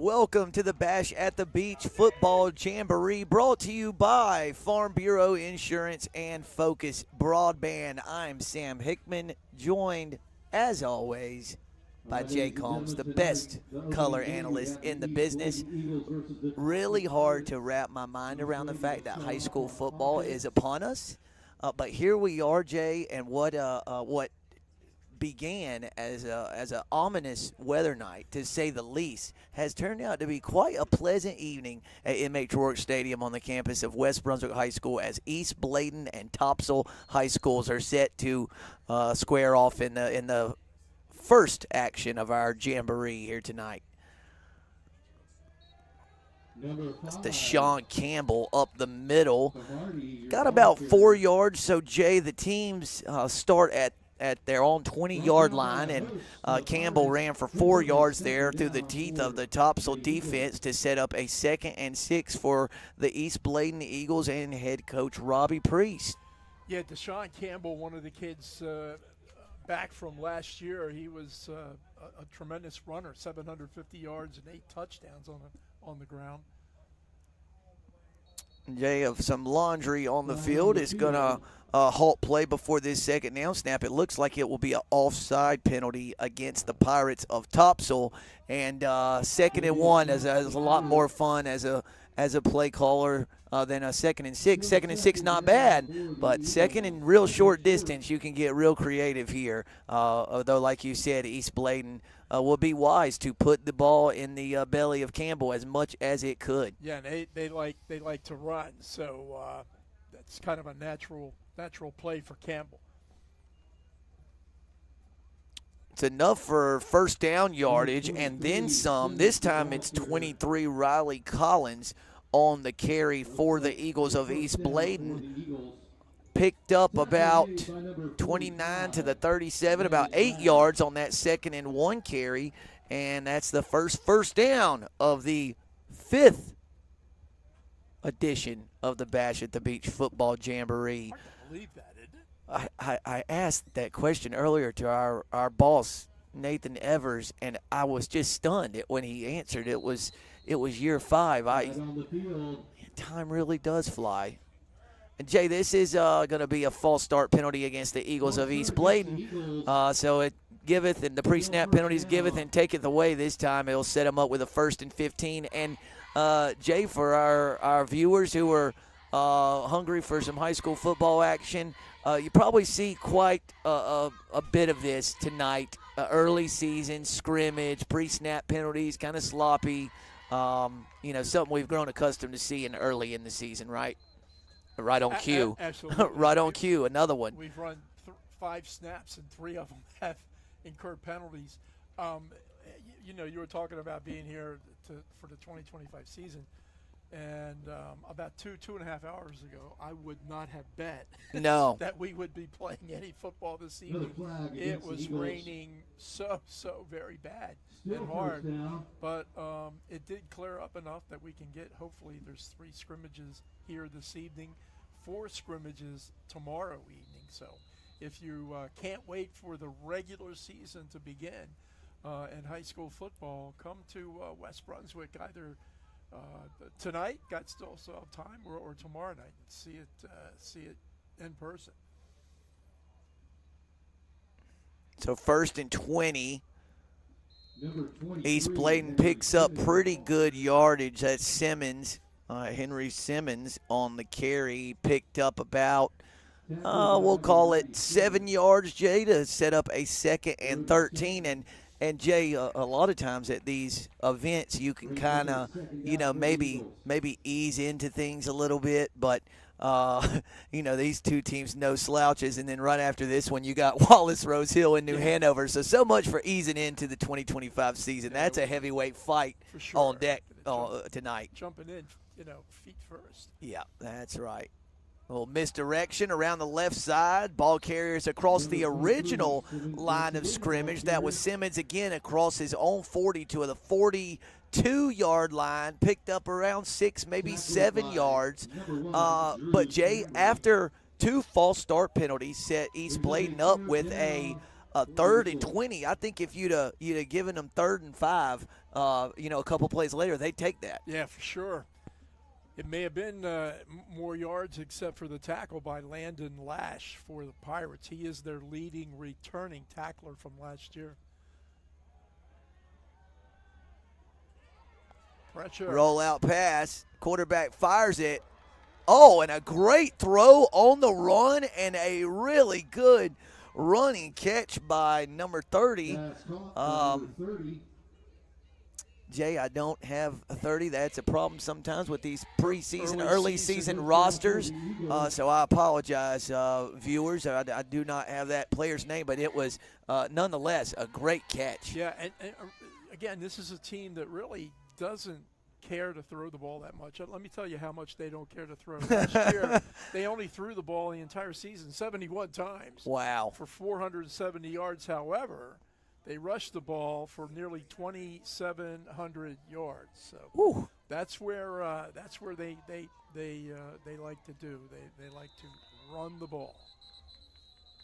Welcome to the Bash at the Beach Football Jamboree, brought to you by Farm Bureau Insurance and Focus Broadband. I'm Sam Hickman, joined, as always, by Jay Combs, the best color analyst in the business. Really hard to wrap my mind around the fact that high school football is upon us. But here we are, Jay, and what began as an ominous weather night, to say the least, has turned out to be quite a pleasant evening at MH Rourke Stadium on the campus of West Brunswick High School, as East Bladen and Topsail High Schools are set to square off in the first action of our Jamboree here tonight. That's Deshaun Campbell up the middle. Got about 4 yards. So, Jay, the teams start at their own 20-yard line, and Campbell ran for 4 yards there through the teeth of the Topsail defense to set up a 2nd and 6 for the East Bladen Eagles and head coach Robbie Priest. Yeah, Deshaun Campbell, one of the kids back from last year. He was a tremendous runner, 750 yards and 8 touchdowns on the ground. Jay, of some laundry on the field, is going to halt play before this second down snap. It looks like it will be an offside penalty against the Pirates of Topsail. And 2nd and 1 is a lot more fun as a play caller than a 2nd and 6. 2nd and 6 not bad, but 2nd and real short distance, you can get real creative here. Although, like you said, East Bladen will be wise to put the ball in the belly of Campbell as much as it could. Yeah, and they like to run, so that's kind of a natural play for Campbell. It's enough for first down yardage and then some. This time it's 23 Riley Collins on the carry for the Eagles of East Bladen. Picked up about 29 to the 37, about 8 yards on that 2nd and 1 carry. And that's the first down of the 5th edition of the Bash at the Beach Football Jamboree. I can't believe that, isn't it? I asked that question earlier to our boss, Nathan Evers, and I was just stunned when he answered. It was year 5. Time really does fly. And Jay, this is going to be a false start penalty against the Eagles of East Bladen. So it giveth, and the pre-snap penalties giveth and taketh away this time. It'll set them up with a 1st and 15. And Jay, for our viewers who are hungry for some high school football action, you probably see quite a bit of this tonight. Early season scrimmage, pre-snap penalties, kind of sloppy. Something we've grown accustomed to seeing early in the season, right? Right on cue. Absolutely. Right on cue. Another one. We've run 5 snaps, and 3 of them have incurred penalties. You were talking about being here for the 2025 season. And about 2.5 hours ago, I would not have bet that we would be playing any football this evening. It was raining so very bad and hard. But it did clear up enough that we can get, hopefully, there's 3 scrimmages here this evening, 4 scrimmages tomorrow evening. So if you can't wait for the regular season to begin in high school football, come to West Brunswick either tonight, got still have time, or tomorrow night, see it in person. So 1st and 20. East Bladen picks up pretty good yardage. That's Simmons, Henry Simmons on the carry. Picked up about, we'll call it 7 yards, Jay, to set up a 2nd and 13. And Jay, a lot of times at these events, you can kind of, maybe ease into things a little bit. But, these two teams, no slouches. And then right after this one, you got Wallace-Rose Hill and New Hanover. So much for easing into the 2025 season. That's a heavyweight fight on deck tonight. Jumping in, feet first. Yeah, that's right. A little misdirection around the left side. Ball carriers across the original line of scrimmage. That was Simmons again across his own 40 to the 42-yard line. Picked up around 6, maybe 7 yards. But, Jay, after 2 false start penalties, set East Bladen up with a 3rd and 20. I think if you'd have given them 3rd and 5, a couple plays later, they'd take that. Yeah, for sure. It may have been more yards except for the tackle by Landon Lash for the Pirates. He is their leading returning tackler from last year. Pressure. Roll out pass. Quarterback fires it. Oh, and a great throw on the run and a really good running catch by number 30. Jay, I don't have a 30. That's a problem sometimes with these preseason, early season rosters. So I apologize, viewers. I do not have that player's name, but it was nonetheless a great catch. Yeah, and again, this is a team that really doesn't care to throw the ball that much. Let me tell you how much they don't care to throw. Last year, they only threw the ball the entire season 71 times. Wow. For 470 yards, however. They rushed the ball for nearly 2,700 yards. So that's where they like to do. They like to run the ball.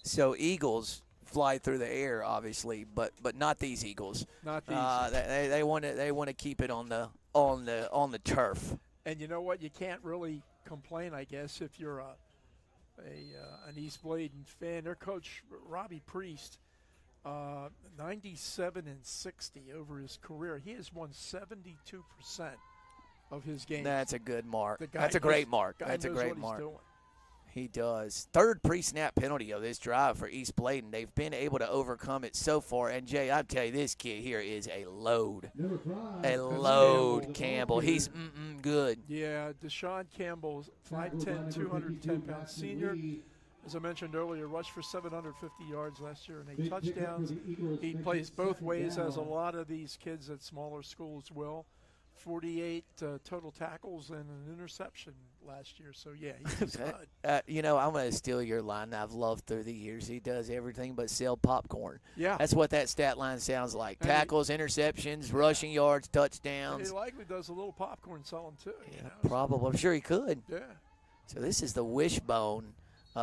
So Eagles fly through the air, obviously, but not these Eagles. Not these. They want to keep it on the turf. And you know what? You can't really complain, I guess, if you're an East Bladen fan. Their coach Robbie Priest. 97 and 60 over his career. He has won 72% of his games. That's a good mark. That's a great mark. That's a great mark. He does. Third pre-snap penalty of this drive for East Bladen. They've been able to overcome it so far. And, Jay, I tell you, this kid here is a load. A load, Campbell. He's good. Yeah, Deshaun Campbell, 5'10", 210-pound senior. As I mentioned earlier, rushed for 750 yards last year and 8 touchdowns. He plays both ways, as a lot of these kids at smaller schools will. 48 total tackles and an interception last year. So, yeah, he's good. I'm going to steal your line I've loved through the years. He does everything but sell popcorn. Yeah. That's what that stat line sounds like. Tackles, interceptions, rushing yards, touchdowns. He likely does a little popcorn selling, too. Yeah, probably. I'm sure he could. Yeah. So this is the wishbone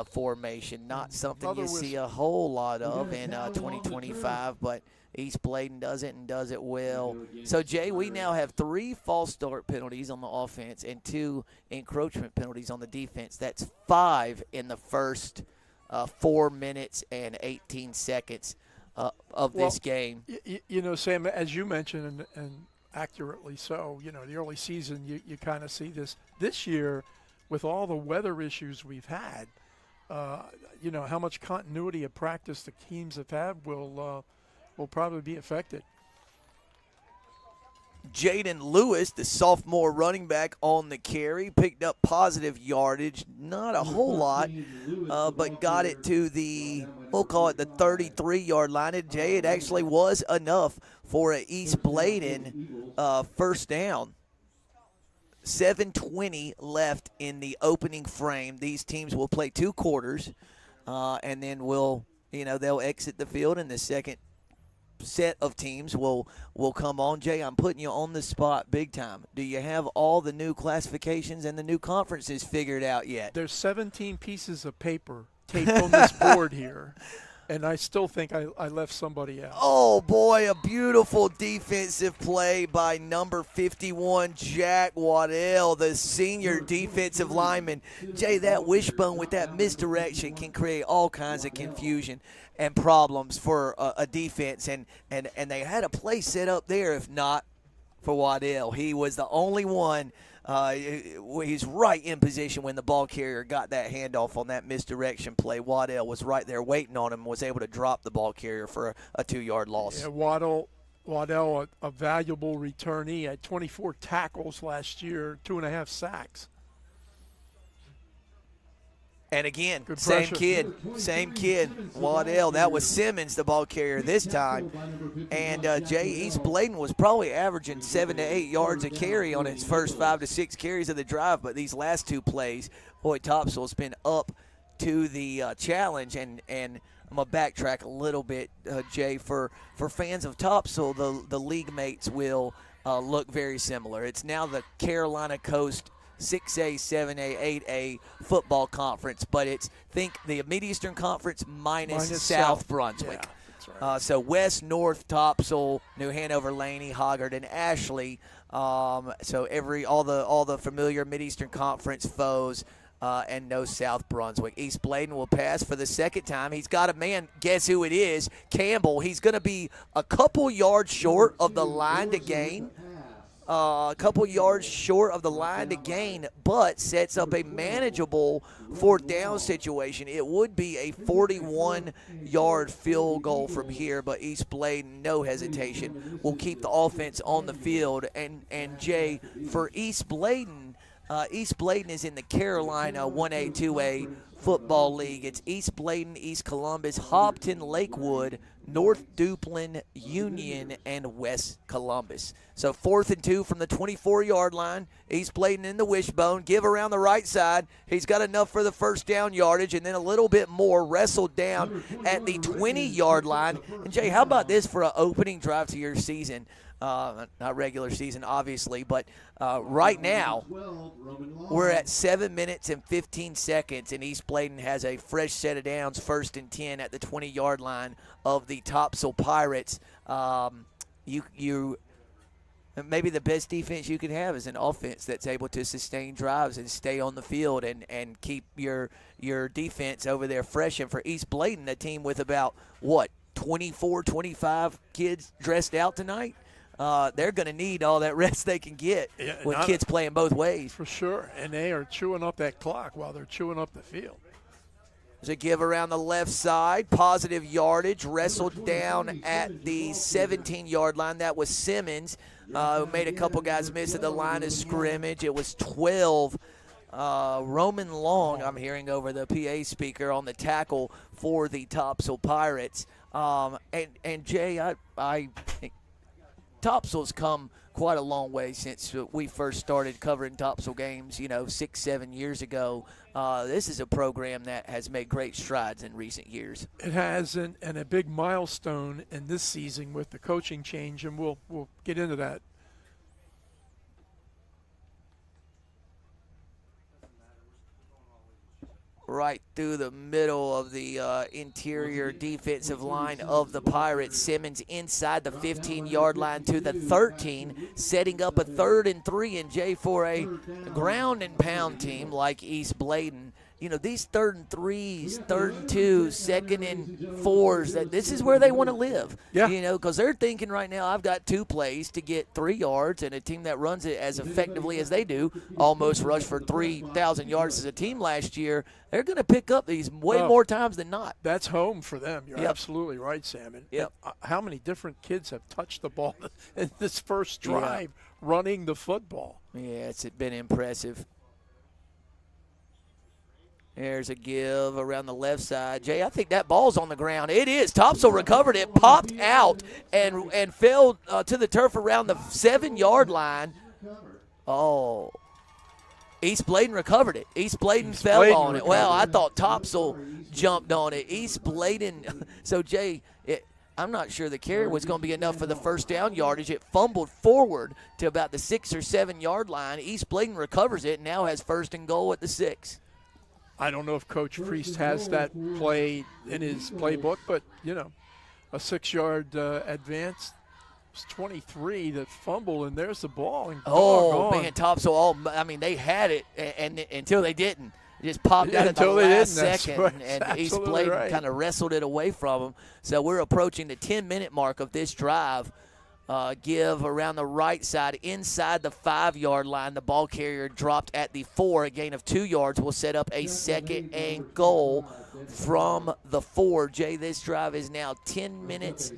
formation, not something you see a whole lot of in 2025, but East Bladen does it and does it well. So, Jay, we now have 3 false start penalties on the offense and 2 encroachment penalties on the defense. That's 5 in the first 4 minutes and 18 seconds of this game. Sam, as you mentioned, and accurately so, the early season, you kind of see this. This year, with all the weather issues we've had, how much continuity of practice the teams have had will probably be affected. Jaden Lewis, the sophomore running back on the carry, picked up positive yardage, not a whole lot, but got it to we'll call it the 33-yard line. And, Jay, it actually was enough for an East Bladen first down. 7:20 left in the opening frame. These teams will play 2 quarters, and then they'll exit the field, and the second set of teams will come on. Jay, I'm putting you on the spot big time. Do you have all the new classifications and the new conferences figured out yet? There's 17 pieces of paper taped on this board here. And I still think I left somebody out. Oh, boy, a beautiful defensive play by number 51, Jack Waddell, the senior defensive lineman. Jay, that wishbone with that misdirection can create all kinds of confusion and problems for a defense. And they had a play set up there, if not for Waddell. He was the only one. He's right in position when the ball carrier got that handoff on that misdirection play. Waddell was right there waiting on him, was able to drop the ball carrier for a 2-yard loss. Yeah, Waddell, a valuable returnee, had 24 tackles last year, 2.5 sacks. And again, same kid, Waddell. That was Simmons, the ball carrier this time. And Jay, East Bladen was probably averaging 7 to 8 yards a carry on its first 5 to 6 carries of the drive. But these last 2 plays, boy, Topsail's been up to the challenge. And I'm going to backtrack a little bit, Jay. For fans of Topsail, the league mates will look very similar. It's now the Carolina Coast 6A, 7A, 8A football conference, but think the Mid-Eastern Conference minus South Brunswick. That's right. So West, North, Topsail, New Hanover, Laney, Hoggard, and Ashley. So all the familiar Mid-Eastern Conference foes. And no South Brunswick. East Bladen will pass for the second time. He's got a man. Guess who it is? Campbell. He's going to be a couple yards short of the line to gain. A couple yards short of the line to gain, but sets up a manageable fourth down situation. It would be a 41-yard field goal from here, but East Bladen, no hesitation, will keep the offense on the field. And Jay, for East Bladen is in the Carolina 1A, 2A football league. It's East Bladen, East Columbus, Hopton, Lakewood, North Duplin, Union, and West Columbus. So 4th and 2 from the 24-yard line. East Bladen in the wishbone. Give around the right side. He's got enough for the first down yardage, and then a little bit more wrestled down at the 20-yard line. And, Jay, how about this for an opening drive to your season? Not regular season, obviously, but right now we're at 7 minutes and 15 seconds, and East Bladen has a fresh set of downs, 1st and 10 at the 20-yard line of the Topsail Pirates. You maybe the best defense you can have is an offense that's able to sustain drives and stay on the field and keep your defense over there fresh. And for East Bladen, a team with about, 24, 25 kids dressed out tonight, they're going to need all that rest they can get with kids playing both ways. For sure, and they are chewing up that clock while they're chewing up the field. There's a give around the left side, positive yardage, wrestled down at the 17-yard line. That was Simmons, who made a couple guys miss at the line of scrimmage. It was 12. Roman Long, I'm hearing over the PA speaker, on the tackle for the Topsail Pirates. And Jay, I Topsail's come quite a long way since we first started covering Topsail games, 6-7 years ago. This is a program that has made great strides in recent years. It has, and a big milestone in this season with the coaching change, and we'll get into that. Right through the middle of the interior defensive line of the Pirates. Simmons inside the 15-yard line to the 13, setting up a 3rd and 3. And Jay, for a ground and pound team like East Bladen, these 3rd and 3s, 3rd and 2s, 2nd and 4s, this is where they want to live. Yeah. Because they're thinking right now, I've got 2 plays to get 3 yards, and a team that runs it as effectively as they do, almost rushed for 3,000 yards as a team last year. They're going to pick up these way more times than not. That's home for them. You're absolutely right, Sam. And how many different kids have touched the ball in this first drive running the football? Yeah, it's been impressive. There's a give around the left side. Jay, I think that ball's on the ground. It is. Topsail recovered it, popped out, and fell to the turf around the 7-yard line. Oh. East Bladen recovered it. East Bladen fell on it. Well, I thought Topsail jumped on it. East Bladen. So, Jay, I'm not sure the carry was going to be enough for the first down yardage. It fumbled forward to about the 6 or 7-yard line. East Bladen recovers it and now has 1st and goal at the 6. I don't know if Coach Priest has that play in his playbook, but, a 6-yard advance. It's 23, the fumble, and there's the ball. And man, Topsail, they had it and until they didn't. It just popped out at the last second, right. and East Bladen kind of wrestled it away from them. So we're approaching the 10-minute mark of this drive. Give around the right side inside the 5-yard line. The ball carrier dropped at the 4. A gain of 2 yards will set up a 2nd and goal from the 4. Jay, this drive is now 10 minutes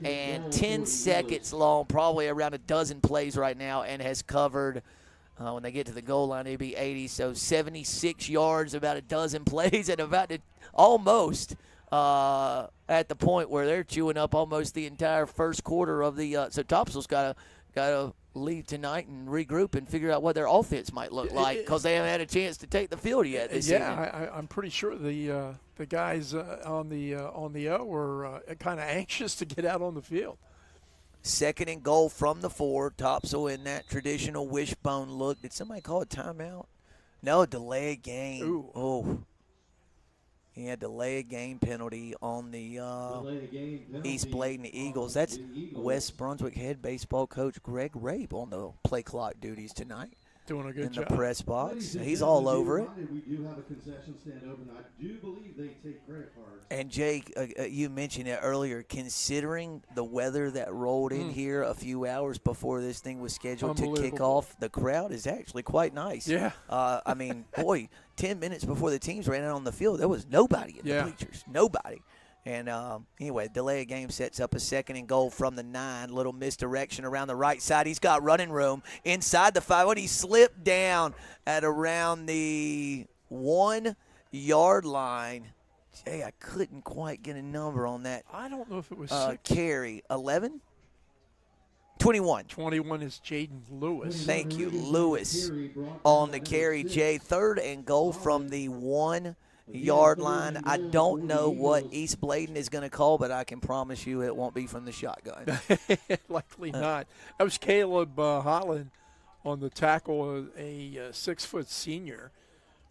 and 10 seconds long, probably around a dozen plays right now, and has covered, when they get to the goal line, it'd be 80. So 76 yards, about a dozen plays, and about to almost at the point where they're chewing up almost the entire first quarter of the so Topsail's got to leave tonight and regroup and figure out what their offense might look like, because they haven't had a chance to take the field yet this season. I'm pretty sure the guys on the O were kind of anxious to get out on the field. 2nd and goal from the 4. Topsail in that traditional wishbone look. Did somebody call a timeout? No, delay game. Ooh. Oh. He had delay a game penalty on the East Bladen Eagles. That's West Brunswick head baseball coach Greg Rape on the play clock duties tonight. Doing a good in job. the press box. He's all over it. We do have a concession stand open. I do believe they take credit cards. And Jake, you mentioned it earlier, considering the weather that rolled in here a few hours before this thing was scheduled to kick off, the crowd is actually quite nice. Yeah. I mean, boy, 10 minutes before the teams ran out on the field, there was nobody in the bleachers. Nobody. And anyway, delay of game sets up a 2nd and goal from the 9. Little misdirection around the right side. He's got running room inside the 5. What he slipped down at around the 1-yard line. Jay, I couldn't quite get a number on that. I don't know if it was carry. 11? 21. 21 is Jaden Lewis. Thank you, Lewis on the carry. Jay, 3rd and goal from the 1-yard line. I don't know what East Bladen is going to call, but I can promise you it won't be from the shotgun. Likely not. That was Caleb Holland on the tackle, a 6-foot senior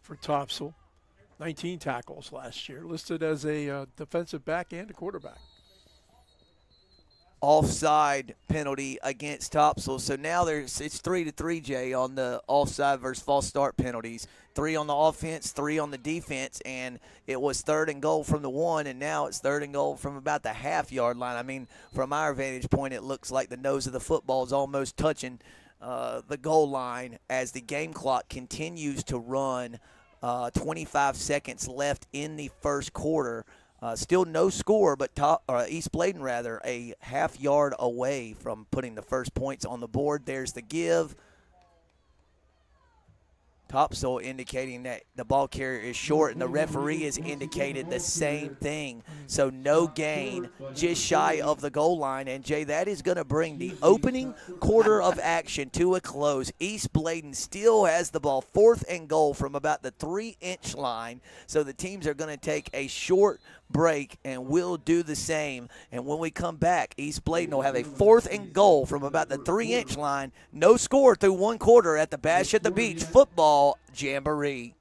for Topsail. 19 tackles last year, listed as a defensive back and a quarterback. Offside penalty against Topsail. So now it's 3-3, Jay, on the offside versus false start penalties. 3 on the offense, 3 on the defense, and it was 3rd and goal from the 1, and now it's 3rd and goal from about the half-yard line. I mean, from our vantage point, it looks like the nose of the football is almost touching the goal line as the game clock continues to run. 25 seconds left in the first quarter. Still no score, but East Bladen, a half-yard away from putting the first points on the board. There's the give. Topsail indicating that the ball carrier is short, and the referee has indicated the same thing. So no gain, just shy of the goal line. And, Jay, that is going to bring the opening quarter of action to a close. East Bladen still has the ball, 4th and goal from about the 3-inch line. So the teams are going to take a short break, and we'll do the same. And when we come back, East Bladen will have a 4th and goal from about the 3-inch line. No score through 1 quarter at the Bash at the Beach football Jamboree.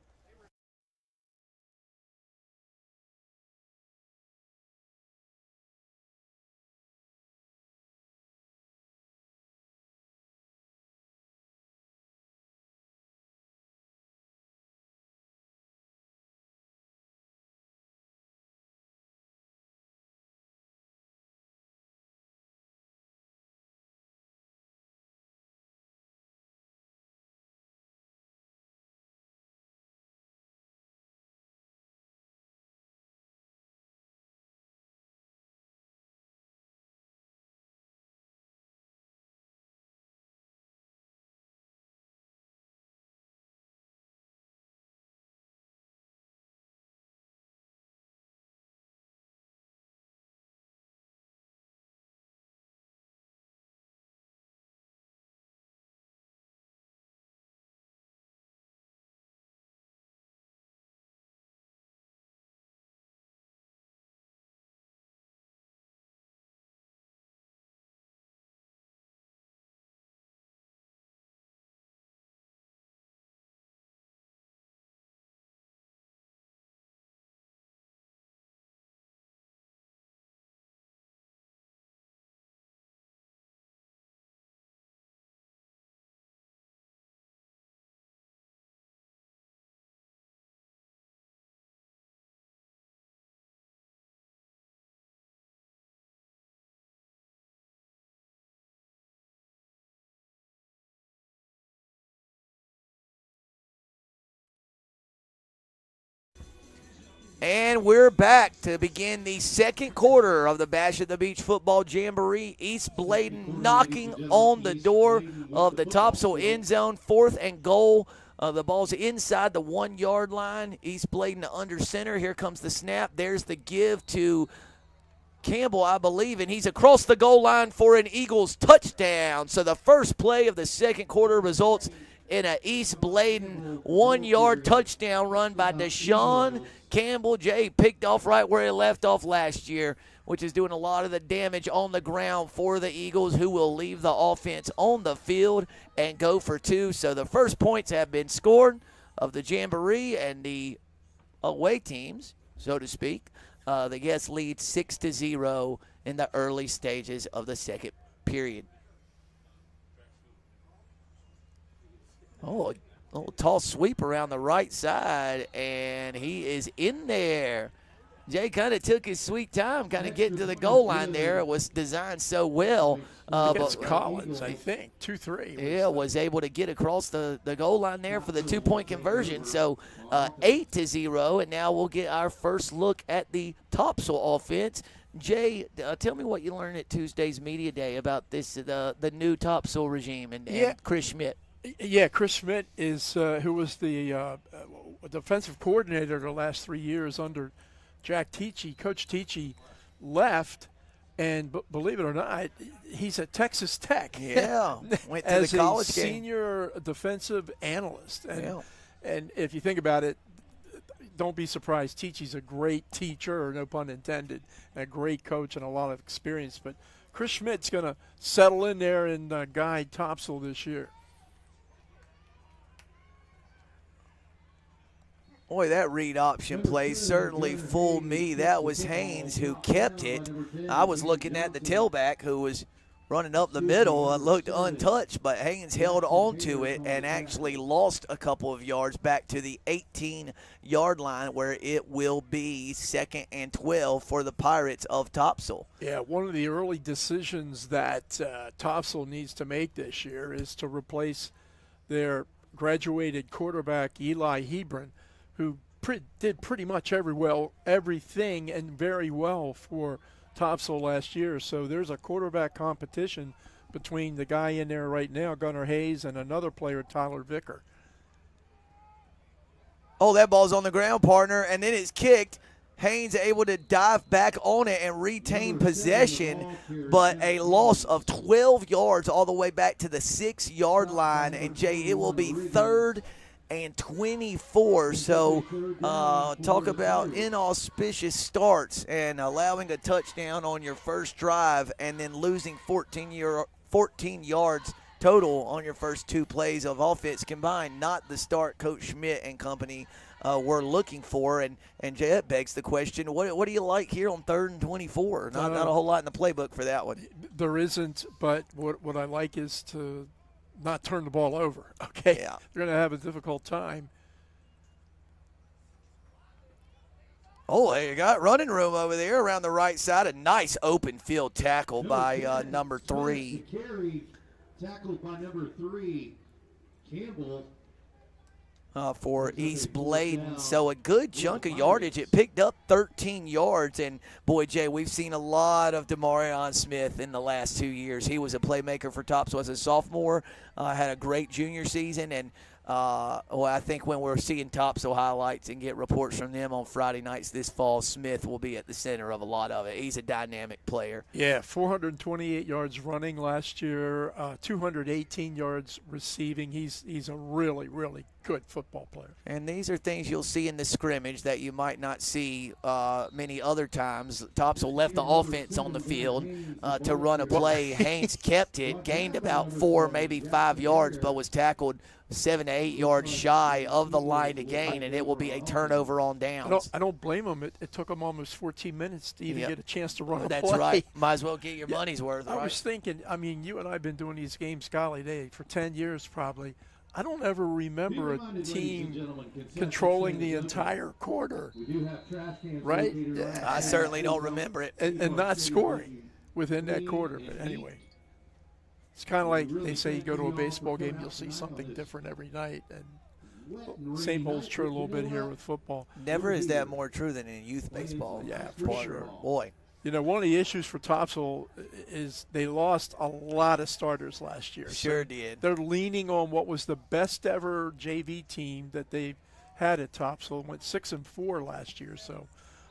And we're back to begin the second quarter of the Bash at the Beach football Jamboree. East Bladen knocking on the door of the Topsail end zone. 4th and goal. The ball's inside the 1-yard line. East Bladen under center. Here comes the snap. There's the give to Campbell, I believe, and he's across the goal line for an Eagles touchdown. So the first play of the second quarter results in an East Bladen 1-yard touchdown run by Deshaun Campbell. Jay picked off right where he left off last year, which is doing a lot of the damage on the ground for the Eagles, who will leave the offense on the field and go for 2. So the first points have been scored of the Jamboree, and the away teams so to speak. The Guests lead 6-0 in the early stages of the second period. Oh, a little toss sweep around the right side, and he is in there. Jay kind of took his sweet time kind of getting to the goal line there. It was designed so well. Against Collins, I think, 2-3. Yeah, was able to get across the goal line there for the 2-point conversion. So 8-0, and now we'll get our first look at the Topsail offense. Jay, tell me what you learned at Tuesday's Media Day about this the new Topsail regime and Chris Schmidt. Yeah, Chris Schmidt is who was the defensive coordinator the last 3 years under Jack Teachy. Coach Teachy left, and believe it or not, he's at Texas Tech. Yeah, went to as the college a game. Senior defensive analyst. And, Yeah. and if you think about it, don't be surprised. Teachy's a great teacher, no pun intended, and a great coach and a lot of experience. But Chris Schmidt's going to settle in there and guide Topsail this year. Boy, that read option play certainly fooled me. That was Haynes who kept it. I was looking at the tailback who was running up the middle. It looked untouched, but Haynes held on to it and actually lost a couple of yards back to the 18-yard line, where it will be 2nd and 12 for the Pirates of Topsail. Yeah, one of the early decisions that Topsail needs to make this year is to replace their graduated quarterback, Eli Hebron, who did pretty much everything and very well for Topsail last year. So there's a quarterback competition between the guy in there right now, Gunnar Hayes, and another player, Tyler Vicker. Oh, that ball's on the ground, partner, and then it's kicked. Haynes able to dive back on it and retain possession, but a loss of 12 yards all the way back to the 6-yard line. And, Jay, it will be 3rd and 24. So talk about inauspicious starts and allowing a touchdown on your first drive and then losing 14 yards total on your first 2 plays of offense combined. Not the start Coach Schmidt and company were looking for. And Jay, that begs the question, what do you like here on 3rd and 24? Not a whole lot in the playbook for that one. There isn't, but what I like is to not turn the ball over, okay? Yeah. They're going to have a difficult time. Oh, you got running room over there around the right side. A nice open field tackle by number 3. Tackled by number 3, Campbell. For East Bladen. So a good chunk of yardage. It picked up 13 yards. And, boy, Jay, we've seen a lot of Demarion Smith in the last 2 years. He was a playmaker for Topsail as a sophomore, had a great junior season. And, I think when we're seeing Topsail highlights and get reports from them on Friday nights this fall, Smith will be at the center of a lot of it. He's a dynamic player. Yeah, 428 yards running last year, 218 yards receiving. He's a really, really good football player. And these are things you'll see in the scrimmage that you might not see many other times. Topsail left the offense on the field to run a play. Haynes kept it, gained about 4, maybe 5 yards, but was tackled 7 to 8 yards shy of the line to gain, and it will be a turnover on downs. I don't blame him. It took him almost 14 minutes to even get a chance to run a play. That's right. Might as well get your money's worth. I was thinking, you and I have been doing these games, golly day, for 10 years probably. I don't ever remember a team controlling the entire quarter, right? I certainly don't remember it. And not scoring within that quarter. But anyway, it's kind of like they say you go to a baseball game, you'll see something different every night. And same holds true a little bit here with football. Never is that more true than in youth baseball. Yeah, for sure. Boy. One of the issues for Topsail is they lost a lot of starters last year. Sure did. They're leaning on what was the best ever JV team that they've had at Topsail. Went 6-4 last year. So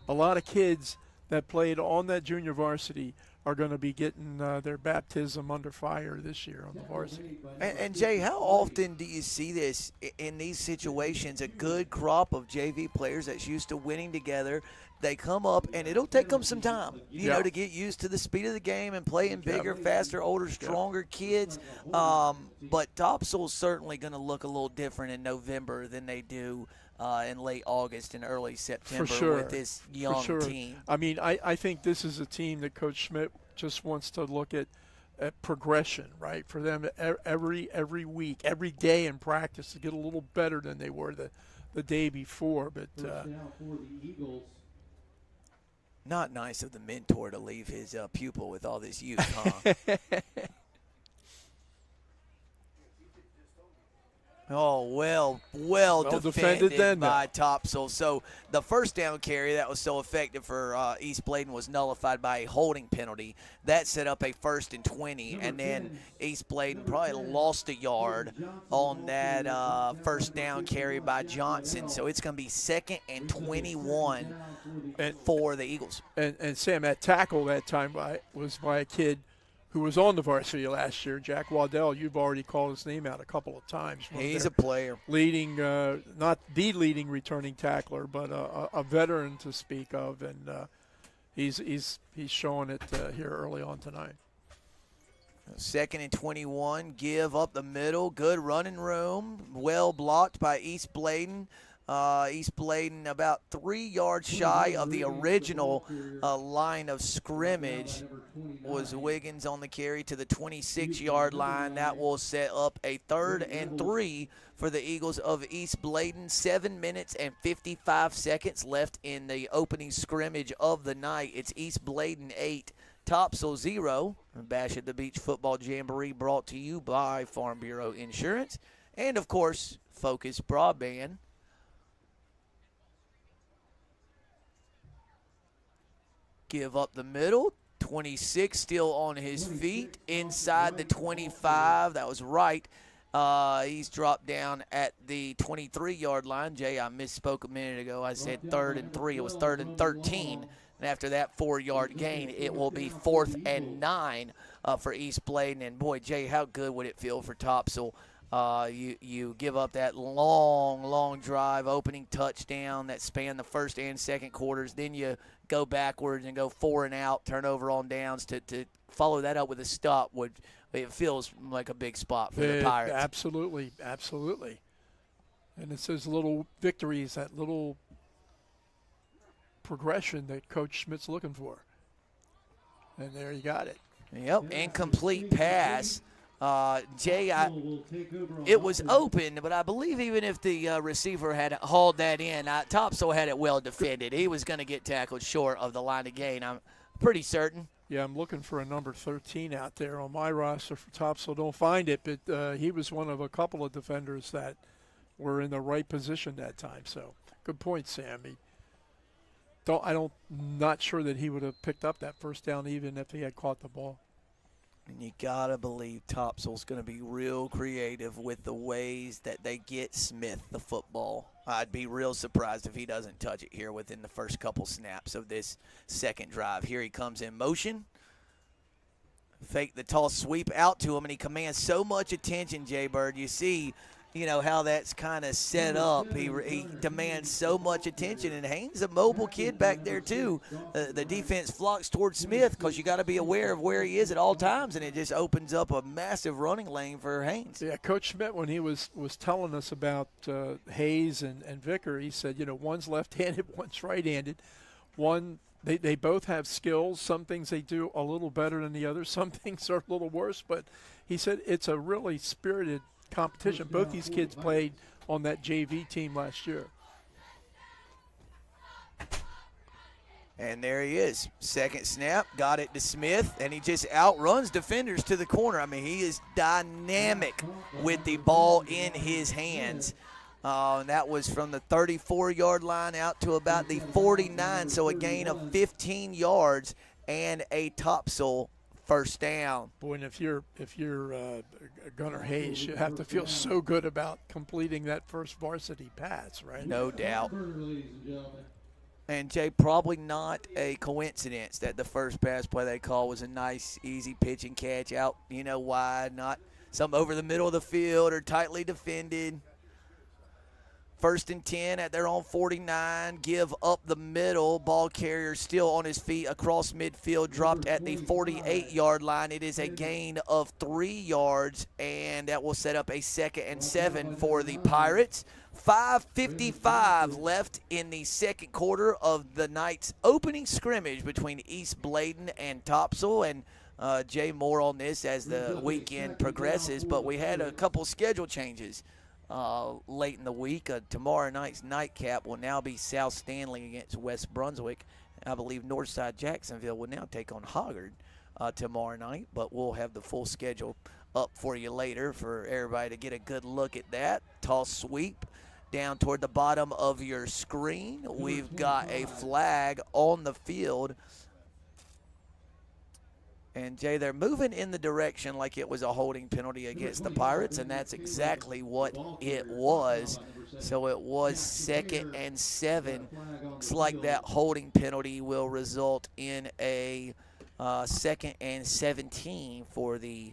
a lot of kids that played on that junior varsity are going to be getting their baptism under fire this year on the varsity. And Jay, how often do you see this in these situations? A good crop of JV players that's used to winning together. They come up, and it'll take them some time, to get used to the speed of the game and playing bigger, faster, older, stronger kids. But Topsail's certainly going to look a little different in November than they do in late August and early September sure. with this young For sure. team. I mean, I think this is a team that Coach Schmidt just wants to look at progression, right? For them every week, every day in practice to get a little better than they were the day before. But First down for the Eagles. Not nice of the mentor to leave his pupil with all this youth, huh? Oh, well defended then, by Topsail. So the first down carry that was so effective for East Bladen was nullified by a holding penalty. That set up a 1st and 20, and then East Bladen probably lost a yard on that first down carry by Johnson. So it's going to be 2nd and 21 for the Eagles. And Sam, that tackle that time was by a kid who was on the varsity last year, Jack Waddell. You've already called his name out a couple of times. He's a player. Leading, not the leading returning tackler, but a veteran to speak of, and he's showing it here early on tonight. 2nd and 21, give up the middle, good running room, well blocked by East Bladen. East Bladen about 3 yards shy of the original line of scrimmage was Wiggins on the carry to the 26-yard line. That will set up a 3rd and 3 for the Eagles of East Bladen. 7 minutes and 55 seconds left in the opening scrimmage of the night. It's East Bladen 8, Topsail 0. Bash at the Beach Football Jamboree brought to you by Farm Bureau Insurance and, of course, Focus Broadband. Give up the middle. 26 still on his feet. Inside the 25. That was right. He's dropped down at the 23-yard line. Jay, I misspoke a minute ago. I said 3rd and 3. It was 3rd and 13. And after that 4-yard gain, it will be 4th and 9 for East Bladen. And, boy, Jay, how good would it feel for Topsail? You give up that long drive, opening touchdown that spanned the first and second quarters. Then you go backwards and go 4 and out, turnover on downs. To follow that up with a stop, it feels like a big spot for the Pirates. Absolutely. And it's those little victories, that little progression that Coach Schmidt's looking for. And there you got it. Yep, incomplete pass. Jay, it was open, but I believe even if the receiver had hauled that in, Topsail had it well defended. He was going to get tackled short of the line of gain. I'm pretty certain. Yeah, I'm looking for a number 13 out there on my roster for Topsail. Don't find it, but he was one of a couple of defenders that were in the right position that time. So good point, Sam. Not sure that he would have picked up that first down even if he had caught the ball. And you got to believe Topsail's going to be real creative with the ways that they get Smith the football. I'd be real surprised if he doesn't touch it here within the first couple snaps of this second drive. Here he comes in motion. Fake the toss sweep out to him, and he commands so much attention, Jay Bird. You see, how that's kind of set up. He demands so much attention, and Haynes a mobile kid back there too. The defense flocks towards Smith because you got to be aware of where he is at all times, and it just opens up a massive running lane for Haynes. Yeah, Coach Schmidt, when he was telling us about Hayes and Vicker, he said, one's left-handed, one's right-handed. They both have skills. Some things they do a little better than the other. Some things are a little worse, but he said it's a really spirited competition. Both these kids played on that JV team last year. And there he is. Second snap, got it to Smith, and he just outruns defenders to the corner. I mean, he is dynamic with the ball in his hands. And that was from the 34-yard line out to about the 49, so a gain of 15 yards and a Topsail first down. Boy, and if you're Gunnar Hayes, you have to feel so good about completing that first varsity pass, right? No doubt. And Jay, probably not a coincidence that the first pass play they called was a nice, easy pitch and catch out, wide, not some over the middle of the field or tightly defended. First and 10 at their own 49. Give up the middle. Ball carrier still on his feet across midfield. Dropped at the 48-yard line. It is a gain of 3 yards, and that will set up a 2nd and 7 for the Pirates. 5:55 left in the second quarter of the night's opening scrimmage between East Bladen and Topsail. And Jay, more on this as the weekend progresses, but we had a couple schedule changes late in the week. Tomorrow night's nightcap will now be South Stanley against West Brunswick. I believe Northside Jacksonville will now take on Hoggard tomorrow night, but we'll have the full schedule up for you later for everybody to get a good look at that. Toss sweep down toward the bottom of your screen. We've got a flag on the field. And, Jay, they're moving in the direction like it was a holding penalty against the Pirates, and that's exactly what it was. So it was 2nd and 7. Looks like that holding penalty will result in a 2nd and 17 for the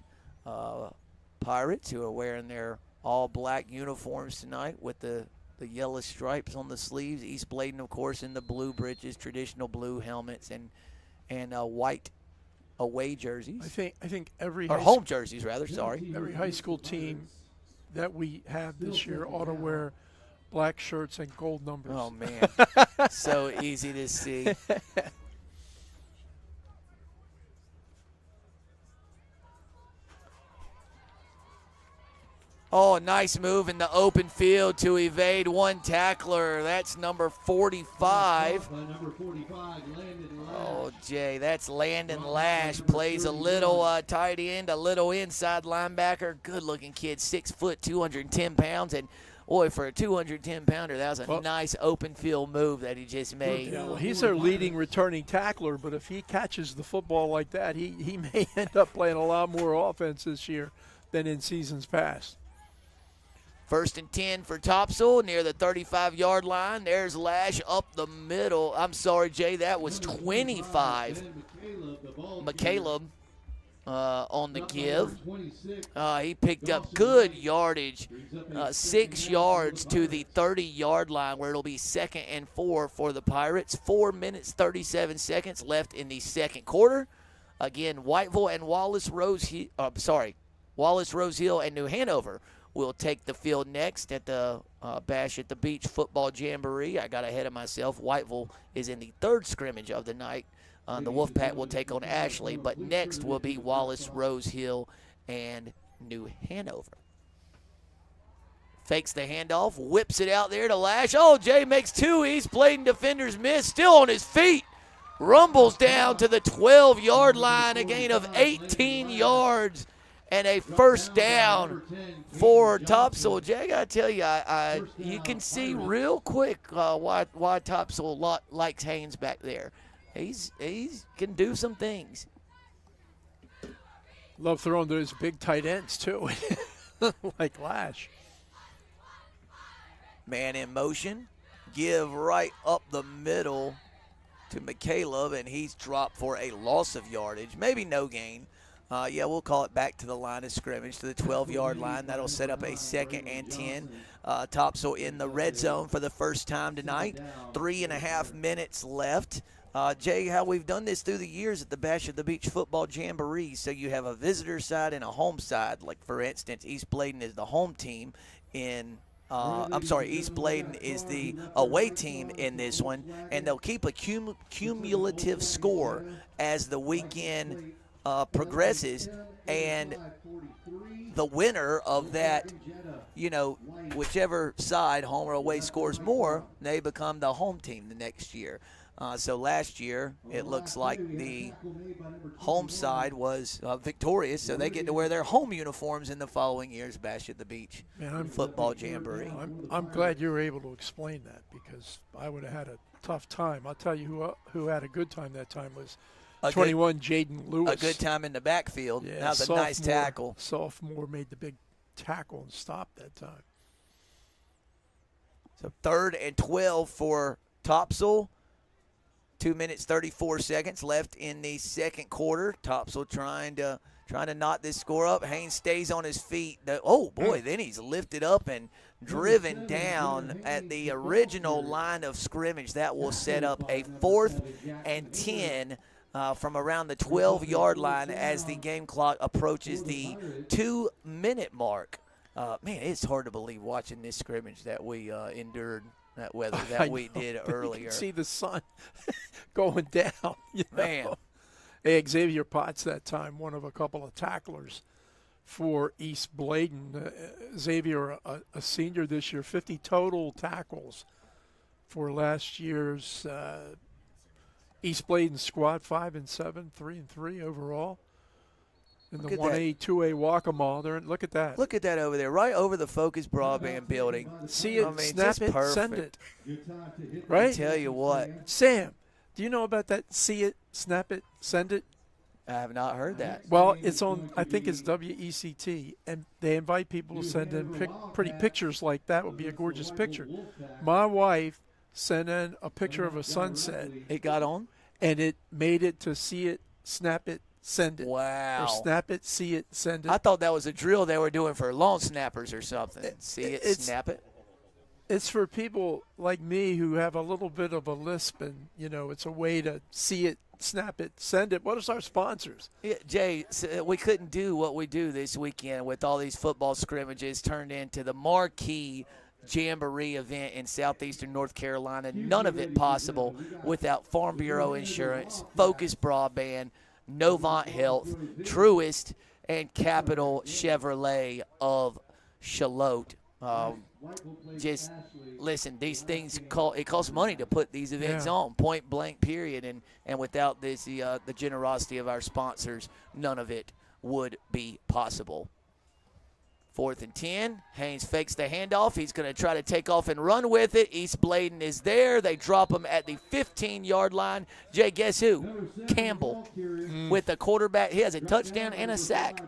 Pirates, who are wearing their all-black uniforms tonight with the yellow stripes on the sleeves. East Bladen, of course, in the blue breeches, traditional blue helmets, and white away jerseys. I think every home jerseys rather. Sorry. Every high school team that we have this year ought to wear black shirts and gold numbers. Oh man, so easy to see. Oh, nice move in the open field to evade one tackler. That's number 45. Oh, Jay, that's Landon Lash. Plays a little tight end, a little inside linebacker. Good-looking kid, 6 foot, 210 pounds. And, boy, for a 210-pounder, that was a nice open field move that he just made. Yeah, well, he's their leading returning tackler, but if he catches the football like that, he may end up playing a lot more offense this year than in seasons past. First and 10 for Topsail near the 35-yard line. There's Lash up the middle. I'm sorry, Jay, that was 25. McCaleb on the give. He picked up good yardage, 6 yards to the 30-yard line, where it'll be 2nd and 4 for the Pirates. 4 minutes, 37 seconds left in the second quarter. Again, Whiteville and Wallace-Rose Hill and New Hanover will take the field next at the Bash at the Beach football jamboree. I got ahead of myself. Whiteville is in the 3rd scrimmage of the night. The Wolfpack will take on Ashley, but next will be Wallace-Rose Hill and New Hanover. Fakes the handoff, whips it out there to Lash. Oh, Jay makes 2. East Bladen defenders miss, still on his feet. Rumbles down to the 12-yard line, a gain of 18 yards. And a first down for Topsail. Jay, I gotta tell you, you can see real quick why Topsail likes Haynes back there. He's can do some things. Love throwing those big tight ends too, like Lash. Man in motion, give right up the middle to McCaleb, and he's dropped for a loss of yardage, maybe no gain. We'll call it back to the line of scrimmage, to the 12-yard line. That'll set up a 2nd and 10. Topsail in the red zone for the first time tonight. 3.5 minutes left. Jay, how we've done this through the years at the Bash of the Beach football jamboree. So you have a visitor side and a home side. Like, for instance, East Bladen is the home team in East Bladen is the away team in this one. And they'll keep a cumulative score as the weekend progresses, and the winner of that, whichever side, home or away, scores more, they become the home team the next year. So last year, it looks like the home side was victorious, so they get to wear their home uniforms in the following year's Bash at the Beach football jamboree. I'm glad you were able to explain that, because I would have had a tough time. I'll tell you who had a good time that time was 21, Jaden Lewis. A good time in the backfield. Yeah, that was a nice tackle. Sophomore made the big tackle and stopped that time. So 3rd and 12 for Topsail. 2 minutes, 34 seconds left in the second quarter. Topsail trying to knot this score up. Haynes stays on his feet. Then he's lifted up and driven down at the original line of scrimmage. That will set up a 4th and 10 from around the 12-yard line as the game clock approaches the 2-minute mark. Man, it's hard to believe watching this scrimmage that we endured, that weather that we did earlier. You can see the sun going down. Man. Hey, Xavier Potts that time, one of a couple of tacklers for East Bladen. Xavier, a senior this year, 50 total tackles for last year's East Bladen squad, 5-7, 3-3 overall. In the 1A, 2A Waccamaw. There, look at that. Look at that over there, right over the Focus Broadband building. See it, I mean, snap it, perfect. send it. Right? I tell you what. Sam, do you know about that? See it, snap it, send it? I have not heard that. Well, it's on, I think it's WECT, and they invite people to send in pretty pictures like that. Would be a gorgeous picture. My wife sent in a picture of a sunset. It got on? And it made it to see it, snap it, send it. Wow. Or snap it, see it, send it. I thought that was a drill they were doing for long snappers or something. See it, snap it. It's for people like me who have a little bit of a lisp, and, it's a way to see it, snap it, send it. What is our sponsors? Yeah, Jay, we couldn't do what we do this weekend with all these football scrimmages turned into the marquee Jamboree event in southeastern North Carolina. None of it possible without Farm Bureau Insurance, Focus Broadband, Novant Health, Truist, and Capital Chevrolet of Charlotte. Just listen, these things it costs money to put these events on, point blank, period. And without this, the generosity of our sponsors, none of it would be possible. 4th and 10. Haynes fakes the handoff. He's going to try to take off and run with it. East Bladen is there. They drop him at the 15-yard line. Jay, guess who? Campbell with the quarterback. He has a touchdown and a sack.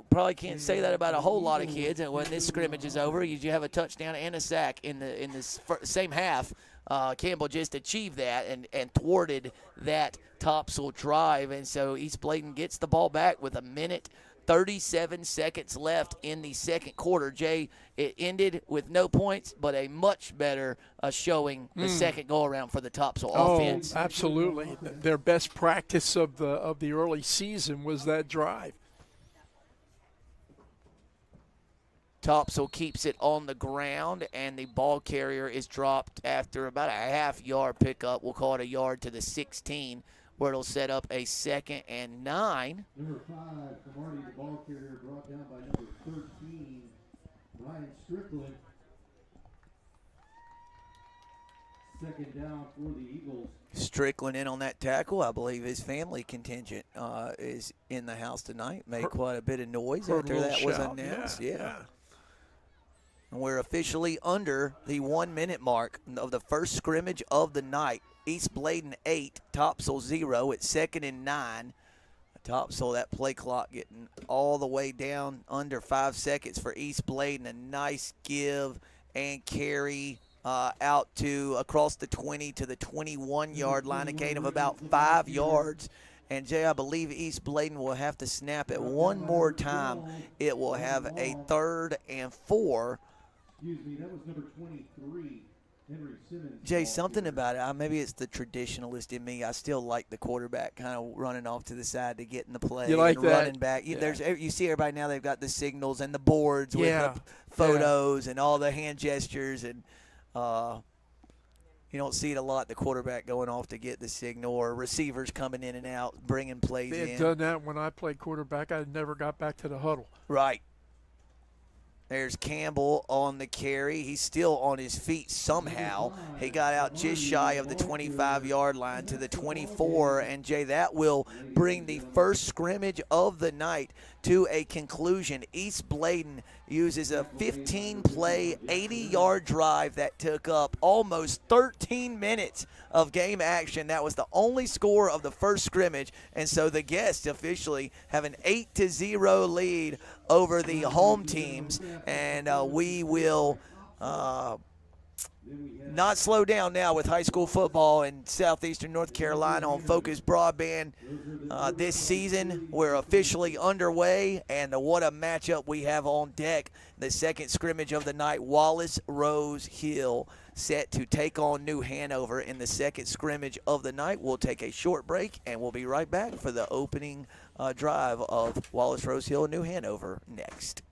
Probably can't say that about a whole lot of kids. And when this scrimmage is over, you have a touchdown and a sack in the same half. Campbell just achieved that and thwarted that Topsail drive. And so East Bladen gets the ball back with 1:37 seconds left in the second quarter. Jay, it ended with no points, but a much better showing the second go-around for the Topsail offense. Oh, absolutely. Their best practice of the early season was that drive. Topsail keeps it on the ground, and the ball carrier is dropped after about a half-yard pickup. We'll call it a yard to the 16, where it'll set up a 2nd and 9. Number 5, Marty, the ball carrier, brought down by number 13, Ryan Strickland. 2nd down for the Eagles. Strickland in on that tackle. I believe his family contingent is in the house tonight. Made quite a bit of noise after that was announced. Yeah. And we're officially under the 1-minute mark of the first scrimmage of the night. East Bladen 8, Topsail 0 at 2nd and 9. Topsail, that play clock getting all the way down under 5 seconds for East Bladen. A nice give and carry out to across the 20 to the 21-yard line, a gain of about 5 yards. And, Jay, I believe East Bladen will have to snap it one more time. It will have a 3rd and 4. Excuse me, that was number 23, Henry Simmons. Jay, something about it, maybe it's the traditionalist in me. I still like the quarterback kind of running off to the side to get in the play. You like and that? Running back. You see everybody now, they've got the signals and the boards with the photos and all the hand gestures. And you don't see it a lot, the quarterback going off to get the signal, or receivers coming in and out, bringing plays in. They had done that when I played quarterback. I never got back to the huddle. Right. There's Campbell on the carry. He's still on his feet somehow. He got out just shy of the 25-yard line to the 24. And, Jay, that will bring the first scrimmage of the night to a conclusion. East Bladen uses a 15-play, 80-yard drive that took up almost 13 minutes of game action. That was the only score of the first scrimmage. And so the guests officially have an 8-0 lead over the home teams. And we will not slow down now with high school football in southeastern North Carolina on Focus Broadband. This season, we're officially underway, and what a matchup we have on deck. The second scrimmage of the night, Wallace-Rose Hill set to take on New Hanover in the second scrimmage of the night. We'll take a short break, and we'll be right back for the opening drive of Wallace-Rose Hill and New Hanover next.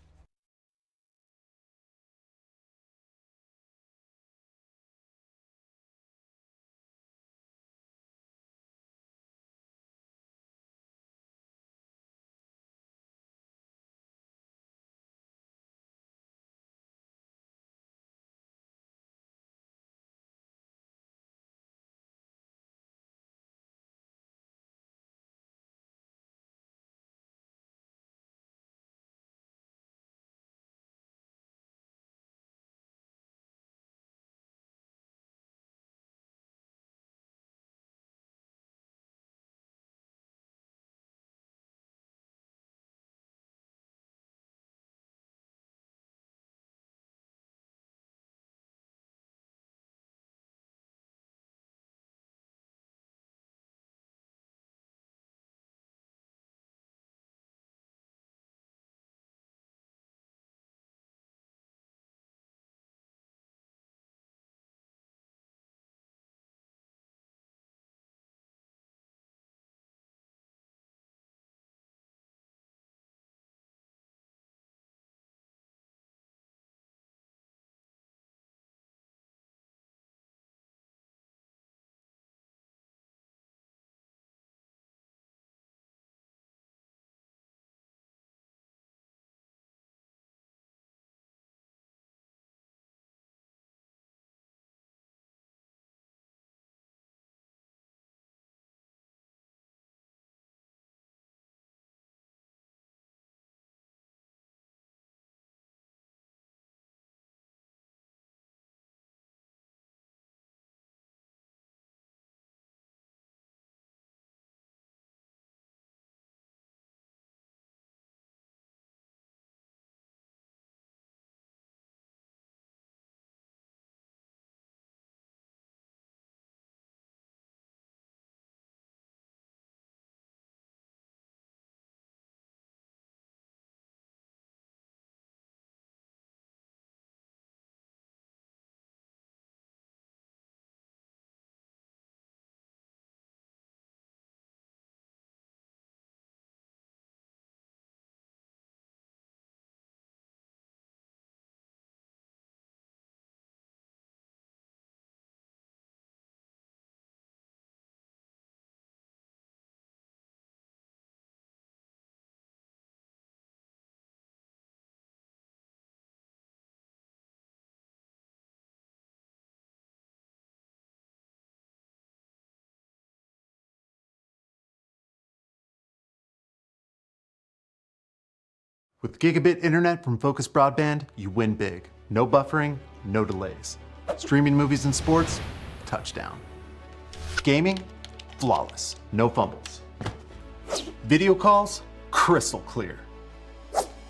With gigabit internet from Focus Broadband, you win big. No buffering, no delays. Streaming movies and sports, touchdown. Gaming, flawless, no fumbles. Video calls, crystal clear.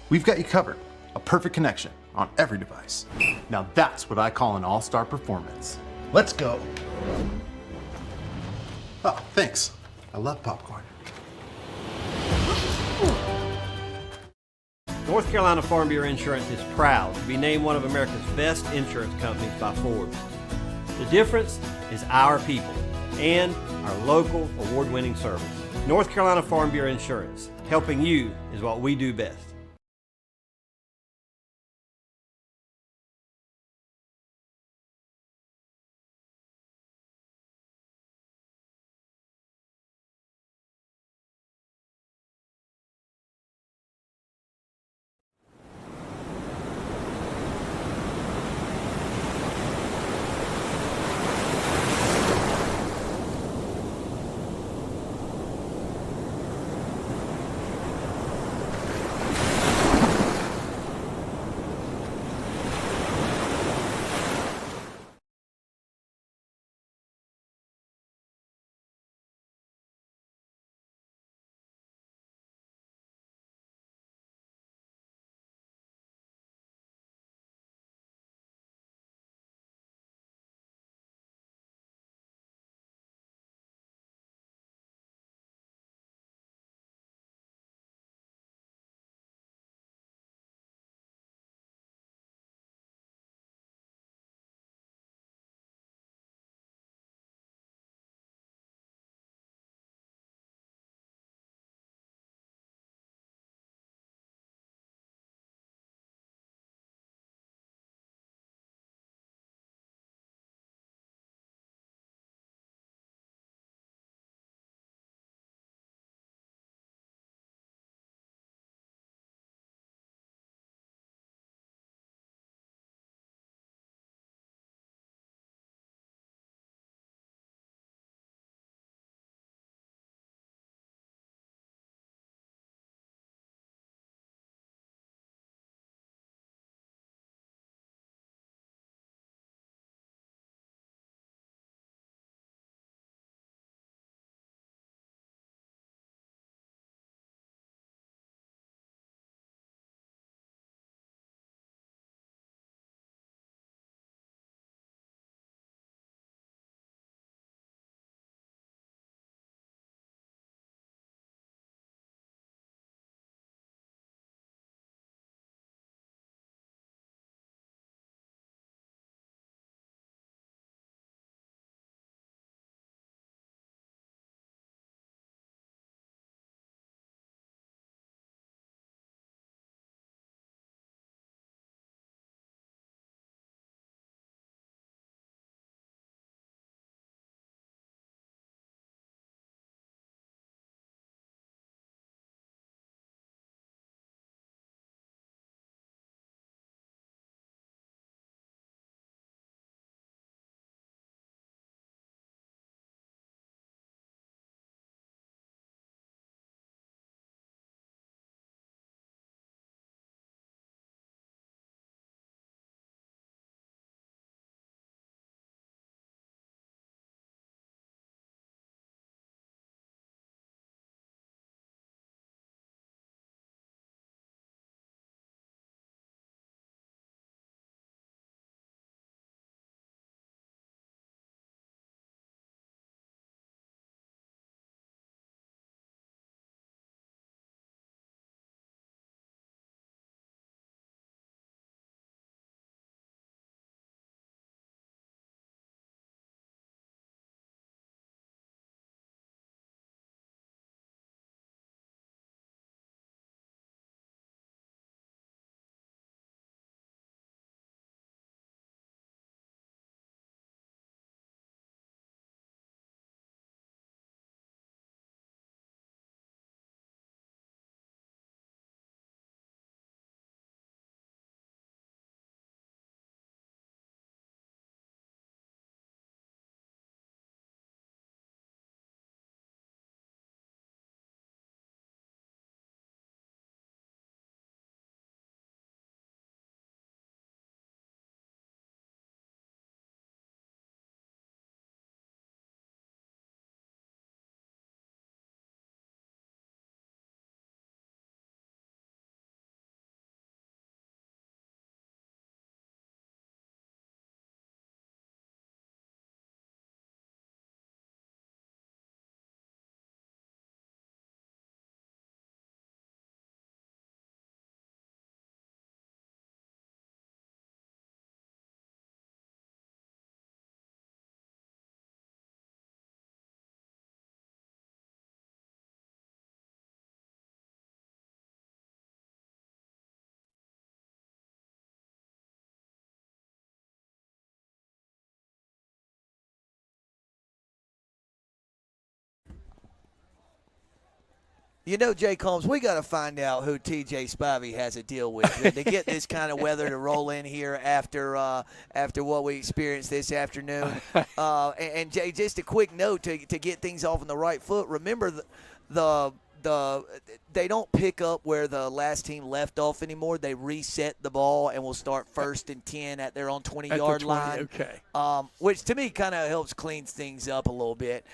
We've got you covered. A perfect connection on every device. Now that's what I call an all-star performance. Let's go. Oh, thanks. I love popcorn. North Carolina Farm Bureau Insurance is proud to be named one of America's best insurance companies by Forbes. The difference is our people and our local award-winning service. North Carolina Farm Bureau Insurance, helping you is what we do best. You know, Jay Combs, we got to find out who TJ Spivey has a deal with to get this kind of weather to roll in here after what we experienced this afternoon. And Jay, just a quick note to get things off on the right foot. Remember they don't pick up where the last team left off anymore. They reset the ball and will start 1st and 10 at their own 20-yard line. Okay. Which to me kind of helps clean things up a little bit.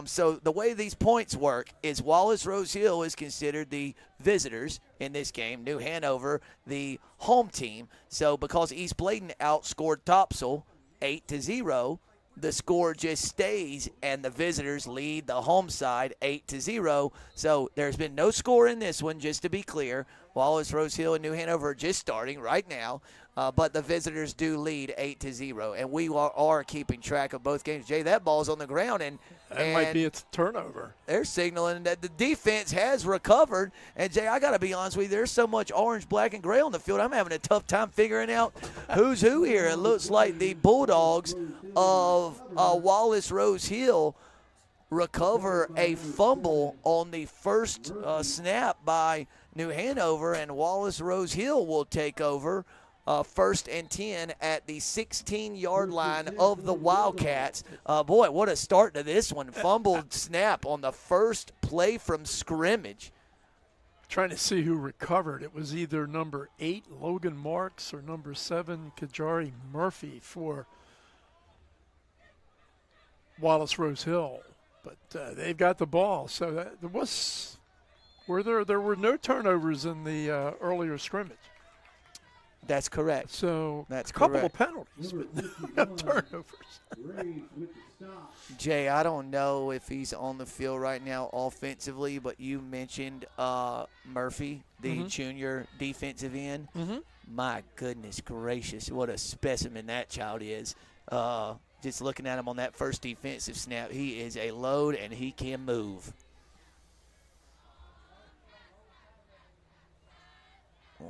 So the way these points work is Wallace-Rose Hill is considered the visitors in this game, New Hanover the home team. So because East Bladen outscored Topsail 8-0, the score just stays, and the visitors lead the home side 8-0. So there's been no score in this one, just to be clear. Wallace-Rose Hill and New Hanover are just starting right now, but the visitors do lead 8-0, and we are keeping track of both games. Jay, that ball's on the ground, and that might be its turnover. They're signaling that the defense has recovered. And, Jay, I got to be honest with you, there's so much orange, black, and gray on the field, I'm having a tough time figuring out who's who here. It looks like the Bulldogs of Wallace-Rose Hill recover a fumble on the first snap by New Hanover, and Wallace-Rose Hill will take over 1st and 10 at the 16-yard line of the Wildcats. Boy, what a start to this one. Fumbled snap on the first play from scrimmage. Trying to see who recovered. It was either number 8, Logan Marks, or number 7, Kajari Murphy for Wallace-Rose Hill. But they've got the ball. So there were no turnovers in the earlier scrimmage. That's correct. So that's a couple correct. of penalties, but no turnovers. Jay, I don't know if he's on the field right now offensively, but you mentioned Murphy, the junior defensive end. My goodness gracious, what a specimen that child is. Just looking at him on that first defensive snap, he is a load and he can move.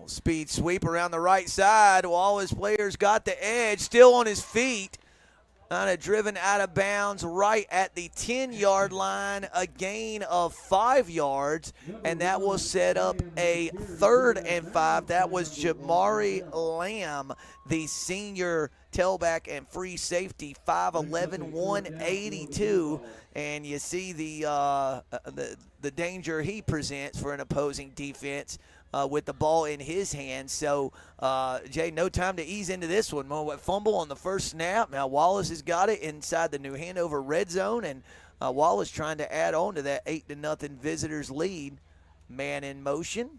Speed sweep around the right side. Wallace players got the edge, still on his feet. Kind of driven out of bounds right at the 10-yard line, a gain of 5 yards, and that will set up a 3rd and 5. That was Jamboree Lamb, the senior tailback and free safety, 5'11", 182, and you see the danger he presents for an opposing defense. With the ball in his hands. So, Jay, no time to ease into this one. Fumble on the first snap. Now Wallace has got it inside the New Hanover red zone, and Wallace trying to add on to that 8-0 visitors lead. Man in motion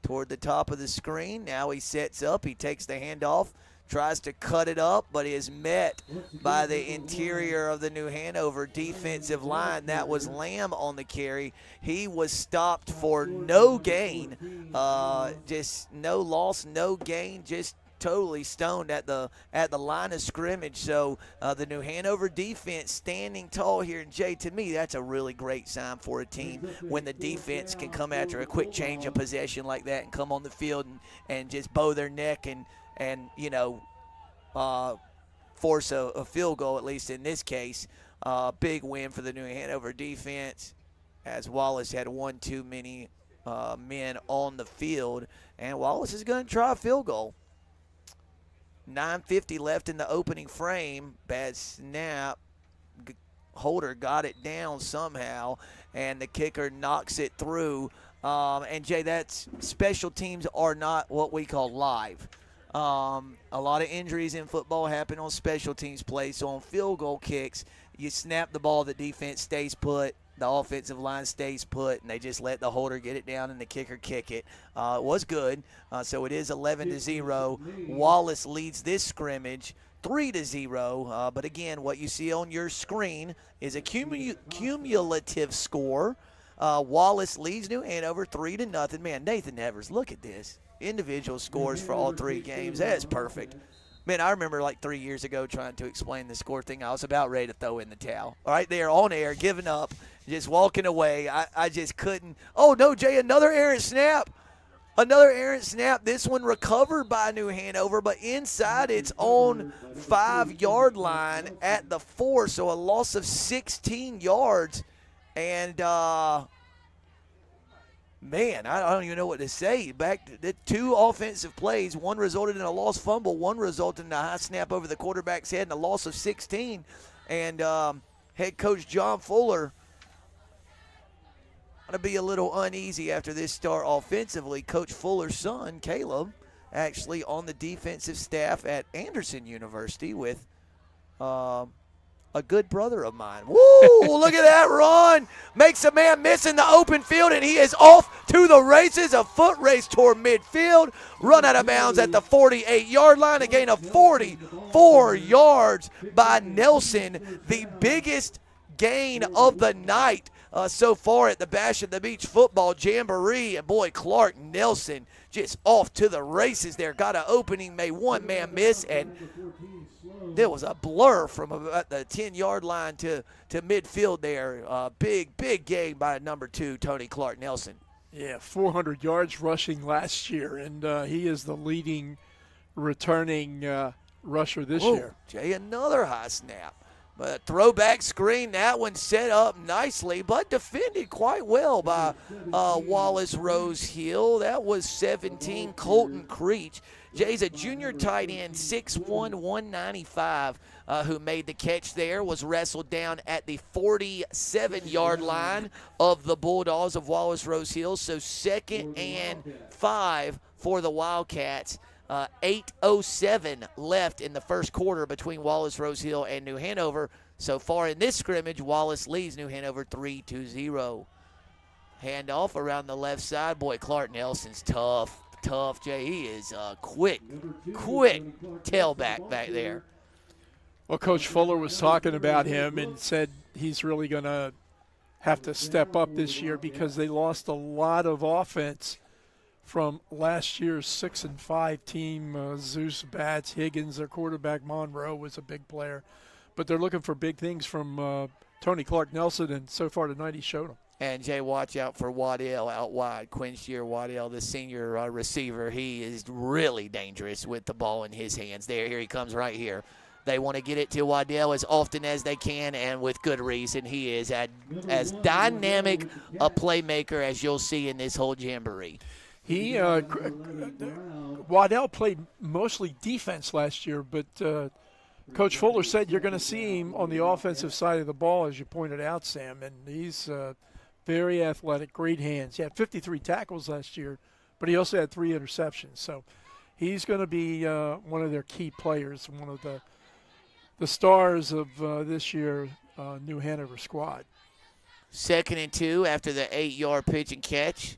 toward the top of the screen. Now he sets up. He takes the handoff. Tries to cut it up, but is met by the interior of the New Hanover defensive line. That was Lamb on the carry. He was stopped for no gain. Just no loss, no gain, just totally stoned at the line of scrimmage. So the New Hanover defense standing tall here. And, Jay, to me, that's a really great sign for a team when the defense can come after a quick change of possession like that and come on the field and just bow their neck and you know, force a field goal, at least in this case. Big win for the New Hanover defense, as Wallace had one too many men on the field, and Wallace is going to try a field goal. 9:50 left in the opening frame. Bad snap. Holder got it down somehow, and the kicker knocks it through. And, Jay, that's special teams are not what we call live. A lot of injuries in football happen on special teams plays. So on field goal kicks, you snap the ball, the defense stays put, the offensive line stays put, and they just let the holder get it down and the kicker kick it. It was good. So it is 11-0. Wallace leads this scrimmage 3-0. But again, what you see on your screen is a cumulative score. Wallace leads New Hanover 3-0. Man, Nathan Evers, look at this. Individual scores for all 3 games. That is perfect. Man, I remember like 3 years ago trying to explain the score thing. I was about ready to throw in the towel. All right, there on air, giving up, just walking away. I just couldn't. Oh, no, Jay, another errant snap. Another errant snap. This one recovered by New Hanover, but inside its own 5-yard line at the 4, so a loss of 16 yards. And man, I don't even know what to say. Back to the 2 offensive plays. One resulted in a lost fumble. One resulted in a high snap over the quarterback's head and a loss of 16. And head coach John Fuller going to be a little uneasy after this start offensively. Coach Fuller's son, Caleb, actually on the defensive staff at Anderson University with a good brother of mine. Woo, look at that run. Makes a man miss in the open field, and he is off to the races. A foot race toward midfield. Run out of bounds at the 48-yard line. A gain of 44 yards by Nelson. The biggest gain of the night so far at the Bash at the Beach football jamboree. And boy, Clark Nelson just off to the races there. Got an opening, made one man miss, and there was a blur from about the 10-yard line to midfield there. Big gain by number 2, Tony Clark Nelson. Yeah, 400 yards rushing last year, and he is the leading returning rusher this year. Jay, another high snap. But throwback screen, that one set up nicely, but defended quite well by Wallace-Rose Hill. That was 17, Colton Creech. Jay's a junior tight end, 6'1", 195, who made the catch there, was wrestled down at the 47-yard line of the Bulldogs of Wallace-Rose Hill. So 2nd and 5 for the Wildcats. 8:07 left in the first quarter between Wallace-Rose Hill and New Hanover. So far in this scrimmage, Wallace leads New Hanover 3-0. Handoff around the left side. Boy, Clark Nelson's tough, Jay. He is quick tailback back there. Well, Coach Fuller was talking about him and said he's really going to have to step up this year because they lost a lot of offense from last year's 6-5 team. Zeus Bats, Higgins, their quarterback Monroe was a big player. But they're looking for big things from Tony Clark Nelson, and so far tonight he showed them. And, Jay, watch out for Waddell out wide. Quinshire Waddell, the senior receiver. He is really dangerous with the ball in his hands. Here he comes right here. They want to get it to Waddell as often as they can, and with good reason. He is as dynamic a playmaker as you'll see in this whole jamboree. Waddell played mostly defense last year, but Coach Fuller said you're going to see him on the offensive side of the ball, as you pointed out, Sam, and he's very athletic, great hands. He had 53 tackles last year, but he also had 3 interceptions. So he's going to be one of their key players, one of the stars of this year New Hanover squad. 2nd and 2 after the 8-yard pitch and catch.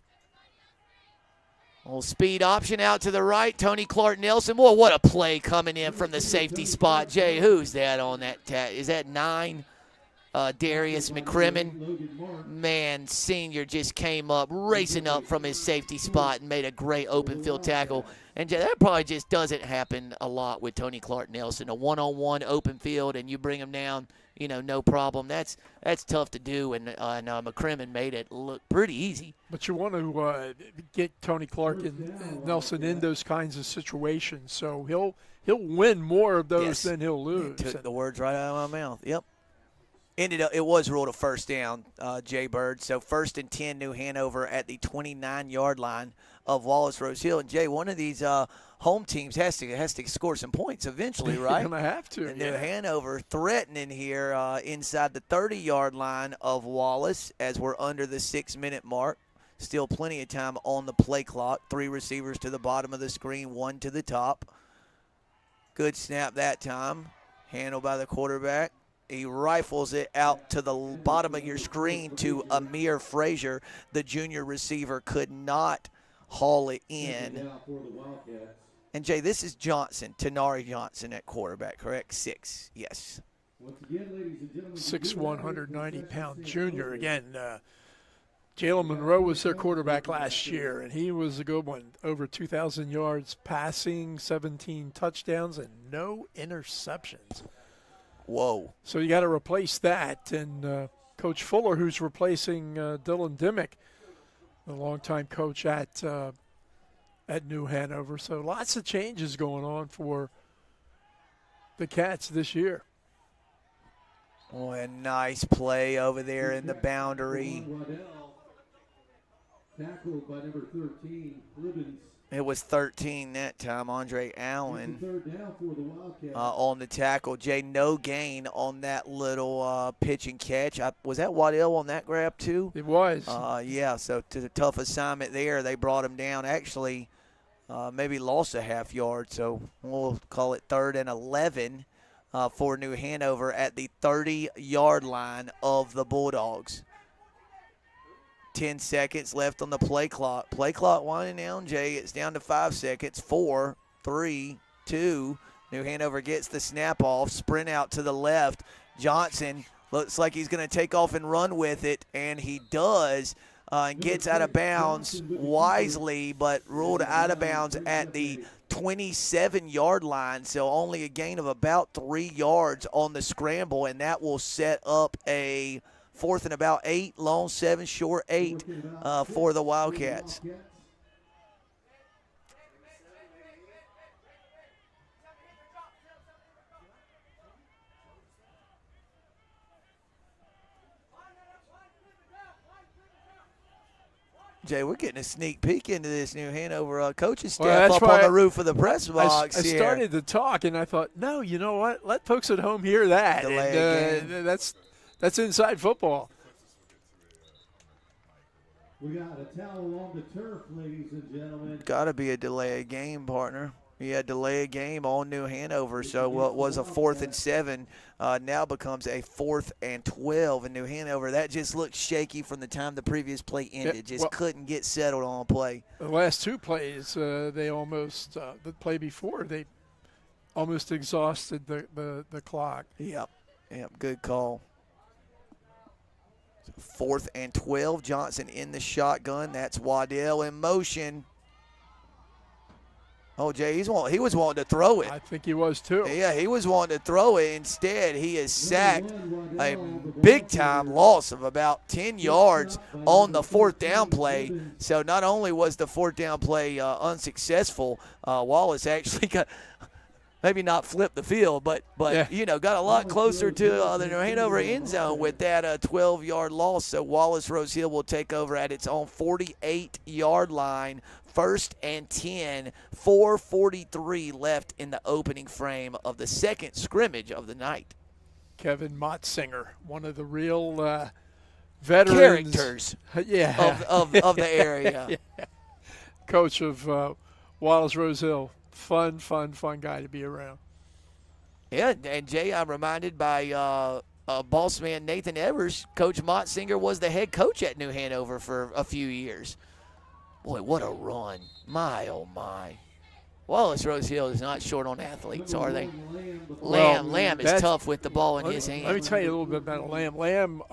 Little speed option out to the right. Tony Clark Nelson. Boy, what a play coming in from the safety spot. Jay, who's that on that? Is that 9? Darius McCrimmon. Man, senior just came up, racing up from his safety spot and made a great open field tackle. And Jay, that probably just doesn't happen a lot with Tony Clark Nelson. A one-on-one open field, and you bring him down, no problem. That's tough to do, and McCrimmon made it look pretty easy. But you want to get Tony Clark and Nelson in those kinds of situations, so he'll win more of those than he'll lose. Took the words right out of my mouth. Yep. It was ruled a first down, Jay Bird. So 1st and 10, New Hanover at the 29-yard line of Wallace-Rose Hill. And Jay, one of these home teams has to score some points eventually, right? They're going to have to. And New Hanover threatening here inside the 30-yard line of Wallace as we're under the 6-minute mark. Still plenty of time on the play clock. 3 receivers to the bottom of the screen, 1 to the top. Good snap that time. Handled by the quarterback. He rifles it out to the bottom of your screen to Amir Frazier. The junior receiver could not haul it in. And, Jay, this is Johnson, Tenari Johnson at quarterback, correct? 6, yes. 6'1", 190-pound junior. Again, Jalen Monroe was their quarterback last year, and he was a good one. Over 2,000 yards passing, 17 touchdowns, and no interceptions. Whoa. So you got to replace that. And Coach Fuller, who's replacing Dylan Dimmick, the longtime coach at New Hanover. So lots of changes going on for the Cats this year. Oh, a nice play over there in the boundary. Tackled by number 13, Bladen. It was 13 that time. Andre Allen Third down for the Wildcats. on the tackle. Jay, no gain on that little pitch and catch. Was that Waddell on that grab too? It was. Yeah, so to the tough assignment there, they brought him down. Actually, maybe lost a half yard, so we'll call it 3rd and 11 for New Hanover at the 30-yard line of the Bulldogs. 10 seconds left on the play clock. Play clock winding down, Jay. It's down to 5 seconds. 4, 3, 2. New Hanover gets the snap off. Sprint out to the left. Johnson looks like he's going to take off and run with it, and he does. And gets out of bounds wisely, but ruled out of bounds at the 27-yard line. So only a gain of about 3 yards on the scramble, and that will set up a 4th and about 8, long 7, short 8 for the Wildcats. Jay, we're getting a sneak peek into this New Hanover coaching staff up on the roof of the press box I here. started to talk, and I thought, no, you know what? Let folks at home hear that. And, that's inside football. We got a towel on the turf, ladies and gentlemen. Got to be a delay of game, partner. Yeah, delay of game on New Hanover. So what was a 4th and 7 now becomes a 4th and 12 in New Hanover. That just looked shaky from the time the previous play ended. Couldn't get settled on a play. The last 2 plays, they almost the play before they almost exhausted the clock. Yep, good call. 4th and 12. Johnson in the shotgun. That's Waddell in motion. Oh, Jay, he was wanting to throw it. I think he was too. Yeah, he was wanting to throw it. Instead, he is sacked. A big-time loss of about 10 yards on the 4th down play. So not only was the 4th down play unsuccessful, Wallace actually got – maybe not flipped the field, but yeah, got a lot closer to the New Hanover end zone with that 12-yard loss. So Wallace-Rose Hill will take over at its own 48-yard line. 1st and 10, 4:43 left in the opening frame of the second scrimmage of the night. Kevin Motzinger, one of the real veterans. Characters of the area. Yeah. Coach of Wallace-Rose Hill. Fun guy to be around. Yeah, and Jay, I'm reminded by boss man Nathan Evers, Coach Motzinger was the head coach at New Hanover for a few years. Boy, what a run. My, oh, my. Wallace-Rose Hill is not short on athletes, are they? Lamb is tough with the ball in his hand. Let me tell you a little bit about Lamb. Lamb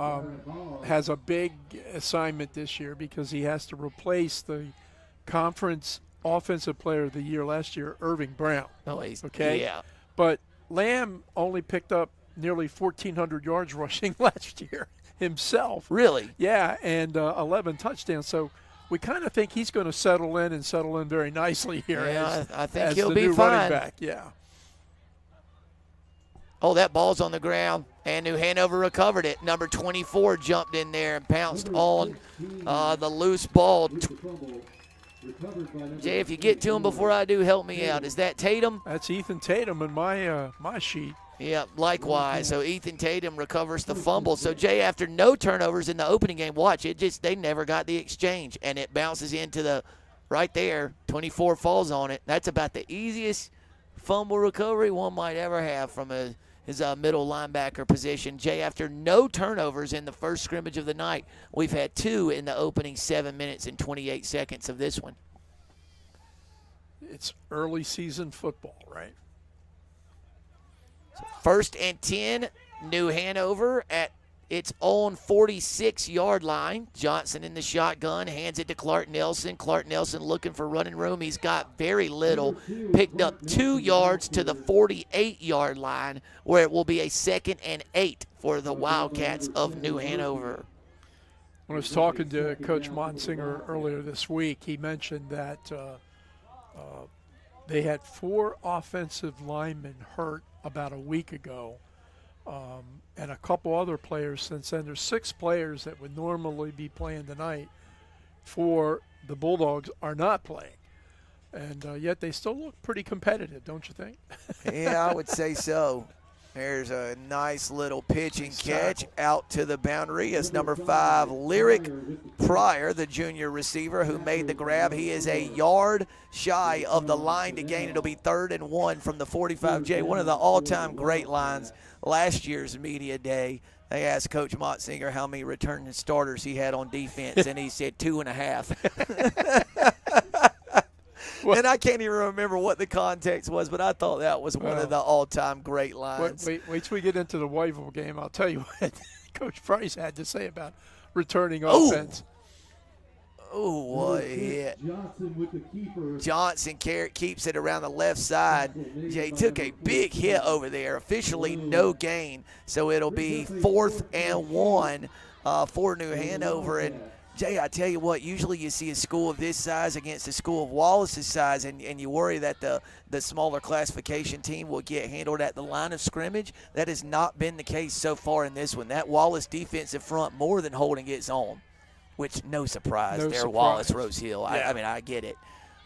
has a big assignment this year because he has to replace the conference Offensive Player of the Year last year, Irving Brown. Oh, he's okay. Yeah. But Lamb only picked up nearly 1,400 yards rushing last year himself. Really? Yeah, and 11 touchdowns. So we kind of think he's going to settle in very nicely here. Yeah, I think as he'll the be new fine. Running back. Yeah. Oh, that ball's on the ground, and New Hanover recovered it. Number 24 jumped in there and pounced on the loose ball. Jay, if you get to him before I do, help me out. Is that Tatum? That's Ethan Tatum in my sheet. Yeah, likewise. So Ethan Tatum recovers the fumble. So, Jay, after no turnovers in the opening game, watch, they never got the exchange, and it bounces into the right there. 24 falls on it. That's about the easiest fumble recovery one might ever have from his middle linebacker position. Jay, after no turnovers in the first scrimmage of the night, we've had 2 in the opening 7 minutes and 28 seconds of this one. It's early season football, right? 1st and 10, New Hanover at its own 46-yard line. Johnson in the shotgun, hands it to Clark Nelson. Clark Nelson looking for running room. He's got very little. Picked up 2 yards to the 48-yard line, where it will be a 2nd and 8 for the Wildcats of New Hanover. When I was talking to Coach Motzinger earlier this week, he mentioned that they had 4 offensive linemen hurt about a week ago, and a couple other players since then. There's 6 players that would normally be playing tonight. for the Bulldogs are not playing. And yet they still look pretty competitive, don't you think? Yeah, I would say so. There's a nice little pitch and catch out to the boundary. It's number 5, Lyric Pryor, the junior receiver who made the grab. He is a yard shy of the line to gain. It'll be 3rd and 1 from the 45J, one of the all-time great lines last year's media day. They asked Coach Motzinger how many returning starters he had on defense, and he said 2.5. And I can't even remember what the context was, but I thought that was one of the all-time great lines. Wait till we get into the Whiteville game. I'll tell you what Coach Price had to say about returning offense. Oh, what a hit. Johnson keeps it around the left side. Jay took a big hit over there. Officially no gain, so it'll be 4th and 1 for New Hanover. And Jay, I tell you what, usually you see a school of this size against a school of Wallace's size, and you worry that the smaller classification team will get handled at the line of scrimmage. That has not been the case so far in this one. That Wallace defensive front more than holding its own, which no surprise. They're Wallace-Rose Hill. Yeah. I mean, I get it.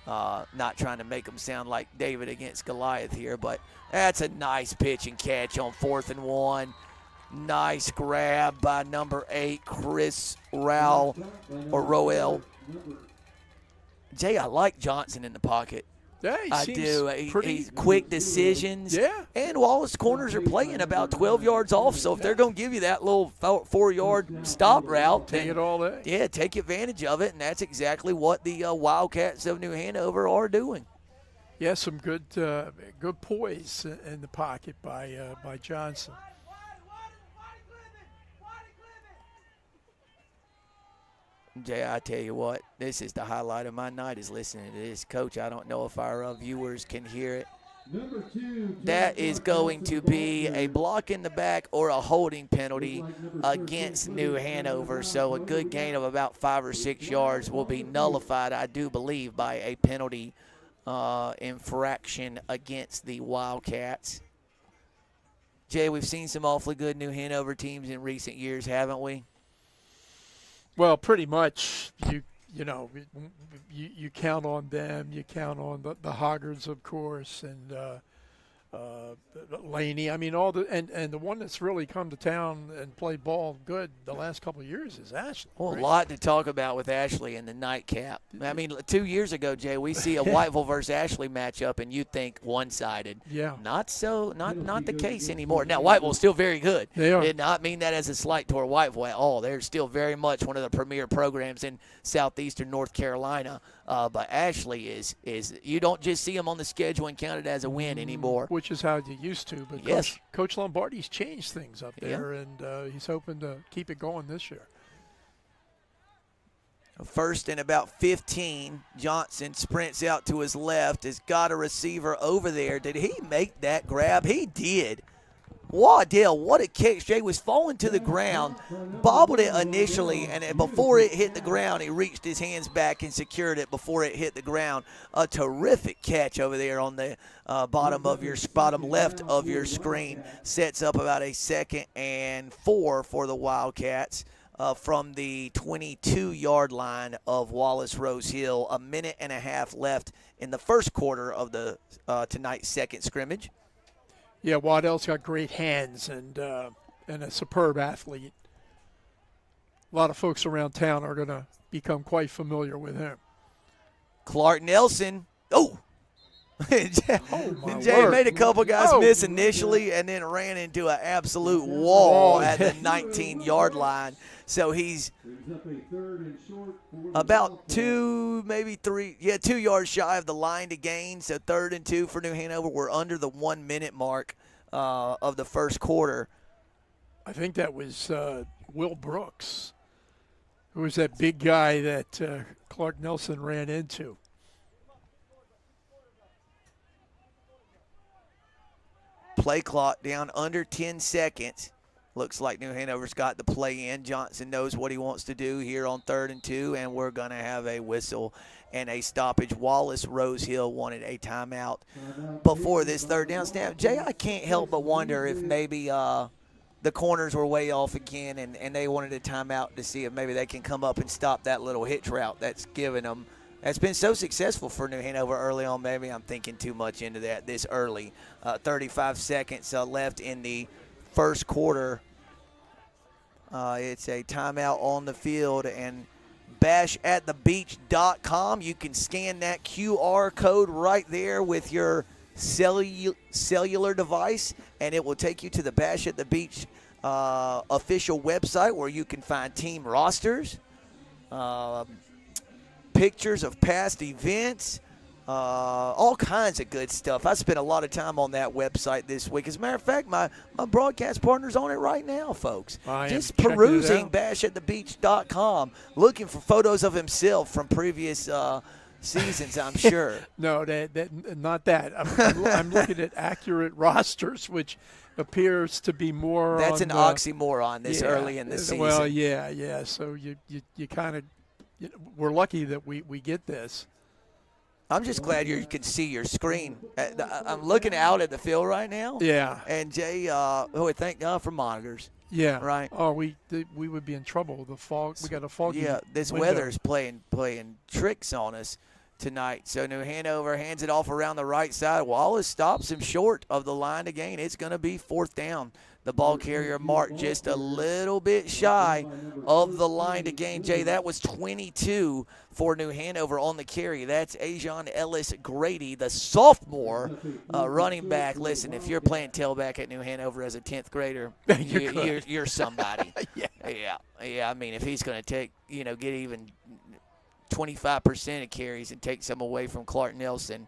Not trying to make them sound like David against Goliath here, but that's a nice pitch and catch on 4th and 1. Nice grab by number 8, Chris Roel. Jay, I like Johnson in the pocket. Yeah, I do. He's quick decisions. Yeah. And Wallace corners are playing about 12 yards off, so if they're going to give you that little 4-yard stop route, take it all day. Yeah, take advantage of it, and that's exactly what the Wildcats of New Hanover are doing. Yeah, some good poise in the pocket by Johnson. Jay, I tell you what, this is the highlight of my night is listening to this. Coach, I don't know if our viewers can hear it. That is going to be a block in the back or a holding penalty against New Hanover. So a good gain of about 5 or 6 yards will be nullified, I do believe, by a penalty infraction against the Wildcats. Jay, we've seen some awfully good New Hanover teams in recent years, haven't we? Well, pretty much. You count on them. You count on the Hoggards, of course, and Laney. I mean, and the one that's really come to town and played ball good the last couple of years is Ashley. Well, a lot to talk about with Ashley in the nightcap. I mean, 2 years ago, Jay, we see a Whiteville versus Ashley matchup, and you think one-sided. Yeah. Not so. Not the case anymore. Now, Whiteville's still very good. They are. Did not mean that as a slight toward Whiteville at all. They're still very much one of the premier programs in southeastern North Carolina. But Ashley is you don't just see them on the schedule and count it as a win anymore. Which is how you used to. But yes. Coach Lombardi's changed things up there, and he's hoping to keep it going this year. 1st and about 15. Johnson sprints out to his left. Has got a receiver over there. Did he make that grab? He did. Waddell, what a catch. Jay was falling to the ground, bobbled it initially, and before it hit the ground, he reached his hands back and secured it before it hit the ground. A terrific catch over there on the bottom left of your screen. Sets up about a 2nd and 4 for the Wildcats from the 22-yard line of Wallace-Rose Hill. A minute and a half left in the first quarter of the tonight's second scrimmage. Yeah, Waddell's got great hands and a superb athlete. A lot of folks around town are going to become quite familiar with him. Clark Nelson. Oh! Jay made a couple guys miss initially and then ran into an absolute wall at the 19-yard line. So he's about 2 yards shy of the line to gain. So 3rd and 2 for New Hanover. We're under the 1 minute mark of the first quarter. I think that was Will Brooks, who was that big guy that Clark Nelson ran into. Play clock down under 10 seconds. Looks like New Hanover's got the play in. Johnson knows what he wants to do here on 3rd and 2, and we're going to have a whistle and a stoppage. Wallace-Rose Hill wanted a timeout before this 3rd down snap. Jay, I can't help but wonder if maybe the corners were way off again, and they wanted a timeout to see if maybe they can come up and stop that little hitch route that's given them. That's been so successful for New Hanover early on. Maybe I'm thinking too much into that this early. 35 seconds left in the first quarter. It's a timeout on the field, and bashatthebeach.com. You can scan that QR code right there with your cellular device, and it will take you to the Bash at the Beach official website where you can find team rosters, pictures of past events, all kinds of good stuff. I spent a lot of time on that website this week. As a matter of fact, my broadcast partner's on it right now, folks. Just perusing bashatthebeach.com, looking for photos of himself from previous seasons, I'm sure. No, not that. I'm looking at accurate rosters, which appears to be more. That's an oxymoron this early in the season. Well, yeah. So you kind of, we're lucky that we get this. I'm just glad you can see your screen. I'm looking out at the field right now. Yeah. And Jay, thank God for monitors. Yeah. Right. Oh, we would be in trouble. The fog. We got a foggy. Yeah. This window. weather's playing tricks on us tonight. So New Hanover hands it off around the right side. Wallace stops him short of the line to gain. It's going to be 4th down. The ball carrier marked just a little bit shy of the line to gain. Jay, that was 22 for New Hanover on the carry. That's Ajon Ellis Grady, the sophomore running back. Listen, if you're playing tailback at New Hanover as a 10th grader, you're somebody. Yeah. I mean, if he's going to get even 25% of carries and take some away from Clark Nelson,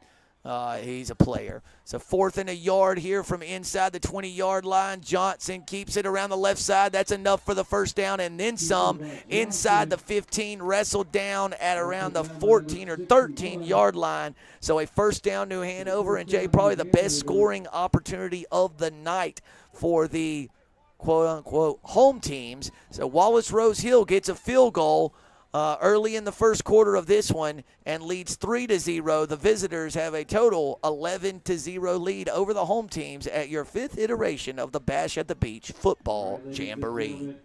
he's a player. So 4th and a yard here from inside the 20-yard line. Johnson keeps it around the left side. That's enough for the first down and then some. Inside the 15, wrestled down at around the 14 or 13-yard line. So a first down, New Hanover, and Jay, probably the best scoring opportunity of the night for the quote-unquote home teams. So Wallace-Rose Hill gets a field goal early in the first quarter of this one and leads 3-0. The visitors have a total 11-0 lead over the home teams at your 5th iteration of the Bash at the Beach Football Jamboree.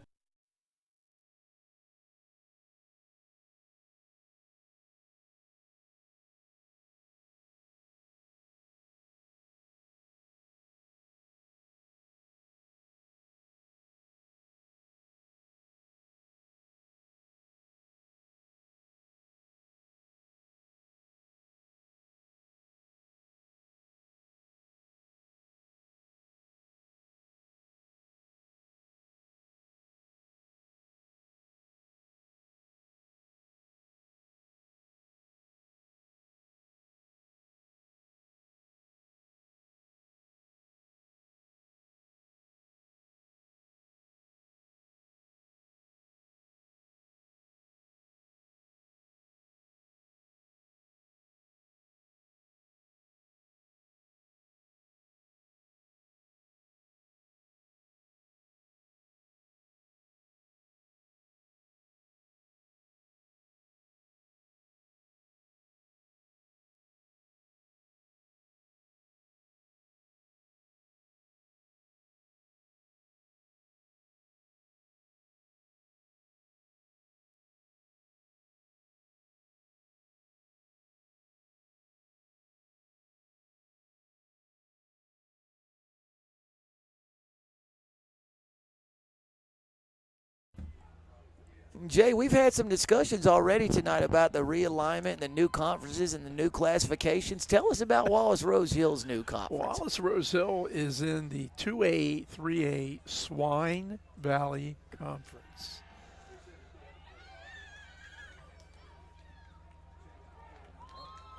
Jay, we've had some discussions already tonight about the realignment and the new conferences and the new classifications. Tell us about Wallace-Rose Hill's new conference. Wallace-Rose Hill is in the 2A, 3A Swine Valley Conference.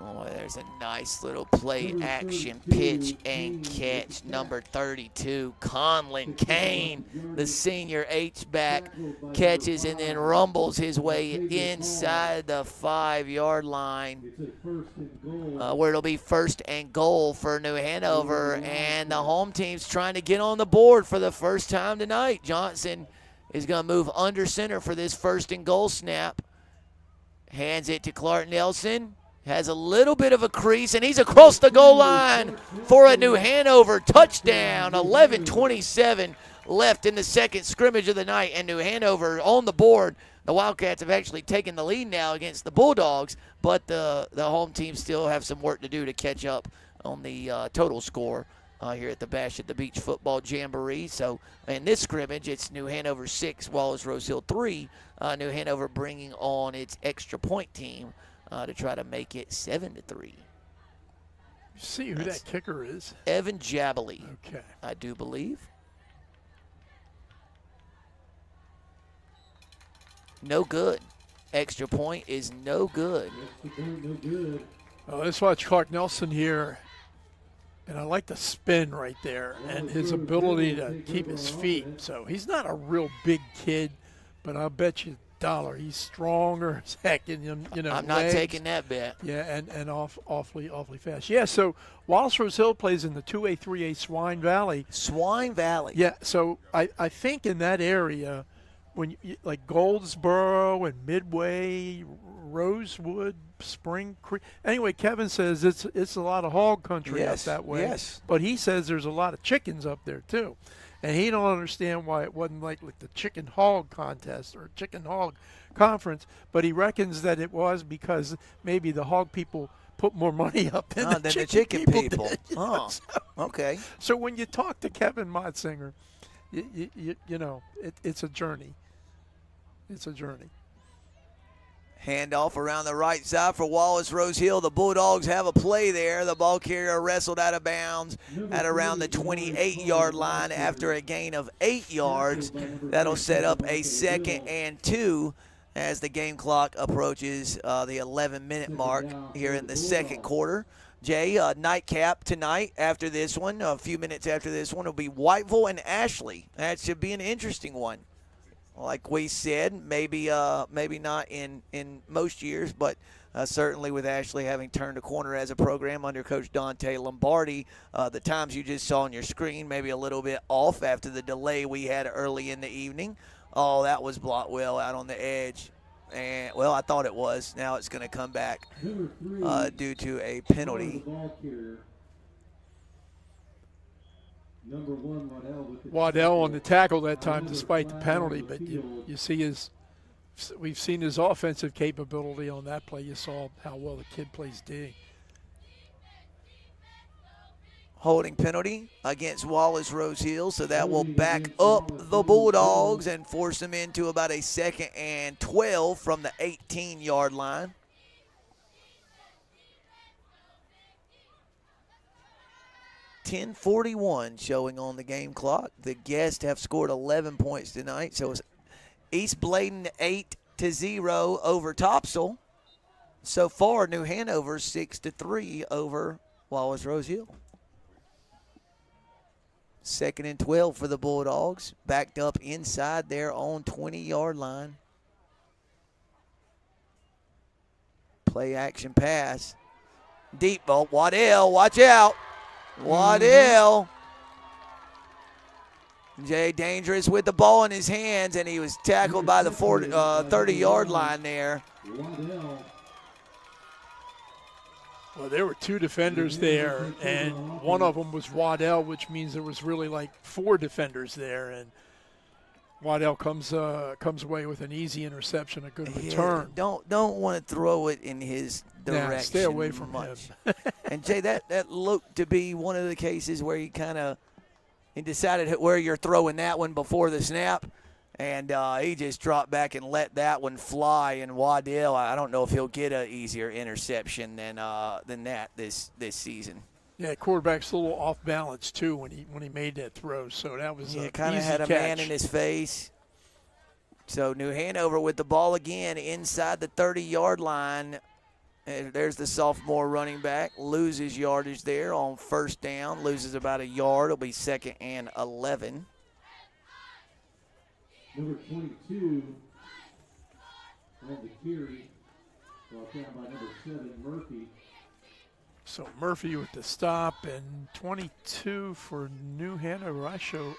Oh, there's a nice little play action pitch and catch. Number 32, Conlon Kane, the senior H-back, catches and then rumbles his way inside the 5-yard line, where it'll be 1st and goal for New Hanover. And the home team's trying to get on the board for the first time tonight. Johnson is going to move under center for this 1st and goal snap. Hands it to Clark Nelson. Has a little bit of a crease, and he's across the goal line for a New Hanover touchdown. 11:27 left in the second scrimmage of the night, and New Hanover on the board. The Wildcats have actually taken the lead now against the Bulldogs, but the home team still have some work to do to catch up on the total score here at the Bash at the Beach Football Jamboree. So in this scrimmage, it's New Hanover 6, Wallace-Rose Hill 3. New Hanover bringing on its extra point team to try to make it 7-3. See who that kicker is? Evan Jabaley, Okay. I do believe. No good. Extra point is no good. No good. Let's watch Clark Nelson here. And I like the spin right there and his ability to keep his feet. So he's not a real big kid, but I'll bet you $1 he's stronger as heck. And, you know, I'm not legs. taking that bet. Yeah, and awfully fast. Yeah, so Wallace-Rose Hill plays in the 2A, 3A Swine Valley. Swine Valley. Yeah, so I think in that area, when like Goldsboro and Midway, Rosewood, Spring Creek. Anyway, Kevin says it's a lot of hog country up that way. Yes. But he says there's a lot of chickens up there too. And he don't understand why it wasn't like the chicken hog contest or chicken hog conference, but he reckons that it was because maybe the hog people put more money up than the chicken people did, Oh, so, okay. So when you talk to Kevin Motsinger, you know, it's a journey. It's a journey. Handoff around the right side for Wallace-Rose Hill. The Bulldogs have a play there. The ball carrier wrestled out of bounds at around the 28-yard line after a gain of 8 yards. That'll set up a 2nd and 2 as the game clock approaches the 11-minute mark here in the second quarter. Jay, nightcap tonight after this one, a few minutes after this one, will be Whiteville and Ashley. That should be an interesting one. Like we said, maybe not in most years, but certainly with Ashley having turned a corner as a program under Coach Dante Lombardi, the times you just saw on your screen maybe a little bit off after the delay we had early in the evening. Oh, that was Blotwell out on the edge. And, well, I thought it was. Now it's going to come back due to a penalty. Number 1, Waddell on the tackle that time despite the penalty, but you see we've seen his offensive capability on that play. You saw how well the kid plays D. Holding penalty against Wallace-Rose Hill, so that will back up the Bulldogs and force them into about a 2nd and 12 from the 18-yard line. .10:41 showing on the game clock. The guests have scored 11 points tonight, so it's East Bladen 8-0 over Topsail. So far, New Hanover 6-3 over Wallace-Rose Hill. 2nd and 12 for the Bulldogs, backed up inside their own 20-yard line. Play action pass. Deep ball. Waddell, watch out. Waddell. Jay dangerous with the ball in his hands, and he was tackled by the 30-yard line there. Well, there were 2 defenders there, and one of them was Waddell, which means there was really like 4 defenders there. And Waddell comes away with an easy interception, a good return. Don't want to throw it in his direction. Nah, stay away from much. him. And Jay, that looked to be one of the cases where he decided where you're throwing that one before the snap, and he just dropped back and let that one fly. And Waddell, I don't know if he'll get an easier interception than that this season. Yeah, quarterback's a little off balance too when he made that throw. So that was kind of had a man in his face. So New Hanover with the ball again inside the 30-yard line. And there's the sophomore running back, loses yardage there on first down, loses about a yard. It'll be 2nd and 11. Number 22 on the carry, brought down by number 7, Murphy. So Murphy with the stop, and 22 for New Hanover. I show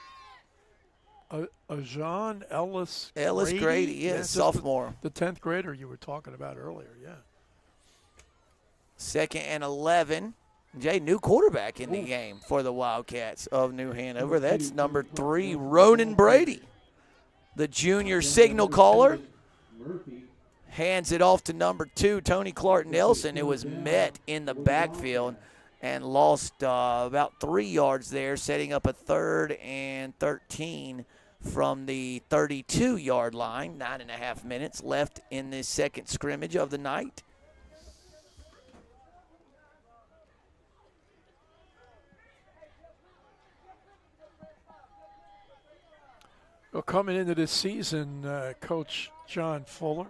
a John Ellis Grady, yeah, sophomore. The 10th grader you were talking about earlier, yeah. 2nd and 11 Jay, new quarterback in the game for the Wildcats of New Hanover. That's number 3, Ronan Brady. The junior signal caller hands it off to number 2, Tony Clark Nelson, who was met in the backfield and lost about 3 yards there, setting up a 3rd and 13 from the 32-yard line. 9.5 minutes left in this second scrimmage of the night. Well, coming into this season, Coach John Fuller,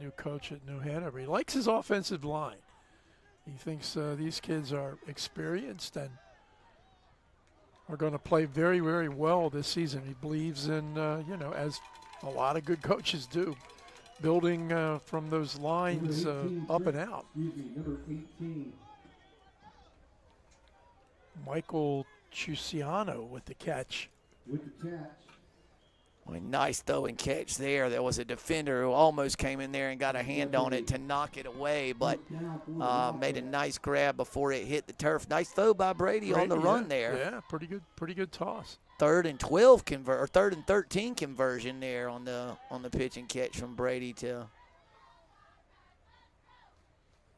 new coach at New Hanover, he likes his offensive line. He thinks these kids are experienced and are going to play very, very well this season. He believes in, as a lot of good coaches do, building from those lines up and out. Number 18. Michael Chusiano with the catch. With the catch. Well, nice throw and catch there. There was a defender who almost came in there and got a hand on it to knock it away, but made a nice grab before it hit the turf. Nice throw by Brady on the run there. Yeah, pretty good toss. 3rd and 12 or 3rd and 13 conversion there on the pitch and catch from Brady to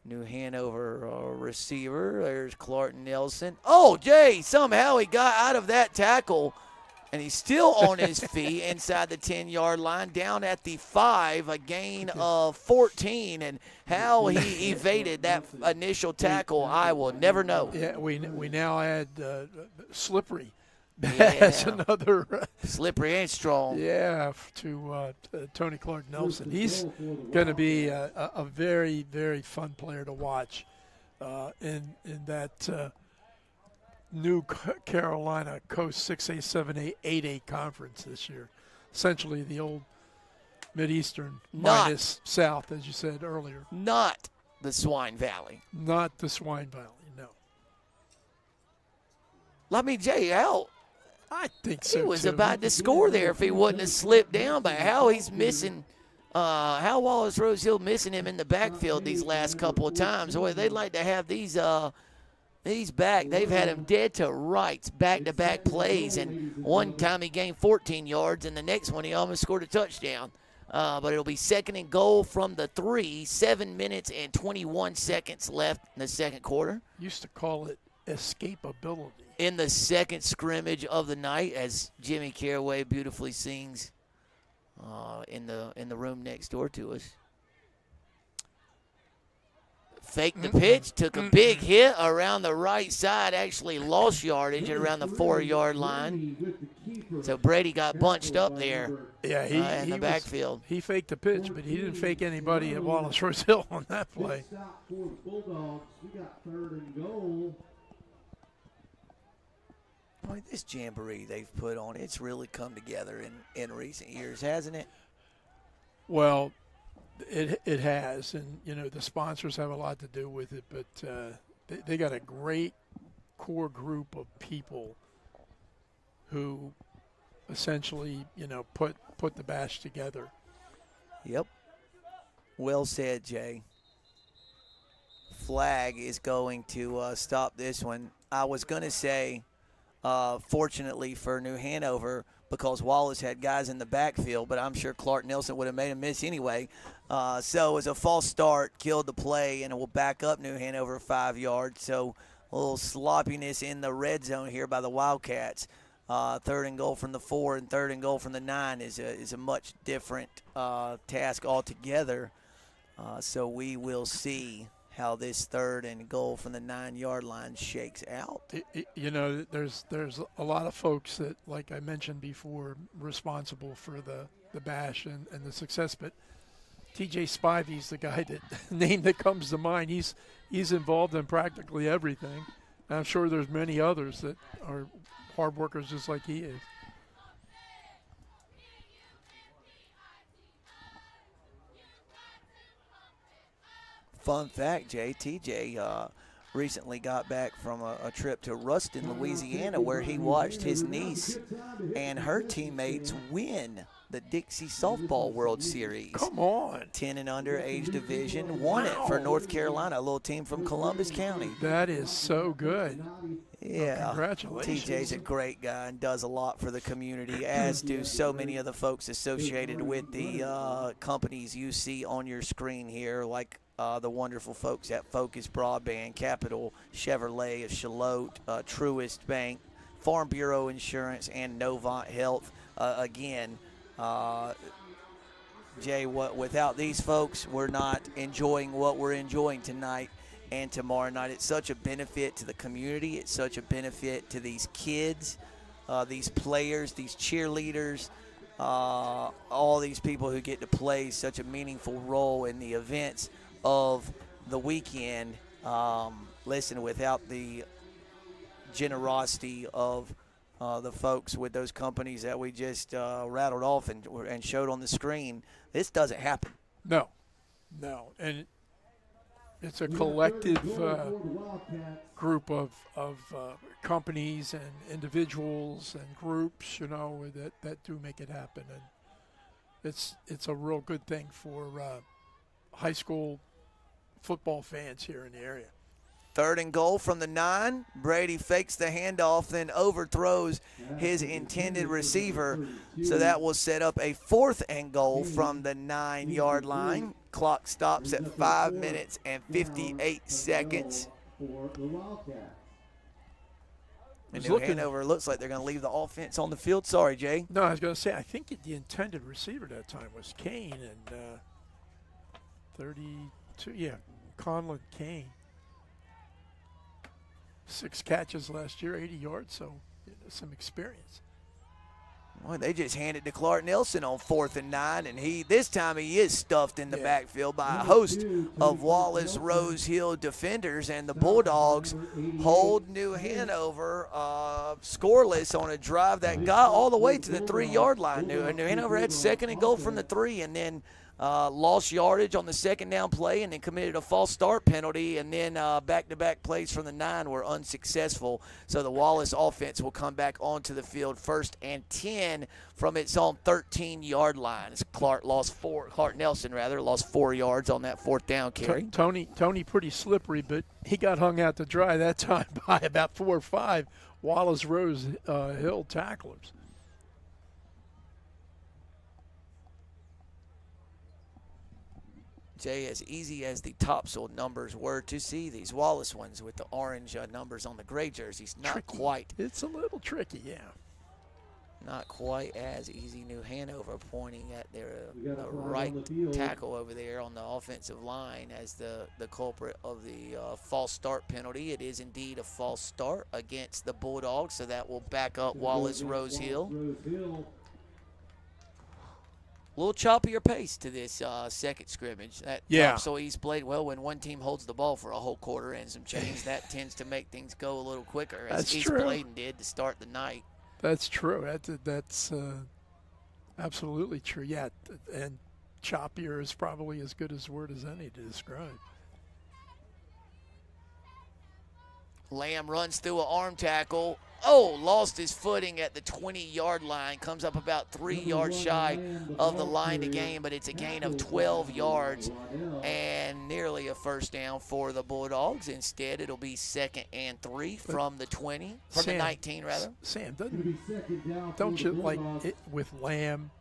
New Hanover receiver. There's Clark Nelson. Oh, Jay, somehow he got out of that tackle. And he's still on his feet inside the 10-yard line, down at the 5, a gain of 14. And how he evaded that initial tackle, I will never know. Yeah, we now add Slippery Yeah. as another. Slippery and strong. Yeah, to Tony Clark Nelson. He's going to be a very, very fun player to watch in that New Carolina Coast 6A, 7A, 8A conference this year. Essentially the old Mideastern minus South, as you said earlier. Not the Swine Valley. Not the Swine Valley, no. I mean, Jay, how I think so, he was too. about to score there if he wouldn't have slipped down, but how he's missing how Wallace-Rose Hill missing him in the backfield these last couple of times. Boy, they'd like to have these back. They've had him dead to rights, back-to-back plays, and one time he gained 14 yards, and the next one he almost scored a touchdown. But it'll be 2nd and goal from the 3, 7 minutes and 21 seconds left in the second quarter. Used to call it escapability. In the second scrimmage of the night, as Jimmy Caraway beautifully sings in the room next door to us. Faked the pitch, took a big hit around the right side, actually lost yardage at around the 4-yard line. So Brady got bunched up there in the backfield. He faked the pitch, but he didn't fake anybody at Wallace-Rose Hill on that play. Stop for the Bulldogs. We got 3rd and goal. Boy, this Jamboree they've put on, it's really come together in recent years, hasn't it? Well, it has, and the sponsors have a lot to do with it, but they got a great core group of people who essentially put the bash together. Yep. Well said, Jay. Flag is going to stop this one. I was going to say, fortunately for New Hanover, because Wallace had guys in the backfield, but I'm sure Clark Nelson would have made a miss anyway. So it was a false start, killed the play, and it will back up New Hanover 5 yards. So a little sloppiness in the red zone here by the Wildcats. 3rd and goal from the 4 and 3rd and goal from the 9 is a much different task altogether. So we will see how this 3rd and goal from the 9-yard line shakes out. There's a lot of folks that, like I mentioned before, responsible for the bash and the success. But TJ Spivey's the guy name that comes to mind. He's involved in practically everything. And I'm sure there's many others that are hard workers just like he is. Fun fact, Jay, TJ recently got back from a trip to Ruston, Louisiana, where he watched his niece and her teammates win the Dixie Softball World Series. Come on. 10 and under age division, won it for North Carolina, a little team from Columbus County. That is so good. Yeah, Congratulations. TJ's a great guy and does a lot for the community, as do so many of the folks associated with the companies you see on your screen here, like the wonderful folks at Focus Broadband, Capital, Chevrolet, Shallotte, Truist Bank, Farm Bureau Insurance, and Novant Health. Again, Jay, without these folks, we're not enjoying what we're enjoying tonight and tomorrow night. It's such a benefit to the community. It's such a benefit to these kids, these players, these cheerleaders, all these people who get to play such a meaningful role in the events of the weekend. Listen, without the generosity of the folks with those companies that we just rattled off and showed on the screen, this doesn't happen. No. And it's a collective group of companies and individuals and groups, that do make it happen. And it's a real good thing for high school football fans here in the area. 3rd and goal from the 9. Brady fakes the handoff, then overthrows his intended receiver. So that will set up a 4th and goal from the 9-yard line. Clock stops at 5 minutes and 58 seconds. And Hanover looks like they're going to leave the offense on the field. Sorry, Jay. No, I was going to say, I think the intended receiver that time was Kane, and 32, Conlon Kane. 6 catches last year, 80 yards, so some experience. Well, they just handed to Clark Nelson on 4th and 9, and this time he is stuffed in the backfield by a host of Wallace-Rose Hill defenders, and the Bulldogs hold New Hanover scoreless on a drive that got all the way to the 3-yard line. New Hanover had 2nd and goal from the 3, and then lost yardage on the 2nd down play, and then committed a false start penalty, and then back-to-back plays from the 9 were unsuccessful. So the Wallace offense will come back onto the field 1st and 10 from its own 13-yard line. Clark Nelson lost 4 yards on that 4th down carry. Tony pretty slippery, but he got hung out to dry that time by about 4 or 5 Wallace-Rose Hill tacklers. Jay, as easy as the Topsail numbers were to see, these Wallace ones with the orange numbers on the gray jerseys, not tricky. Quite. It's a little tricky, yeah. Not quite as easy. New Hanover pointing at their right tackle over there on the offensive line as the culprit of the false start penalty. It is indeed a false start against the Bulldogs, so that will back up Wallace-Rose Hill. A little choppier pace to this second scrimmage. That Topsail East Bladen, well, when one team holds the ball for a whole quarter and some change, that tends to make things go a little quicker, as East Bladen did to start the night. That's true. That's absolutely true. Yeah, and choppier is probably as good a word as any to describe. Lamb runs through an arm tackle. Oh, lost his footing at the 20-yard line. Comes up about 3 yards shy of the line to gain, but it's a gain of 12 yards and nearly a 1st down for the Bulldogs. Instead, it'll be 2nd and 3 from the 20, from the 19 rather. Sam, don't you like it with Lamb?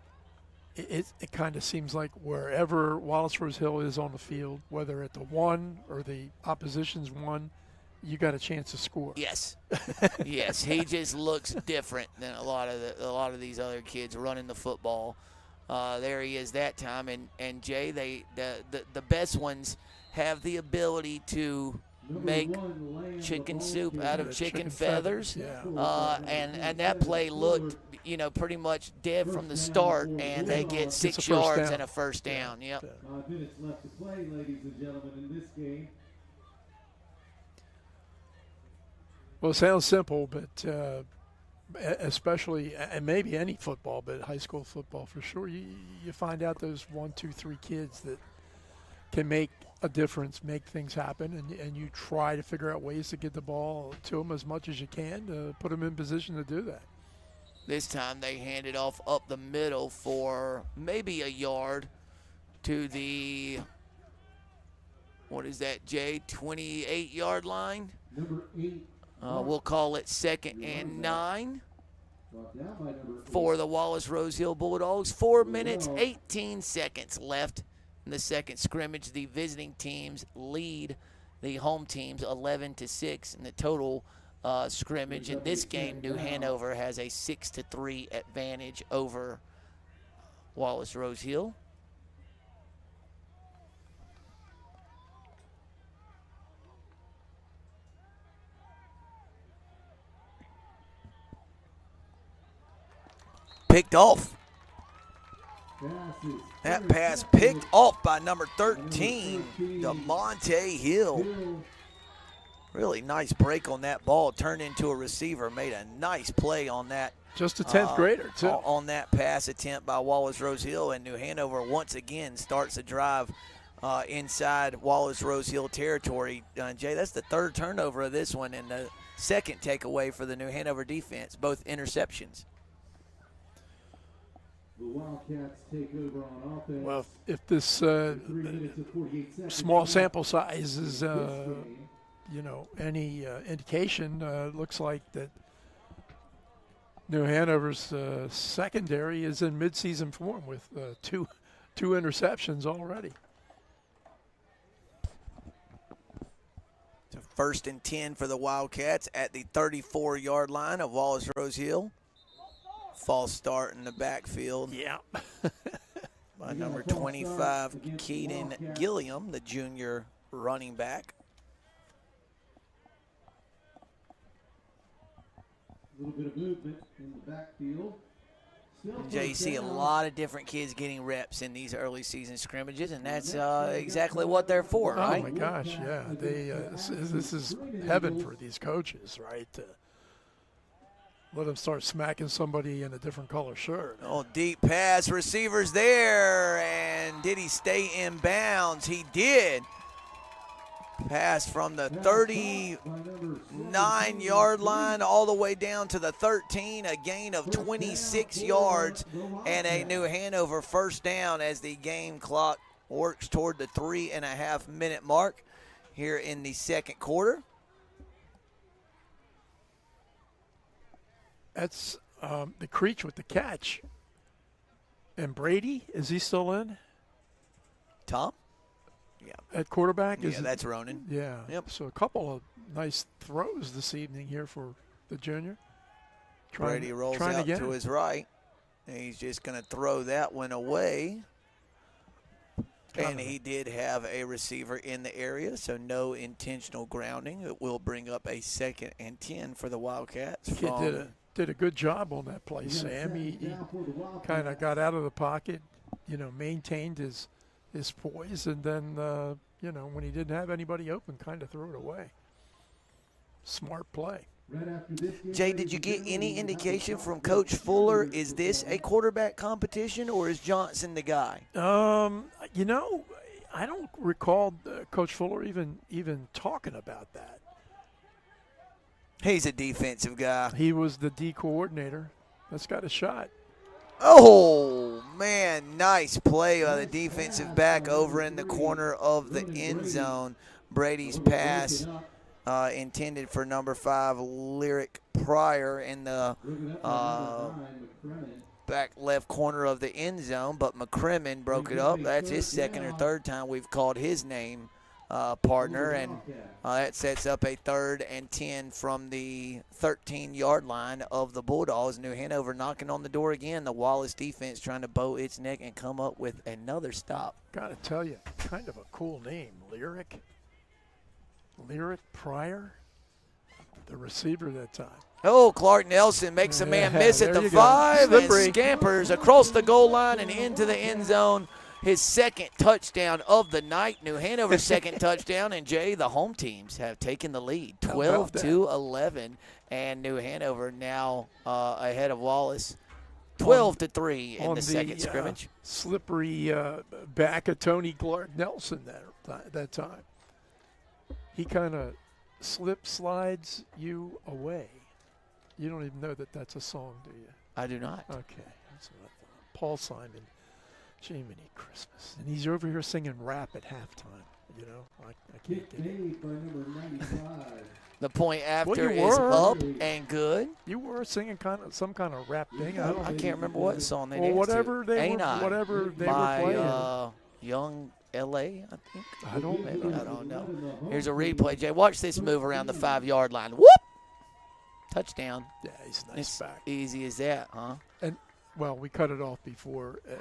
It kind of seems like wherever Wallace-Rose Hill is on the field, whether at the 1 or the opposition's 1, you got a chance to score. Yes, yes. He just looks different than a lot of these other kids running the football. There he is that time, and Jay, the best ones have the ability to make chicken soup out of chicken feathers. And that play looked, pretty much dead from the start, and they get 6 yards and a 1st down. Yep. 5 minutes left to play, ladies and gentlemen, in this game. Well, it sounds simple, but especially, and maybe any football, but high school football for sure, you find out those 1, 2, 3 kids that can make a difference, make things happen, and you try to figure out ways to get the ball to them as much as you can to put them in position to do that. This time they hand it off up the middle for maybe a yard to the, what is that, Jay, 28-yard line? Number 8. We'll call it 2nd and 9 Brought down by number 8. for the Wallace-Rose Hill Bulldogs. 4 minutes, 18 seconds left in the second scrimmage. The visiting teams lead the home teams 11-6 in the total scrimmage. In this game, New Hanover has a 6-3 advantage over Wallace-Rose Hill. Picked off. That pass picked off by number 13, DeMonte Hill. Really nice break on that ball. Turned into a receiver. Made a nice play on that. Just a 10th grader, too. On that pass attempt by Wallace-Rose Hill. And New Hanover once again starts a drive inside Wallace-Rose Hill territory. Jay, that's the third turnover of this one and the second takeaway for the New Hanover defense, both interceptions. The Wildcats take over on offense. Well, if this 3 minutes and 48 seconds. small sample size is, any indication, looks like that New Hanover's secondary is in midseason form with two interceptions already. So 1st and 10 for the Wildcats at the 34-yard line of Wallace-Rose Hill. False start in the backfield. Yeah. By number 25, Keaton Gilliam, the junior running back. A little bit of movement in the backfield. Jay, you see a lot of different kids getting reps in these early season scrimmages, and that's exactly what they're for, right? Oh, my gosh, yeah. This is heaven for these coaches, right? Let them start smacking somebody in a different color shirt. Oh, deep pass. Receivers there. And did he stay in bounds? He did. Pass from the 39-yard line all the way down to the 13. A gain of 26 yards and a New Hanover first down as the game clock works toward the 3.5-minute mark here in the second quarter. That's the Creech with the catch. And Brady, is he still in? Tom? Yeah. At quarterback? Yeah, that's Ronan. Yeah. Yep. So a couple of nice throws this evening here for the junior. Brady rolls out to his right. And he's just going to throw that one away. And he did have a receiver in the area, so no intentional grounding. It will bring up a 2nd and 10 for the Wildcats. Kid did a good job on that play, Sam. He kind of got out of the pocket, maintained his poise, and then, when he didn't have anybody open, kind of threw it away. Smart play. Jay, did you get any indication from Coach Fuller? Is this a quarterback competition, or is Johnson the guy? I don't recall Coach Fuller even talking about that. He's a defensive guy. He was the D coordinator. That's got a shot. Oh, man, nice play by the defensive back over in the corner of the end zone. Brady's pass intended for number 5, Lyric Pryor, in the back left corner of the end zone, but McCrimmon broke it up. That's his second or third time we've called his name, partner, and that sets up a 3rd and 10 from the 13-yard line of the Bulldogs. New Hanover knocking on the door again. The Wallace defense trying to bow its neck and come up with another stop. Got to tell you, kind of a cool name, Lyric Pryor, the receiver that time. Oh, Clark Nelson makes a man miss at the 5 and scampers across the goal line and into the end zone. His second touchdown of the night. New Hanover's second touchdown, and Jay, the home teams have taken the lead, 12-11, and New Hanover now ahead of Wallace, 12-3 in the second scrimmage. Slippery back of Tony Clark Nelson that time. He kind of slides you away. You don't even know that that's a song, do you? I do not. Okay, that's what I thought. Paul Simon, Jiminy Christmas, and he's over here singing rap at halftime. You know, I can't Kick get it. made by number 95. The point after you is were. up and good. You were singing some kind of rap thing. I can't remember what song they Well, danced whatever to. they Ain't were, I? whatever they by, were playing. Young L.A., I think. I don't Maybe, know. I don't know. Here's a replay, Jay. Watch this move around the 5-yard line. Whoop! Touchdown. Yeah, he's nice It's back. easy as that, huh? And well, we cut it off before. And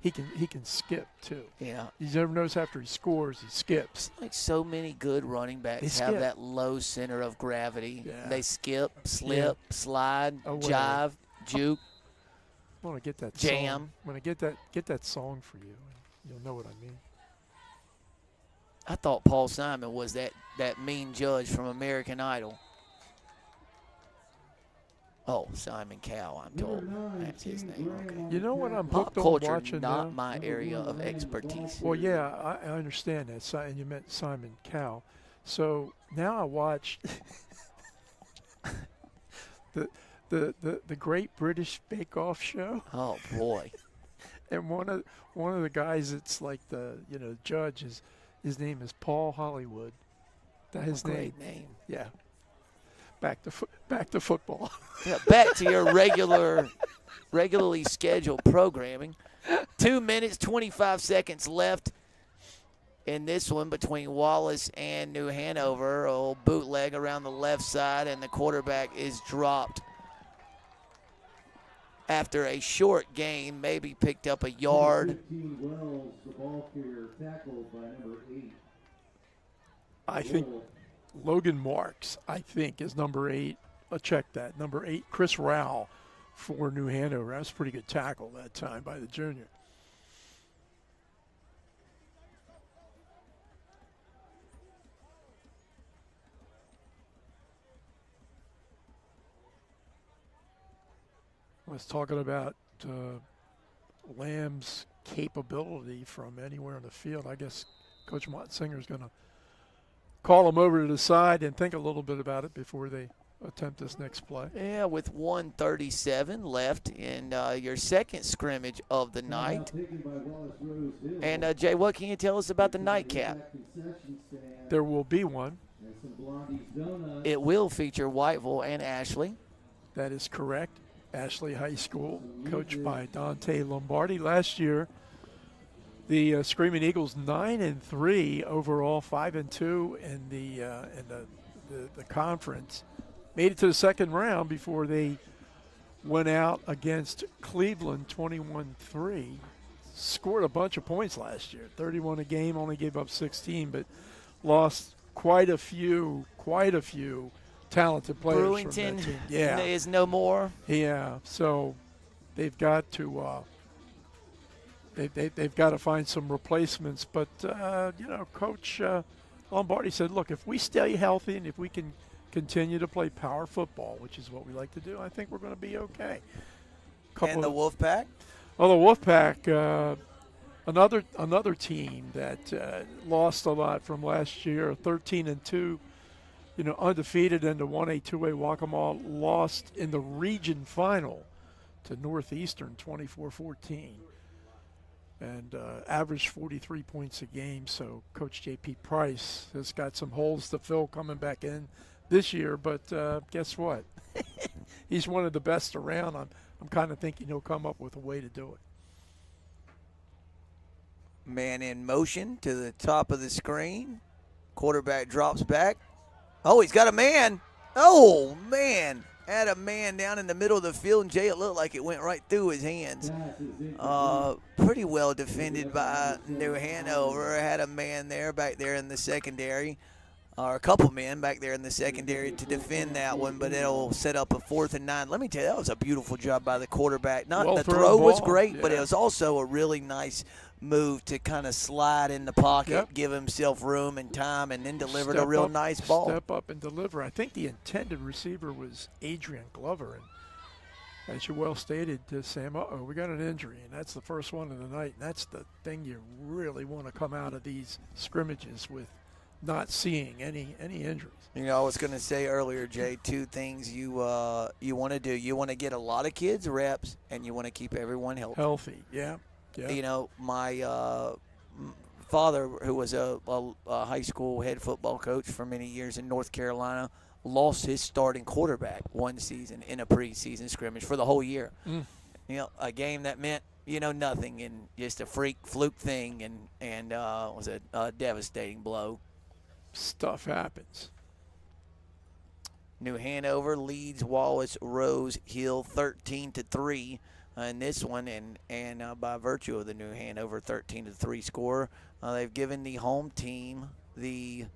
he can skip too. Yeah. You never notice after he scores, he skips. Like so many good running backs They have skip. that low center of gravity. Yeah. They skip, slip, slide, Away. jive, juke. I want to get that Jam. song. I'm going to get that song for you. You'll know what I mean. I thought Paul Simon was that mean judge from American Idol. Oh, Simon Cowell, I'm told. That's his name. Okay. You know what I'm Pop hooked on culture, watching not now? my area of expertise. Well, yeah, I understand that. And you meant Simon Cowell. So now I watch the Great British Bake Off show, Oh boy. and one of the guys that's like the judge his name is Paul Hollywood. That his name. Great name. Yeah. Back to football. Yeah, back to your regularly scheduled programming. 2 minutes, 25 seconds left in this one between Wallace and New Hanover. Old bootleg around the left side, and the quarterback is dropped after a short gain, maybe picked up a yard. 15 Wells, the ball carrier, tackled by number 8. I think Logan Marks, is number 8. Check that. Number 8, Chris Rowell for New Hanover. That's a pretty good tackle that time by the junior. I was talking about Lamb's capability from anywhere in the field. I guess Coach Montsinger's going to call him over to the side and think a little bit about it before they attempt this next play. Yeah, with 1:37 left in your second scrimmage of the night. Taken by Wallace-Rose Hill. And, Jay, what can you tell us about the nightcap? Concession stand There will be one. and some Blondie's Donuts. It will feature Whiteville and Ashley. That is correct. Ashley High School, coached by Dante Lombardi. Last year, the Screaming Eagles 9-3 overall, 5-2 in the conference. Made it to the second round before they went out against Cleveland 21-3. Scored a bunch of points last year, 31 a game, only gave up 16, but lost quite a few talented players Brewington from that team. Yeah. is no more. Yeah, so they've got to they've got to find some replacements. But Coach Lombardi said, "Look, if we stay healthy and if we can continue to play power football, which is what we like to do, I think we're going to be okay." And the Wolfpack? Oh, the Wolfpack, another team that lost a lot from last year, 13-2. Undefeated in the 1A, 2A Waccamaw, lost in the region final to Northeastern 24-14 and averaged 43 points a game. So Coach J.P. Price has got some holes to fill coming back in this year, but guess what? He's one of the best around. I'm kind of thinking he'll come up with a way to do it. Man in motion to the top of the screen. Quarterback drops back. Oh, he's got a man. Oh, man. Had a man down in the middle of the field, and Jay, it looked like it went right through his hands. Pretty well defended by New Hanover. Had a man back there in the secondary, or a couple men back there in the secondary to defend that one, but it'll set up a 4th and 9. Let me tell you, that was a beautiful job by the quarterback. The throw was great, but it was also a really nice move to kind of slide in the pocket, give himself room and time, and then delivered a real nice ball. Step up and deliver. I think the intended receiver was Adrian Glover, and as you well stated, Sam, we got an injury, and that's the first one of the night, and that's the thing you really want to come out of these scrimmages with not seeing any injuries. You know, I was going to say earlier, Jay, two things you want to do. You want to get a lot of kids reps, and you want to keep everyone healthy. Healthy, yeah. You know, my father, who was a high school head football coach for many years in North Carolina, lost his starting quarterback one season in a preseason scrimmage for the whole year. You know, a game that meant nothing, and just a fluke thing, and was a devastating blow. Stuff happens. New Hanover leads Wallace-Rose Hill 13-3 in this one, and by virtue of the New Hanover 13-3 score, they've given the home team the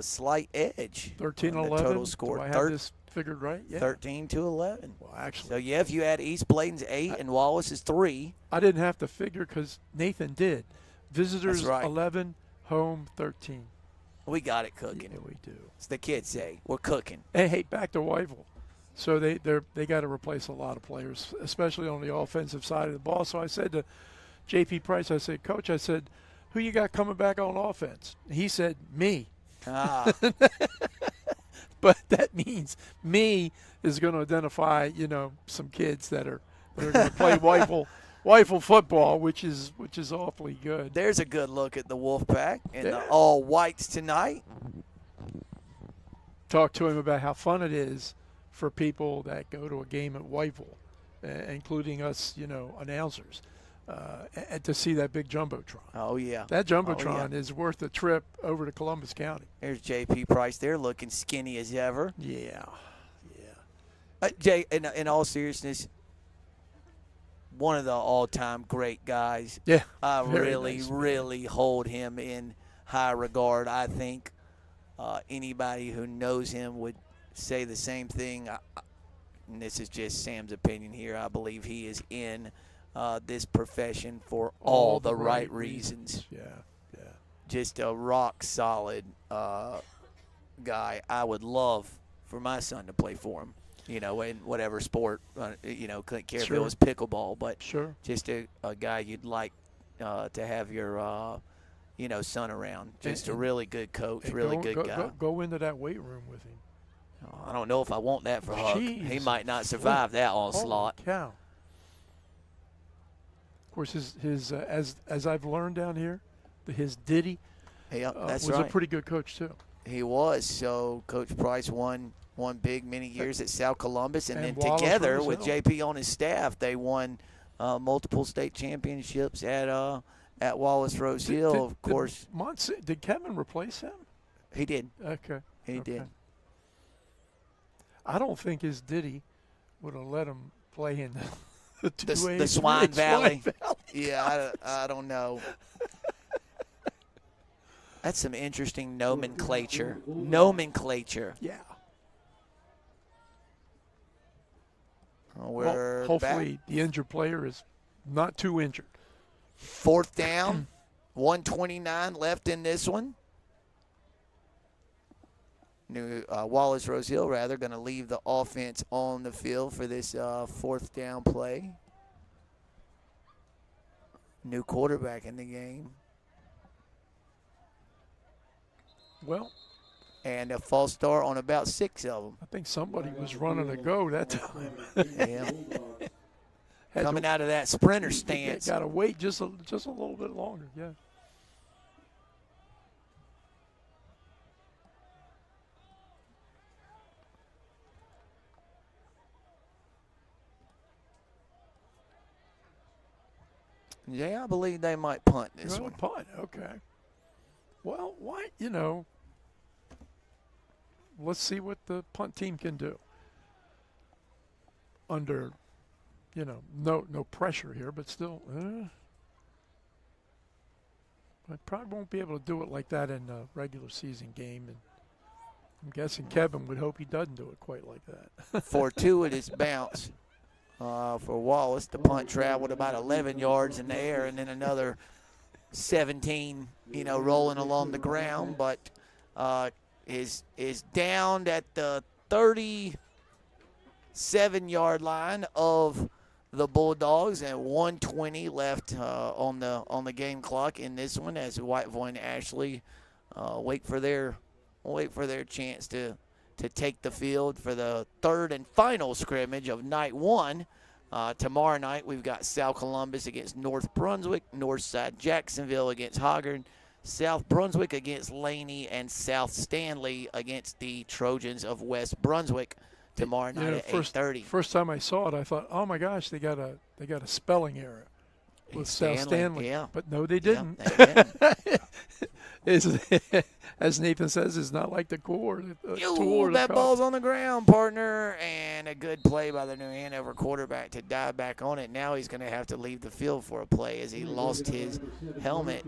slight edge. 13-11. Total score. Do I have this figured right? Yeah. 13-11. Well, actually, So yeah, if you add East Bladen's 8 and Wallace's 3, I didn't have to figure because Nathan did. Visitors That's right. 11, home 13. we got it cooking. Yeah, we do. As the kids say, we're cooking. Hey, back to Whiteville. So they got to replace a lot of players, especially on the offensive side of the ball. So I said to J.P. Price, I said, Coach, I said, who you got coming back on offense? He said, me. Ah, But that means me is going to identify, some kids that are going to play Whiteville football, which is awfully good. there's a good look at the Wolfpack and the all whites tonight. Talk to him about how fun it is for people that go to a game at Whiteville, including us, announcers, and to see that big jumbotron. Oh yeah, That jumbotron is worth a trip over to Columbus County. There's J.P. Price there, looking skinny as ever. Yeah. Jay, in all seriousness, one of the all-time great guys. Yeah. I very really, nice. really hold him in high regard. I think anybody who knows him would say the same thing. And this is just Sam's opinion here. I believe he is in this profession for all the right reasons. Yeah. Just a rock-solid guy. I would love for my son to play for him. In whatever sport, couldn't care if it Sure. was pickleball, but Sure. just a guy you'd like to have your, son around. Just a really good coach, And really good guy. Go into that weight room with him. I don't know if I want that for Huck. He Jeez. might not survive that onslaught. Holy cow. Of course, his as I've learned down here, his Diddy Yeah, that's was right. a pretty good coach too. He was. So Coach Price won big many years at South Columbus, and And then together Wallace-Rose with Hill. JP on his staff, they won multiple state championships at Wallace-Rose Hill. Of course, Did Kevin replace him? he did. Okay. He did. I don't think his Diddy would have let him play in the The Swine Valley. Yeah, I don't know. That's some interesting nomenclature. Yeah. We're hopefully back. the injured player is not too injured. 4th down, 1:29 left in this one. Wallace-Rose Hill, going to leave the offense on the field for this 4th down play. New quarterback in the game. Well, And a false start on about 6 of them. I think somebody was running a go that time. Yeah. Had Coming to- out of that sprinter stance. Got to wait just a little bit longer. Yeah. Yeah, I believe they might punt this You're on one. a punt. Okay. Well, why? Let's see what the punt team can do. Under, no pressure here, but still, I probably won't be able to do it like that in a regular season game, and I'm guessing Kevin would hope he doesn't do it quite like that. Fortuitous bounce for Wallace. The punt traveled about 11 yards in the air, and then another 17, rolling along the ground, but is down at the 37-yard line of the Bulldogs, and 1:20 left on the game clock in this one as Whiteville and Ashley wait for their chance to take the field for the third and final scrimmage of night one. Tomorrow night we've got South Columbus against North Brunswick, Northside Jacksonville against Hoggard, South Brunswick against Laney, and South Stanley against the Trojans of West Brunswick tomorrow night at 8:30. First time I saw it, I thought, oh my gosh, they got a spelling error with South Stanley. Yeah. But no, they didn't. Yeah, they didn't. As Nathan says, it's not like the core. That ball's on the ground, partner, and a good play by the New Hanover quarterback to dive back on it. Now he's going to have to leave the field for a play as he lost his helmet.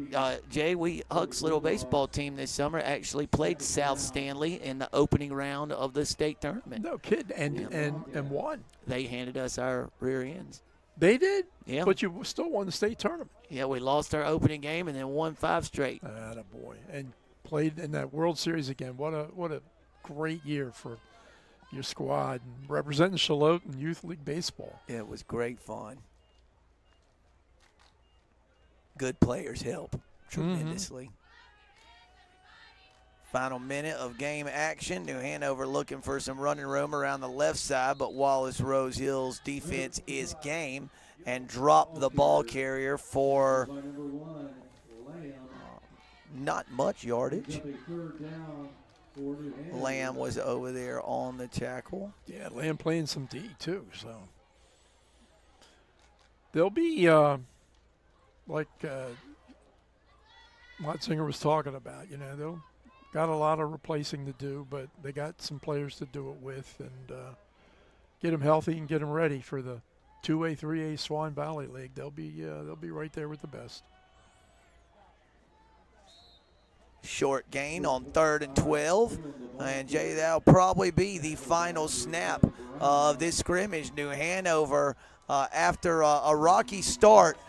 Jay, Huck's little baseball team this summer actually played South Stanley in the opening round of the state tournament. No kid, and won. They handed us our rear ends. They did? Yeah. But you still won the state tournament. Yeah, we lost our opening game and then won 5 straight. Attaboy. And played in that World Series again. What a great year for your squad and representing Charlotte in Youth League Baseball. It was great fun. Good players help tremendously. Final minute of game action. New Hanover looking for some running room around the left side, but Wallace-Rose Hill's defense is game and dropped the ball carrier for not much yardage. Lamb was over there on the tackle. Yeah, Lamb playing some D too, so they'll be like Motzinger was talking about, they'll got a lot of replacing to do, but they got some players to do it with, and get them healthy and get them ready for the 2A, 3A Swan Valley League. They'll be right there with the best. Short gain on 3rd and 12. And, Jay, that'll probably be the final snap of this scrimmage. New Hanover, after a rocky start,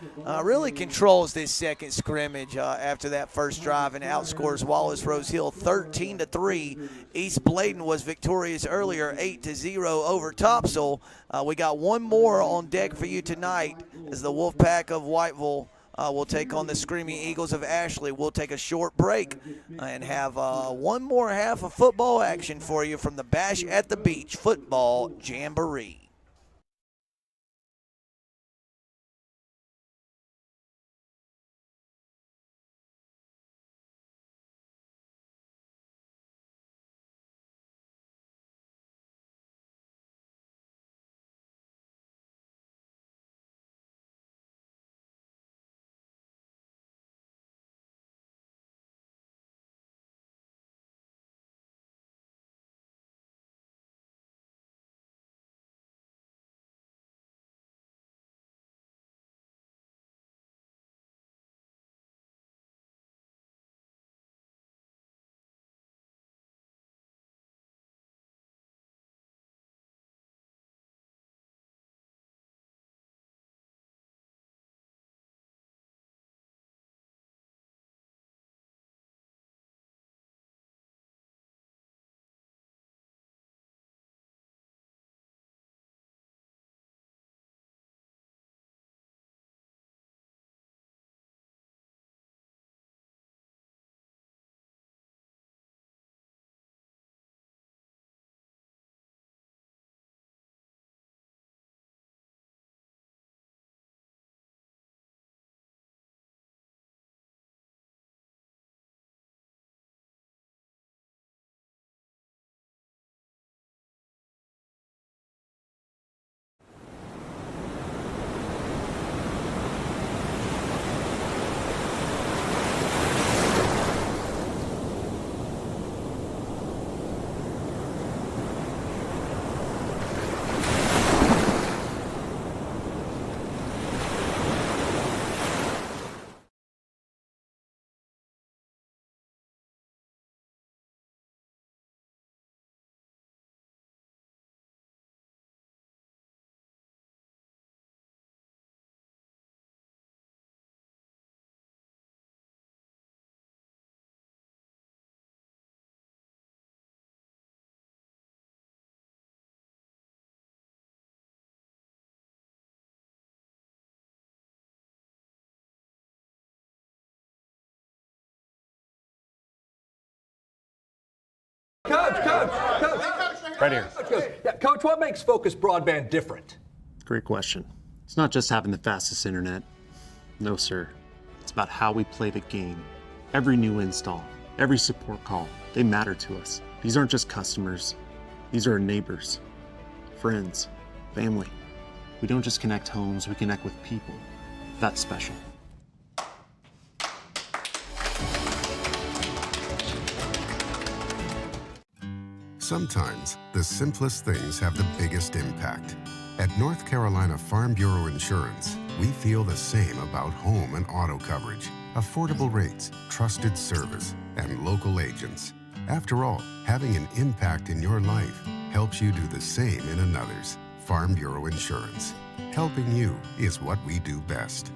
really controls this second scrimmage after that first drive and outscores Wallace-Rose Hill 13-3. East Bladen was victorious earlier, 8-0 over Topsail. We got one more on deck for you tonight as the Wolfpack of Whiteville will take on the Screaming Eagles of Ashley. We'll take a short break and have one more half of football action for you from the Bash at the Beach Football Jamboree. Coach. Right here. Coach, what makes Focus Broadband different? Great question. It's not just having the fastest internet. No, sir. It's about how we play the game. Every new install, every support call, they matter to us. These aren't just customers. These are our neighbors, friends, family. We don't just connect homes, we connect with people. That's special. Sometimes the simplest things have the biggest impact. At North Carolina Farm Bureau Insurance, we feel the same about home and auto coverage, affordable rates, trusted service, and local agents. After all, having an impact in your life helps you do the same in another's. Farm Bureau Insurance. Helping you is what we do best.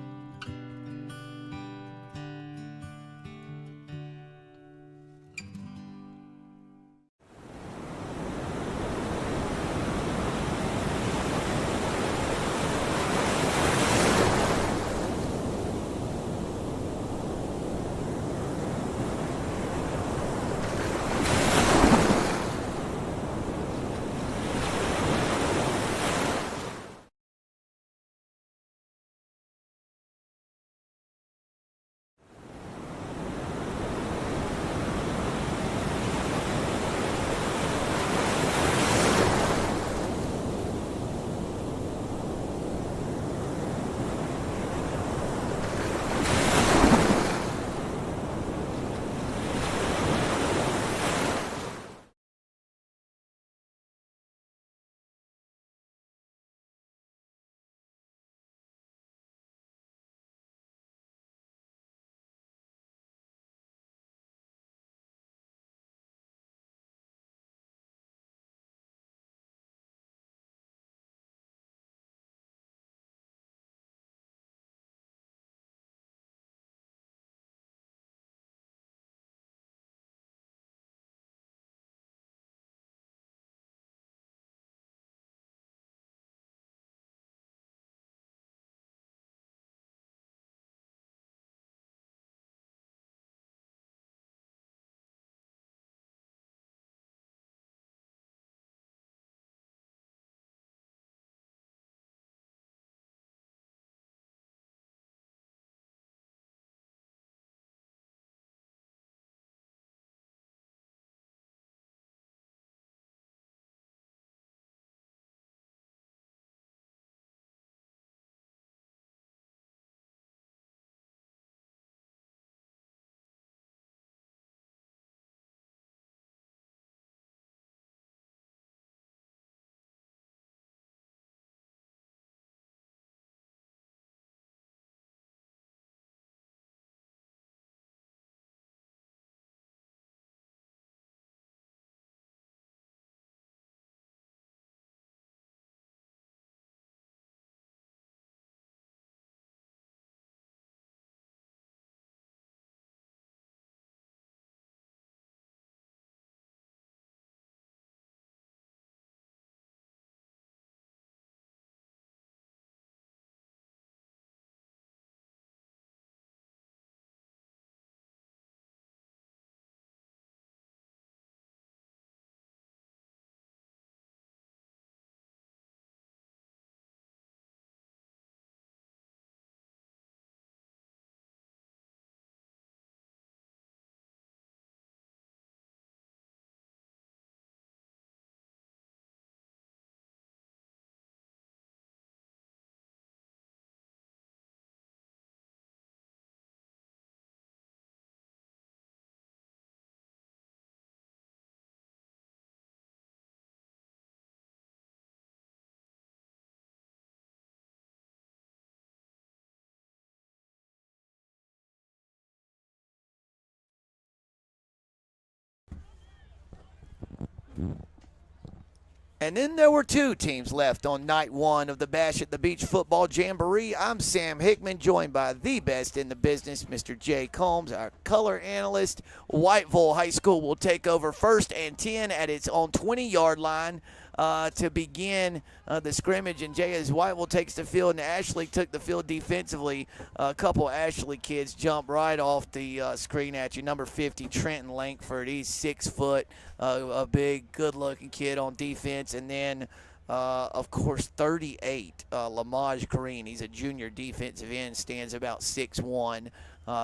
And then there were two teams left on night one of the Bash at the Beach Football Jamboree. I'm Sam Hickman, joined by the best in the business, Mr. Jay Combs, our color analyst. Whiteville High School will take over 1st and 10 at its own 20-yard line. to begin the scrimmage. And Jay, as Whiteville takes the field, and Ashley took the field defensively, a couple Ashley kids jump right off the screen at you. Number 50, Trenton Langford. He's 6 foot, a big, good-looking kid on defense. And then, of course, 38, Lamaj Green. He's a junior defensive end, stands about 6'1".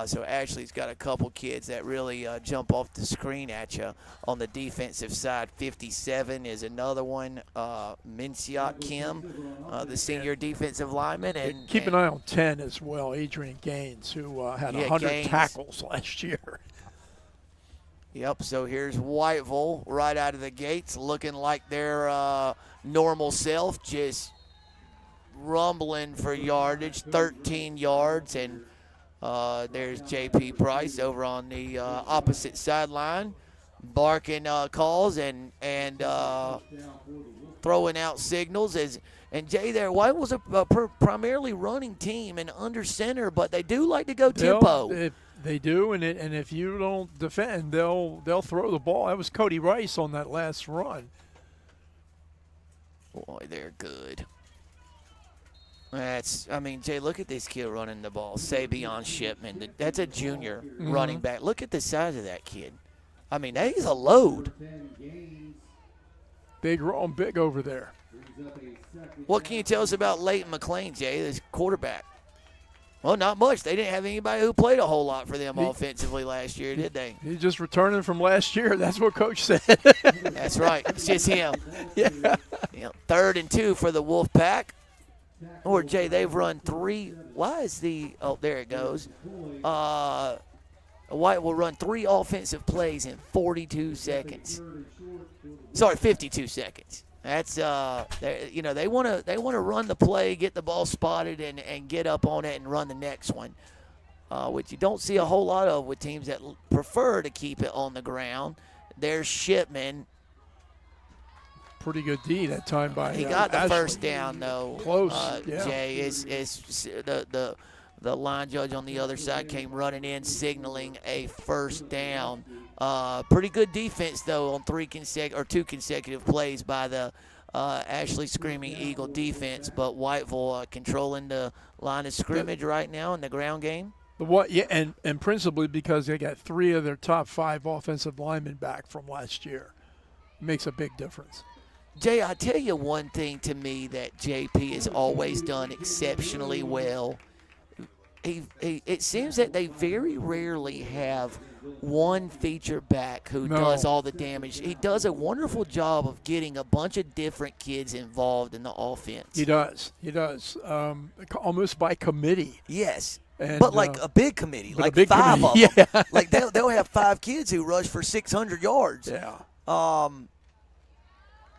So Ashley's got a couple kids that really jump off the screen at you on the defensive side. 57 is another one, Minsiat Kim, the senior defensive lineman. And keep an eye on 10 as well, Adrian Gaines, who had 100 Gaines. tackles last year. Yep, so here's Whiteville right out of the gates, looking like their normal self, just rumbling for yardage, 13 yards, and there's J.P. Price over on the opposite sideline, barking calls and throwing out signals. And Jay, there, Whiteville's a primarily running team and under center, but they do like to go tempo. They do, and if you don't defend, they'll throw the ball. That was Cody Rice on that last run. Boy, they're good. Jay, look at this kid running the ball. Savion Shipman. That's a junior running back. Look at the size of that kid. I mean, he's a load. Big over there. What can you tell us about Leighton McLean, Jay, this quarterback? Well, not much. They didn't have anybody who played a whole lot for them offensively last year, did they? He's just returning from last year. That's what Coach said. That's right. It's just him. Yeah. 3rd and 2 for the Wolfpack. Or, Jay, they've run 3. Why is the – oh, there it goes. White will run 3 offensive plays in 42 seconds. Sorry, 52 seconds. That's they want to run the play, get the ball spotted, and get up on it and run the next one, which you don't see a whole lot of with teams that prefer to keep it on the ground. There's Shipman. Pretty good D that time by he got the Ashley. first down though. Close, yeah. Jay is the line judge on the other side came running in, signaling a first down. Pretty good defense though on 2 consecutive plays by the Ashley Screaming Eagle defense, but Whiteville controlling the line of scrimmage right now in the ground game. And principally because they got 3 of their top 5 offensive linemen back from last year. Makes a big difference. Jay, I tell you one thing to me that JP has always done exceptionally well. It seems that they very rarely have one feature back who does all the damage. He does a wonderful job of getting a bunch of different kids involved in the offense. He does. Almost by committee. Yes. And, but like a big committee, like big 5 committee. of them. Yeah. Like they'll have 5 kids who rush for 600 yards. Yeah.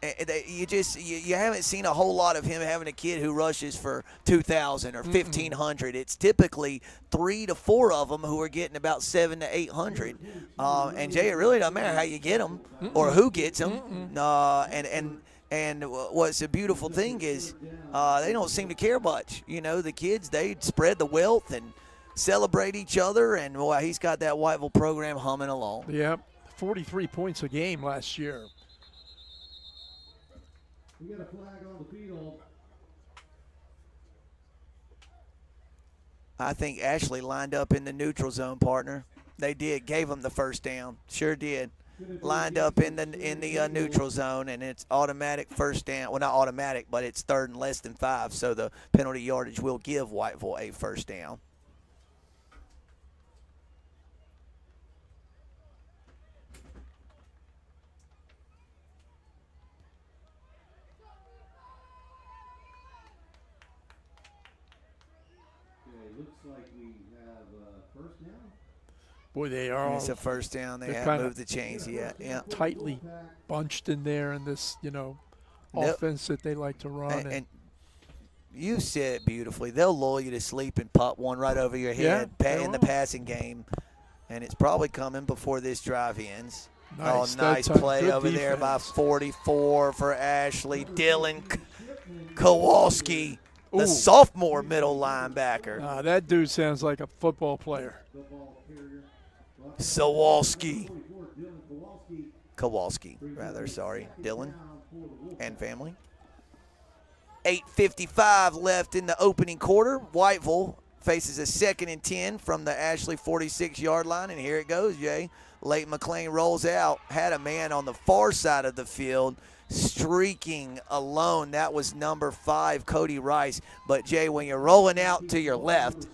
You haven't seen a whole lot of him having a kid who rushes for 2,000 or 1,500. It's typically 3 to 4 of them who are getting about 700 to 800. And Jay, it really doesn't matter how you get them or who gets them. And what's a beautiful thing is they don't seem to care much. The kids, they spread the wealth and celebrate each other. And boy, he's got that Whiteville program humming along. Yep, 43 points a game last year. We got a flag on the field. I think Ashley lined up in the neutral zone, partner. They did, gave them the first down. Sure did. Lined up in the neutral zone, and it's automatic first down. Well, not automatic, but it's 3rd and less than 5, so the penalty yardage will give Whiteville a first down. Looks like we have first down. Boy, they are all It's a first down. They haven't moved the chains yet. Yeah. tightly bunched in there in this, offense that they like to run. And you said it beautifully. They'll lull you to sleep and pop one right over your head in the passing game, and it's probably coming before this drive ends. Nice. Nice play Good over defense. there by 44 for Ashley. Dylan Kowalski, the sophomore middle linebacker. That dude sounds like a football player. Sawalski. Kowalski, rather, sorry, Dylan and family. 8:55 left in the opening quarter. Whiteville faces a 2nd and 10 from the Ashley 46-yard line, and here it goes, Jay. Leighton McLean rolls out, had a man on the far side of the field, streaking alone. That was number 5, Cody Rice. But, Jay, when you're rolling out to your left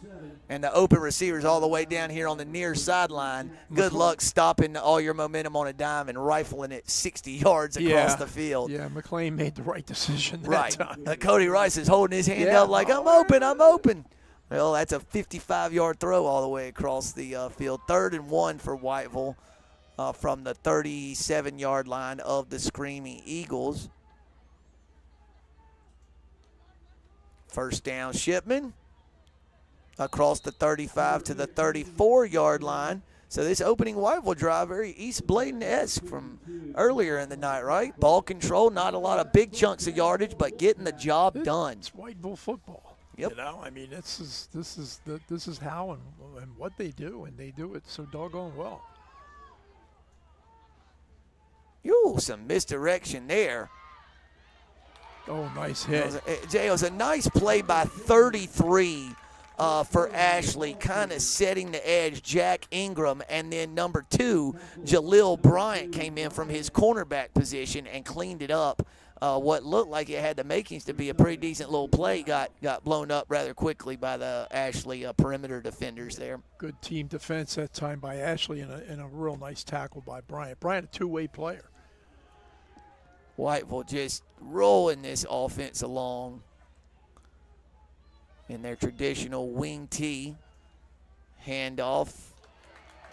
and the open receiver's all the way down here on the near sideline, good luck stopping all your momentum on a dime and rifling it 60 yards across the field. Yeah, McLean made the right decision that time. Cody Rice is holding his hand up like, I'm open. Well, that's a 55-yard throw all the way across the field. 3rd and 1 for Whiteville from the 37-yard line of the Screaming Eagles. First down, Shipman across the 35 to the 34-yard line. So this opening Whiteville drive, very East Bladen-esque from earlier in the night, right? Ball control, not a lot of big chunks of yardage, but getting the job done. It's Whiteville football. Yep. You know, I mean, this is how and what they do, and they do it so doggone well. Ooh, some misdirection there. Oh, nice hit. Jay, it was a nice play by 33 for Ashley, kind of setting the edge. Jack Ingram, and then number 2, Jaleel Bryant came in from his cornerback position and cleaned it up. What looked like it had the makings to be a pretty decent little play got blown up rather quickly by the Ashley perimeter defenders there. Good team defense that time by Ashley and a real nice tackle by Bryant. Bryant, a two-way player. Whiteville just rolling this offense along in their traditional wing tee. Handoff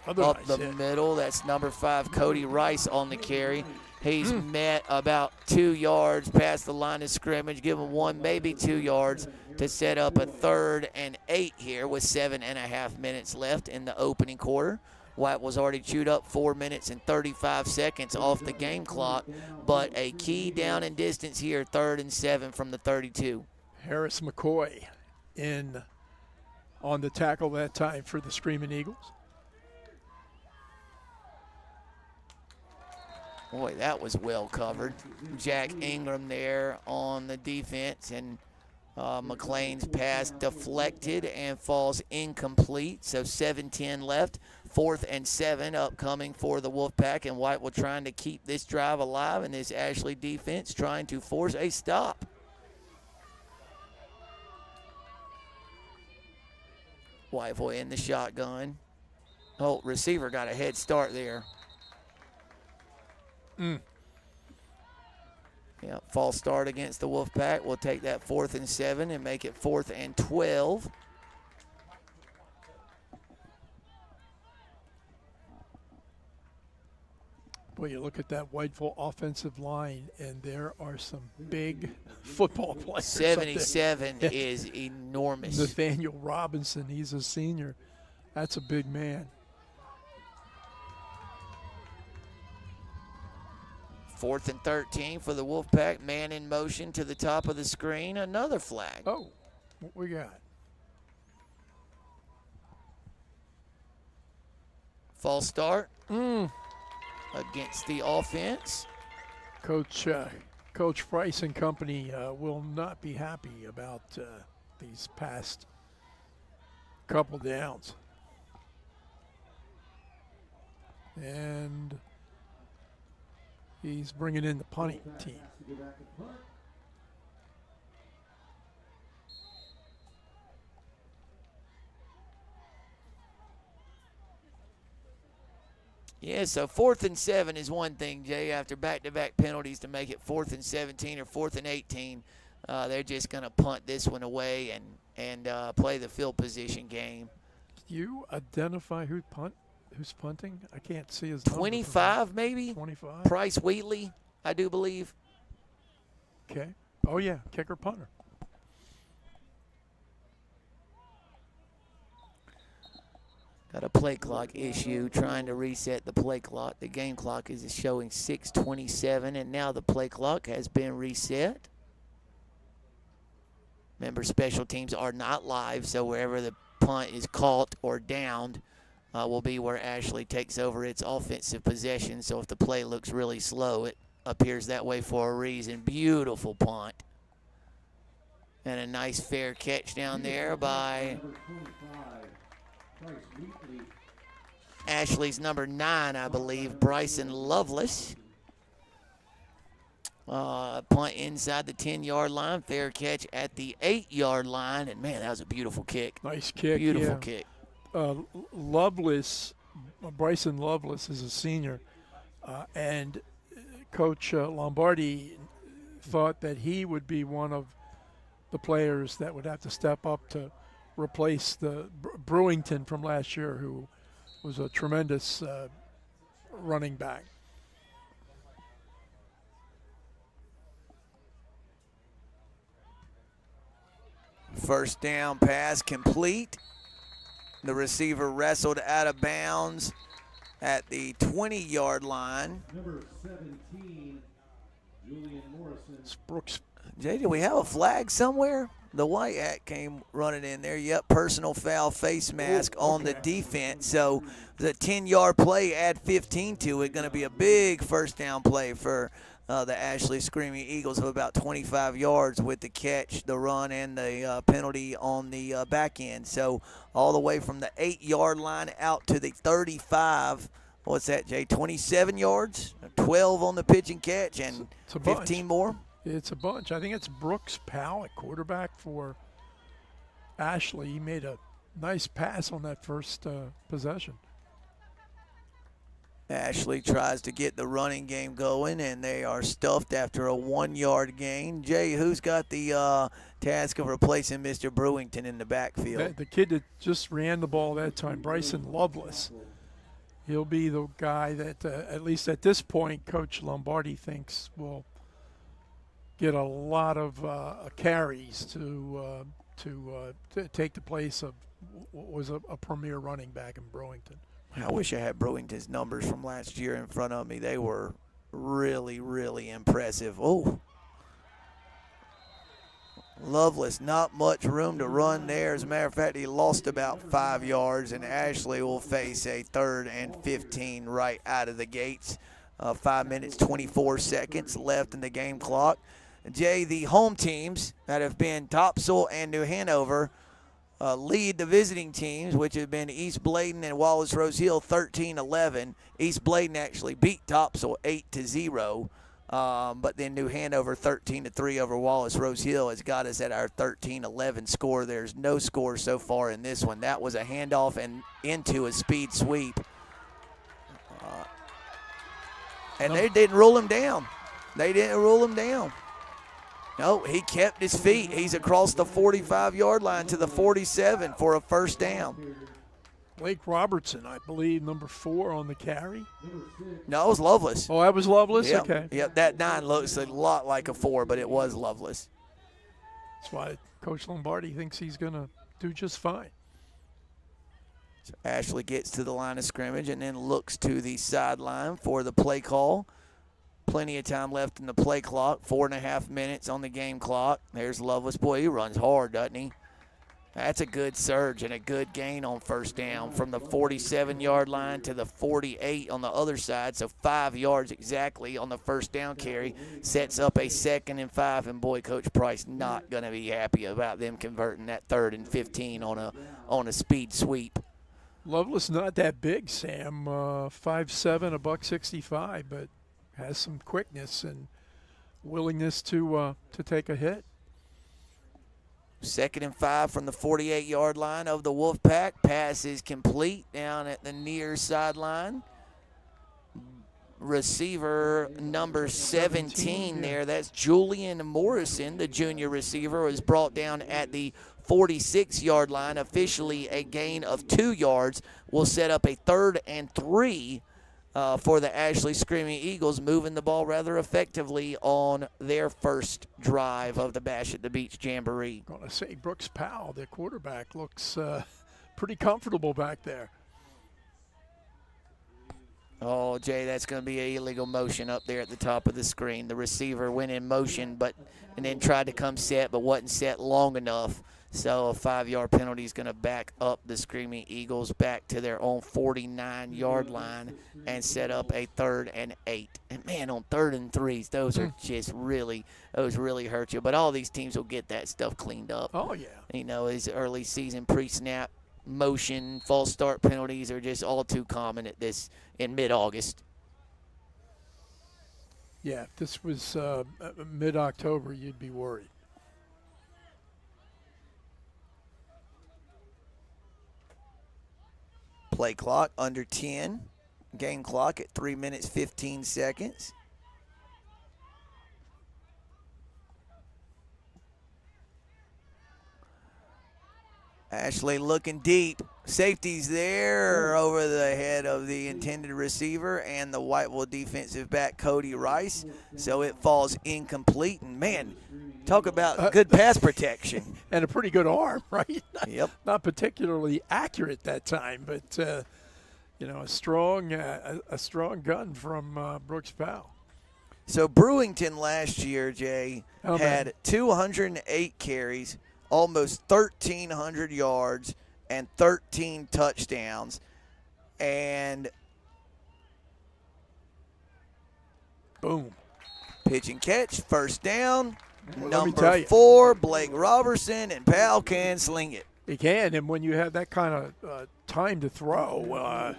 up the middle. That's number 5, Cody Rice on the carry. He's met about 2 yards past the line of scrimmage, give him 1, maybe 2 yards to set up a 3rd and 8 here with 7.5 minutes left in the opening quarter. White was already chewed up 4 minutes and 35 seconds off the game clock, but a key down in distance here, 3rd and 7 from the 32. Harris McCoy in on the tackle that time for the Screaming Eagles. Boy, that was well covered. Jack Ingram there on the defense, and McLean's pass deflected and falls incomplete. So 7:10 left. 4th and 7 upcoming for the Wolfpack, and Whiteville trying to keep this drive alive, and this Ashley defense trying to force a stop. Whiteville in the shotgun. Oh, receiver got a head start there. Yeah, false start against the Wolfpack. We'll take that 4th and 7 and make it 4th and 12. Boy, you look at that Whiteville offensive line, and there are some big football players. 77 is enormous. Nathaniel Robinson, he's a senior. That's a big man. 4th and 13 for the Wolfpack. Man in motion to the top of the screen. Another flag. Oh, what we got? False start against the offense. Coach Price and company will not be happy about these past couple downs. And he's bringing in the punting team. Yeah, so 4th and 7 is one thing, Jay. After back-to-back penalties to make it 4th and 17 or 4th and 18, they're just going to punt this one away and play the field position game. You identify who's punting? I can't see his number. 25 maybe? 25. Price Wheatley, I do believe. Okay. Oh, yeah, kicker punter. Got a play clock issue, trying to reset the play clock. The game clock is showing 6:27, and now the play clock has been reset. Remember, special teams are not live, so wherever the punt is caught or downed, will be where Ashley takes over its offensive possession. So if the play looks really slow, it appears that way for a reason. Beautiful punt. And a nice fair catch down there by Ashley's number 9, I believe, Bryson Lovelace. Punt inside the 10-yard line, fair catch at the 8-yard line, and man, that was a beautiful kick. Nice kick. Beautiful kick. Lovelace, Bryson Lovelace is a senior, and Coach Lombardi thought that he would be one of the players that would have to step up to replace the Brewington from last year, who was a tremendous running back. First down pass complete. The receiver wrestled out of bounds at the 20-yard line. Number 17, Julian Morrison. Brooks. Jay, do we have a flag somewhere? The white hat came running in there. Yep, personal foul, face mask on the defense. So the 10-yard play, add 15 to it. Going to be a big first down play for the Ashley Screaming Eagles of about 25 yards with the catch, the run, and the penalty on the back end. So all the way from the 8-yard line out to the 35. What's that, Jay? 27 yards, 12 on the pitch and catch, and It's a 15 more. It's a bunch. I think it's Brooks Powell at quarterback for Ashley. He made a nice pass on that first possession. Ashley tries to get the running game going, and they are stuffed after a 1-yard gain. Jay, who's got the task of replacing Mr. Brewington in the backfield? The kid that just ran the ball that time, Bryson Lovelace. He'll be the guy that, at least at this point, Coach Lombardi thinks will get a lot of carries to take the place of what was a premier running back in Brewington. I wish I had Brewington's numbers from last year in front of me. They were really, really impressive. Oh, Lovelace, not much room to run there. As a matter of fact, he lost about 5 yards, and Ashley will face a 3rd and 15 right out of the gates. 5 minutes, 24 seconds left in the game clock. Jay, the home teams that have been Topsail and New Hanover lead the visiting teams, which have been East Bladen and Wallace-Rose Hill 13-11. East Bladen actually beat Topsail 8-0, but then New Hanover 13-3 over Wallace-Rose Hill has got us at our 13-11 score. There's no score so far in this one. That was a handoff and into a speed sweep. And they didn't rule him down. They didn't rule him down. No, he kept his feet. He's across the 45-yard line to the 47 for a first down. Blake Robertson, I believe, number 4 on the carry. No, it was Lovelace. Oh, that was Lovelace? Yep. Okay. Yep, that 9 looks a lot like a 4, but it was Lovelace. That's why Coach Lombardi thinks he's going to do just fine. So Ashley gets to the line of scrimmage and then looks to the sideline for the play call. Plenty of time left in the play clock. 4.5 minutes on the game clock. There's Lovelace. Boy, he runs hard, doesn't he? That's a good surge and a good gain on first down from the 47-yard line to the 48 on the other side. So 5 yards exactly on the first down carry. Sets up a 2nd and 5. And boy, Coach Price not going to be happy about them converting that 3rd and 15 on a speed sweep. Lovelace not that big, Sam. 5'7", $165, but has some quickness and willingness to take a hit. 2nd and 5 from the 48-yard line of the Wolfpack. Pass is complete down at the near sideline. Receiver number 17 there, that's Julian Morrison, the junior receiver, was brought down at the 46-yard line. Officially a gain of 2 yards. Will set up a 3rd and 3 for the Ashley Screaming Eagles, moving the ball rather effectively on their first drive of the Bash at the Beach Jamboree. I'm going to say Brooks Powell, their quarterback, looks pretty comfortable back there. Oh, Jay, that's going to be an illegal motion up there at the top of the screen. The receiver went in motion and then tried to come set but wasn't set long enough. So a 5-yard penalty is going to back up the Screaming Eagles back to their own 49-yard line and set up a 3rd and 8. And, man, on 3rd and 3s, those really hurt you. But all these teams will get that stuff cleaned up. Oh, yeah. You know, these early season pre-snap motion, false start penalties are just all too common in mid-August. Yeah, if this was mid-October, you'd be worried. Play clock under 10. Game clock at 3 minutes, 15 seconds. Ashley looking deep. Safety's there over the head of the intended receiver and the Whiteville defensive back, Cody Rice. So it falls incomplete. And, man, talk about good pass protection. And a pretty good arm, right? Yep. Not particularly accurate that time, but, a strong gun from Brooks Powell. So Brewington last year, Jay, had 208 carries, almost 1,300 yards, and 13 touchdowns. And boom. Pitch and catch, first down. Well, Number 4, Blake Robertson, and Powell can sling it. He can, and when you have that kind of time to throw,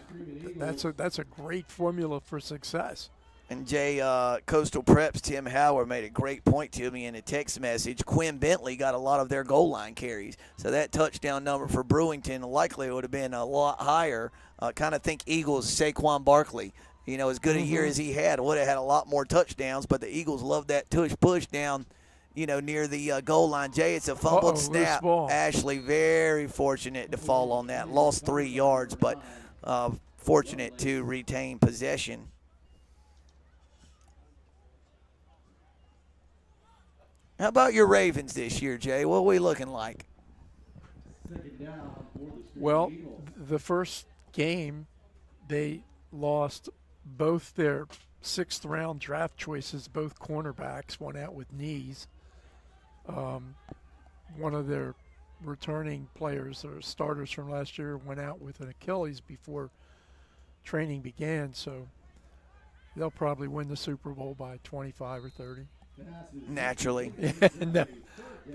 that's a great formula for success. And Jay, Coastal Prep's Tim Howard made a great point to me in a text message. Quinn Bentley got a lot of their goal line carries. So that touchdown number for Brewington likely would have been a lot higher. Kind of think Eagles, Saquon Barkley. You know, as good a year as he had, would have had a lot more touchdowns. But the Eagles love that push down, near the goal line. Jay, it's a fumbled snap. Ashley very fortunate to fall on that. Lost 3 yards, but fortunate to retain possession. How about your Ravens this year, Jay? What are we looking like? Well, the first game, they lost both their 6th-round draft choices. Both cornerbacks went out with knees. One of their returning players or starters from last year went out with an Achilles before training began, so they'll probably win the Super Bowl by 25 or 30. Naturally. No.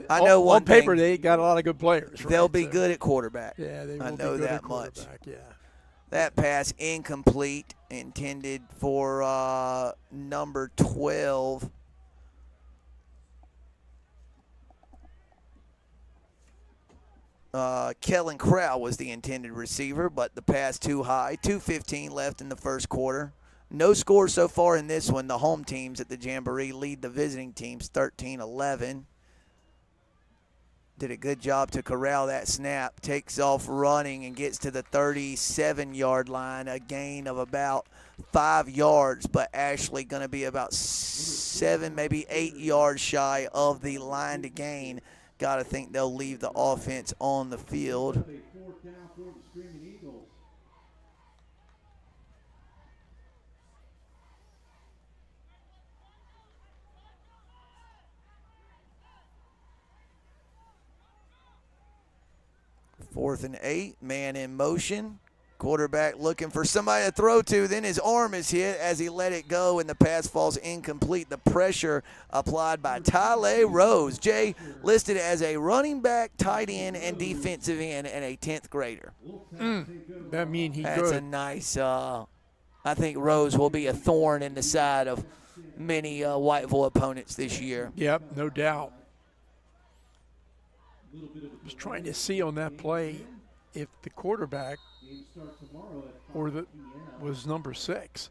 I know on paper they got a lot of good players. They'll be good at quarterback. Yeah, they will I know be good that at much. Yeah. That pass incomplete, intended for number 12. Kellen Crow was the intended receiver, but the pass too high. 2:15 left in the first quarter. No score so far in this one. The home teams at the Jamboree lead the visiting teams 13-11. Did a good job to corral that snap. Takes off running and gets to the 37-yard line. A gain of about 5 yards, but Ashley going to be about 7, maybe 8 yards shy of the line to gain. Got to think they'll leave the offense on the field. Fourth and 8, man in motion. Quarterback looking for somebody to throw to. Then his arm is hit as he let it go, and the pass falls incomplete. The pressure applied by Tyler Rose. Jay, listed as a running back, tight end, and defensive end, and a 10th grader. That means he's That's good. a nice, I think Rose will be a thorn in the side of many Whiteville opponents this year. Yep, no doubt. I was trying to see on that play if the quarterback was number 6,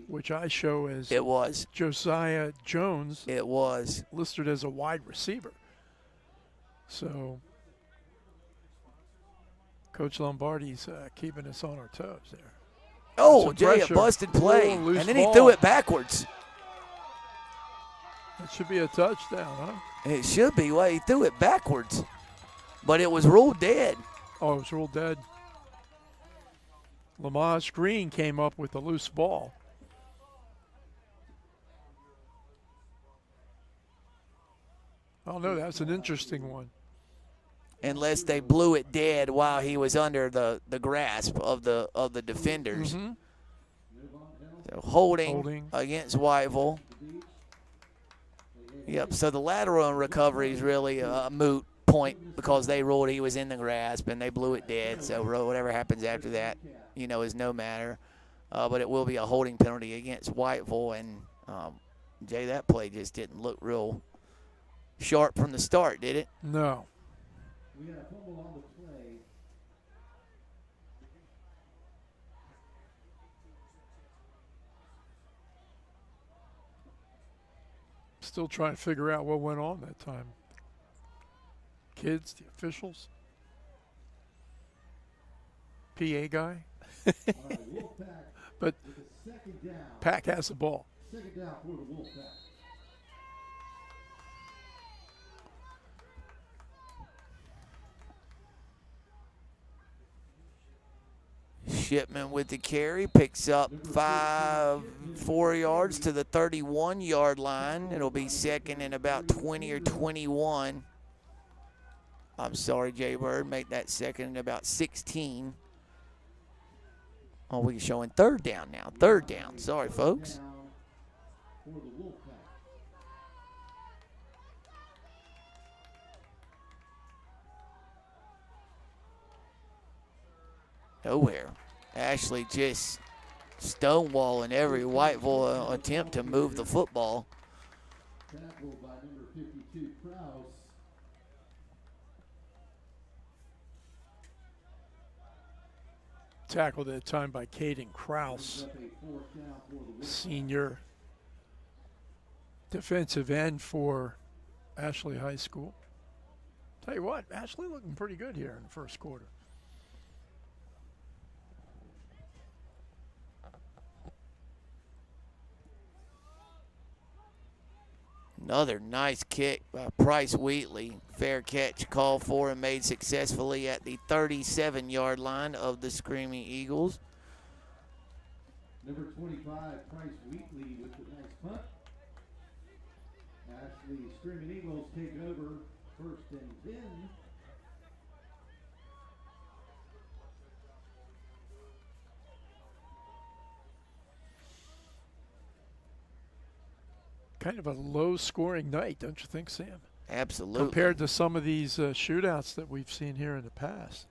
which I show as It was. Josiah Jones. It was. Listed as a wide receiver. So Coach Lombardi's keeping us on our toes there. Oh, Some Jay, pressure. a busted play. Ooh, loose And then he ball. threw it backwards. That should be a touchdown, huh? It should be. Well, he threw it backwards. But it was ruled dead. Oh, it was ruled dead. Lamaz Green came up with a loose ball. Oh, no, that's an interesting one. unless they blew it dead while he was under the grasp of the defenders. Mm-hmm. So holding Holding. against Whiteville. Yep, so the lateral recovery is really a moot point because they ruled he was in the grasp and they blew it dead. So whatever happens after that, is no matter. But it will be a holding penalty against Whiteville. And, Jay, that play just didn't look real sharp from the start, did it? No. We got a fumble on the play. Still trying to figure out what went on that time. Kids, the officials, PA guy. All right, Wolfpack But with the second down. Pack has the ball. Second down for the Wolfpack. Shipman with the carry, picks up 4 yards to the 31-yard line. It'll be second and about 20 or 21. I'm sorry, Jay Bird, make that second and about 16. Oh, we're showing third down now. Third down. Sorry, folks. Down for the Wolfpack. Nowhere. Ashley just stonewalling every Whiteville attempt to move the football. Tackled by number 52, Krause. Tackled at the time by Caden Krause, Up a fourth down for the Wolfpack. senior defensive end for Ashley High School. Tell you what, Ashley looking pretty good here in the first quarter. Another nice kick by Bryce Wheatley. Fair catch called for and made successfully at the 37-yard line of the Screaming Eagles. Number 25, Price Wheatley with the nice punt. Ashley Screaming Eagles take over first and 10. Kind of a low-scoring night, don't you think, Sam? Absolutely. Compared to some of these shootouts that we've seen here in the past.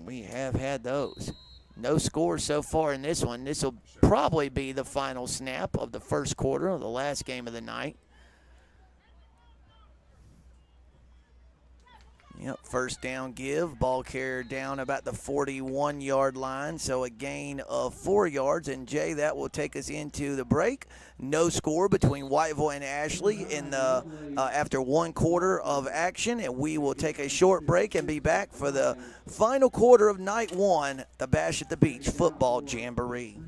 We have had those. No scores so far in this one. This will probably be the final snap of the first quarter of the last game of the night. Yep, first down give. Ball carrier down about the 41-yard line, so a gain of 4 yards. And, Jay, that will take us into the break. No score between Whiteville and Ashley in the after one quarter of action. And we will take a short break and be back for the final quarter of night one, the Bash at the Beach Football Jamboree.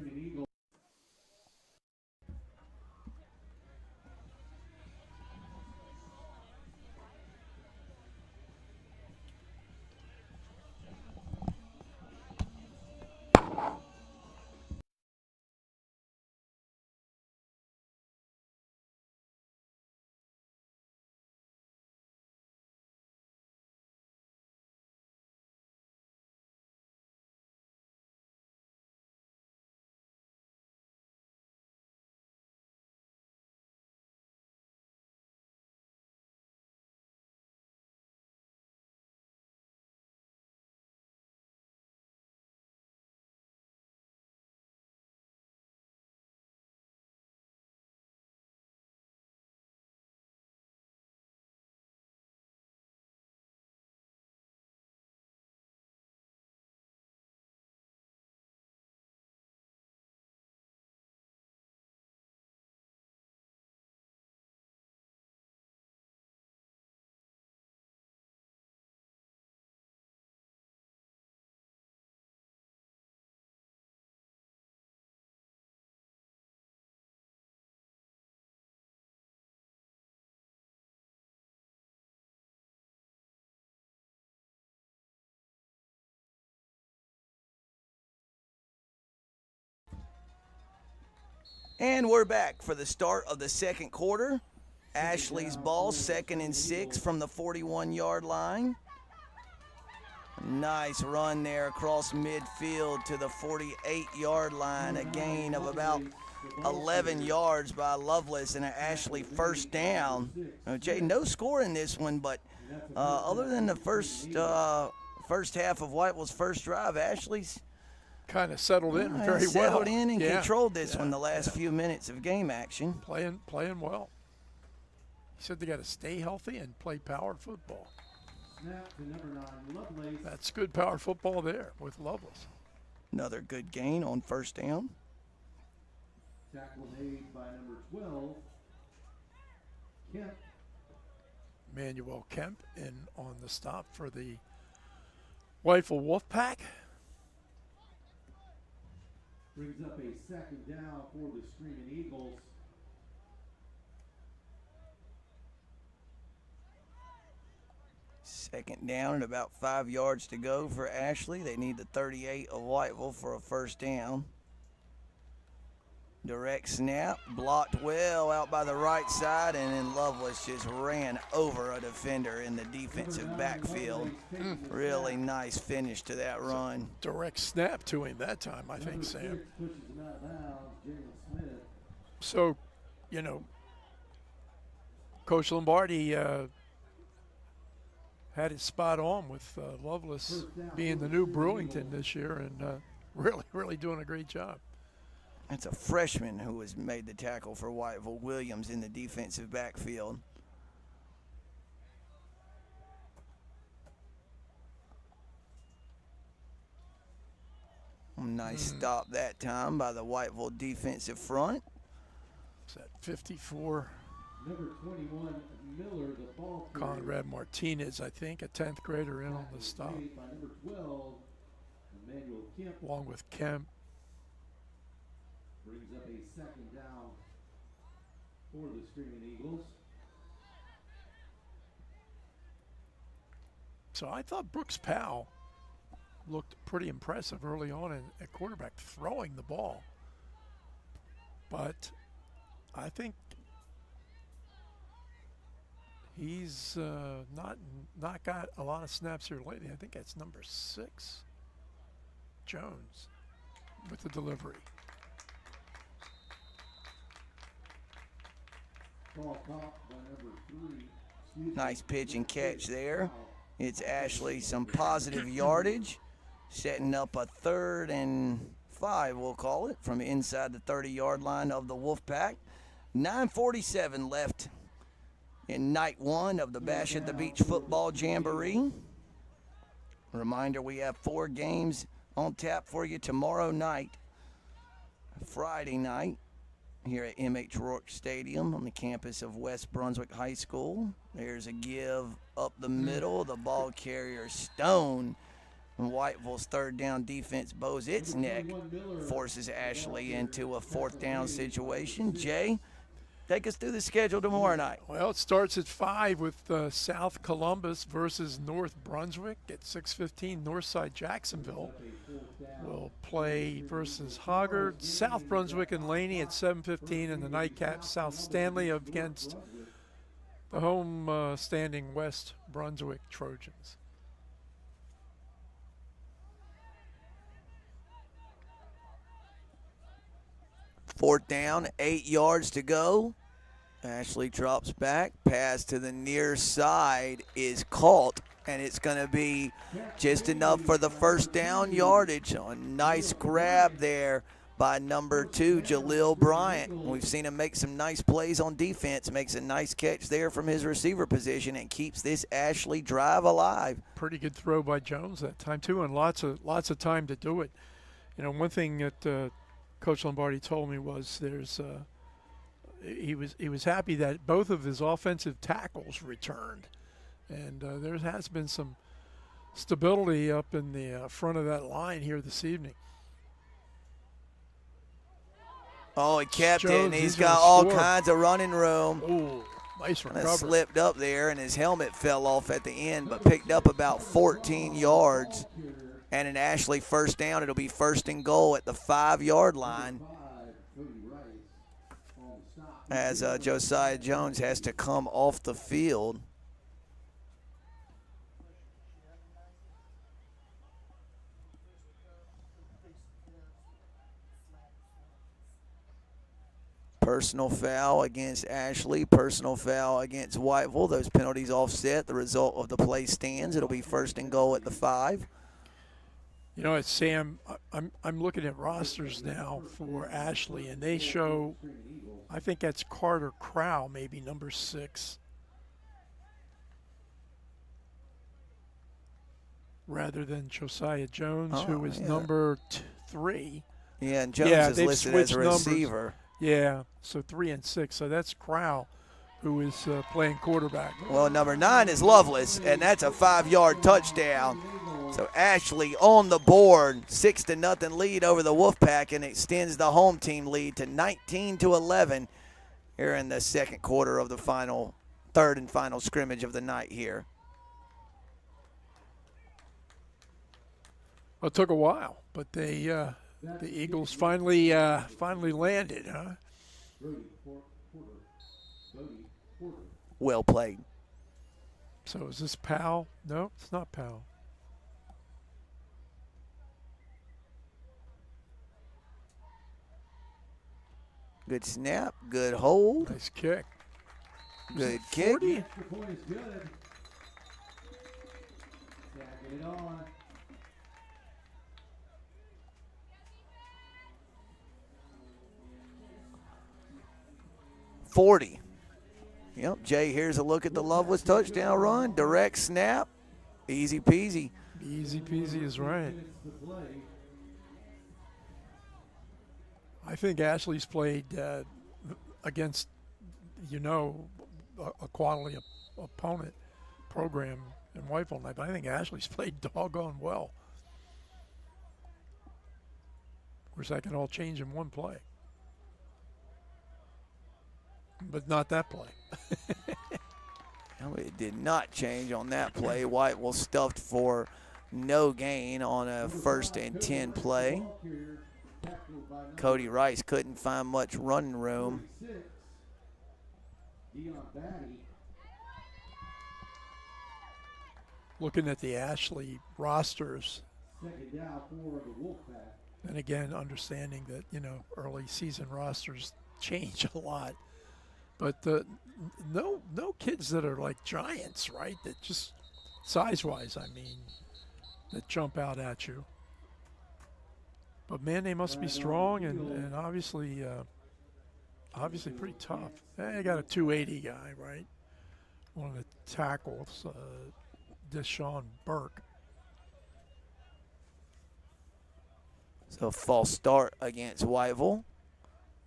And we're back for the start of the second quarter. Ashley's ball, 2nd and 6 from the 41-yard line. Nice run there across midfield to the 48-yard line. A gain of about 11 yards by Lovelace and an Ashley first down. Jay, no score in this one, but other than the first half of Whiteville's first drive, Ashley's kind of settled in very well. Settled in and controlled this one the last few minutes of game action. Playing well. He said they got to stay healthy and play power football. Snap to number 9, Lovelace. That's good power football there with Lovelace. Another good gain on first down. Tackle made by number 12, Kemp. Manuel Kemp in on the stop for the Whiteville Wolfpack. Brings up a 2nd down for the Screaming Eagles. Second down and about 5 yards to go for Ashley. They need the 38 of Whiteville for a first down. Direct snap, blocked well out by the right side, and then Lovelace just ran over a defender in the defensive backfield. Really nice finish to that run. Direct snap to him that time, I think, Sam. So, you know, Coach Lombardi had it spot on with Lovelace being the new Brewington this year, and really doing a great job. It's a freshman who has made the tackle for Whiteville, Williams, in the defensive backfield. Nice stop that time by the Whiteville defensive front. It's at 54. Number 21, Miller, the ball carrier. Conrad Martinez, I think, a 10th grader in on the stop. Made by number 12, Emmanuel Kemp. Along with Kemp. Brings up a 2nd down for the Screaming Eagles. So I thought Brooks Powell looked pretty impressive early on at quarterback, throwing the ball. But I think he's not got a lot of snaps here lately. I think that's number 6, Jones, with the delivery. Ball caught by number 3. Nice pitch and catch there. It's Ashley some positive yardage, setting up a 3rd and 5, we'll call it, from inside the 30-yard line of the Wolfpack. 9:47 left in night 1 of the Bash at the Beach football jamboree. Reminder, we have 4 games on tap for you tomorrow night, Friday night, here at M.H. Rourke Stadium on the campus of West Brunswick High School. There's a give up the middle. The ball carrier Stone, and Whiteville's 3rd down defense bows its neck, forces Ashley into a 4th down situation. Jay, take us through the schedule tomorrow night. Well, it starts at 5 with South Columbus versus North Brunswick. At 6:15, Northside Jacksonville will play versus Hoggard. South Brunswick and Laney at 7:15, and the nightcap South Stanley against the home standing West Brunswick Trojans. Fourth down, 8 yards to go. Ashley drops back. Pass to the near side is caught, and it's going to be just enough for the first down yardage. A nice grab there by number 2, Jaleel Bryant. We've seen him make some nice plays on defense. Makes a nice catch there from his receiver position and keeps this Ashley drive alive. Pretty good throw by Jones that time too, and lots of time to do it. You know, one thing that Coach Lombardi told me was he was happy that both of his offensive tackles returned, and there has been some stability up in the front of that line here this evening. Oh, he kept Jones, it, and he's he's got gonna all score. kinds of running room. Oh, nice That recovery. slipped up there, and his helmet fell off at the end, but picked up about 14 yards. And an Ashley first down. It'll be 1st and goal at the 5-yard line. as Josiah Jones has to come off the field. Personal foul against Ashley, personal foul against Whiteville. Those penalties offset. The result of the play stands. It'll be 1st and goal at the 5. You know, it's Sam. I'm looking at rosters now for Ashley, and they show, I think that's Carter Crow, maybe number 6, rather than Josiah Jones, who is number 3. Yeah, and Jones is listed as a receiver. Numbers. Yeah, so 3 and 6. So that's Crow, who is playing quarterback. Well, number 9 is Lovelace, and that's a 5-yard touchdown. So Ashley on the board, 6-0 lead over the Wolfpack, and extends the home team lead to 19-11 here in the second quarter of the third and final scrimmage of the night here. Well, it took a while, but the Eagles finally landed, huh? Well played. So is this Powell? No, it's not Powell. Good snap, good hold. Nice kick. Good kick. 40? Extra point is good. Tacking it on. Yep, Jay, here's a look at the Lovelace touchdown run. Direct snap. Easy peasy. Easy peasy is right. I think Ashley's played against, a quality opponent program in Whiteville night, but I think Ashley's played doggone well. Of course, that can all change in one play. But not that play. No, it did not change on that play. Whiteville stuffed for no gain on a 1st and 10 play. Cody Rice couldn't find much running room. Looking at the Ashley rosters, and again, understanding that, early season rosters change a lot. But no kids that are like giants, right? That just size-wise, that jump out at you. But man, they must be strong and obviously pretty tough. They got a 280 guy, right? One of the tackles, Deshaun Burke. So false start against Whiteville.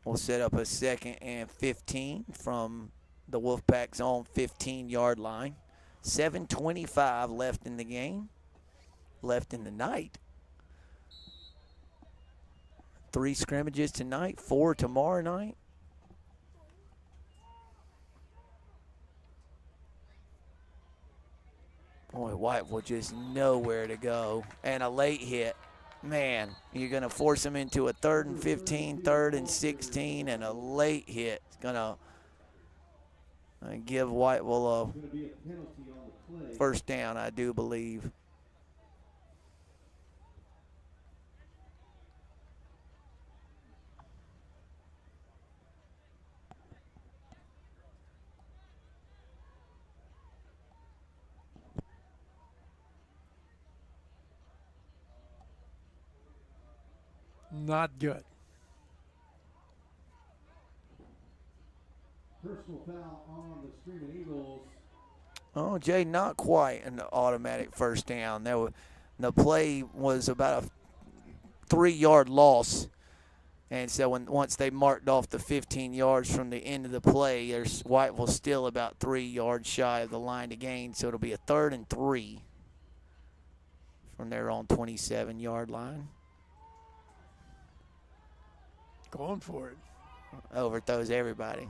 We'll set up a 2nd and 15 from the Wolfpack's own 15-yard line. 7:25 left in the game, left in the night. 3 scrimmages tonight, 4 tomorrow night. Boy, Whiteville just nowhere to go. And a late hit. Man, you're going to force them into a 3rd and 15, 3rd and 16, and a late hit. It's going to give Whiteville a 1st down, I do believe. Not good. Personal foul on the Screaming Eagles. Oh, Jay, not quite an automatic 1st down. The play was about a 3-yard loss. And so once they marked off the 15 yards from the end of the play, Whiteville still about 3 yards shy of the line to gain. So it'll be a 3rd and 3 from their own 27-yard line. Going for it. Overthrows everybody.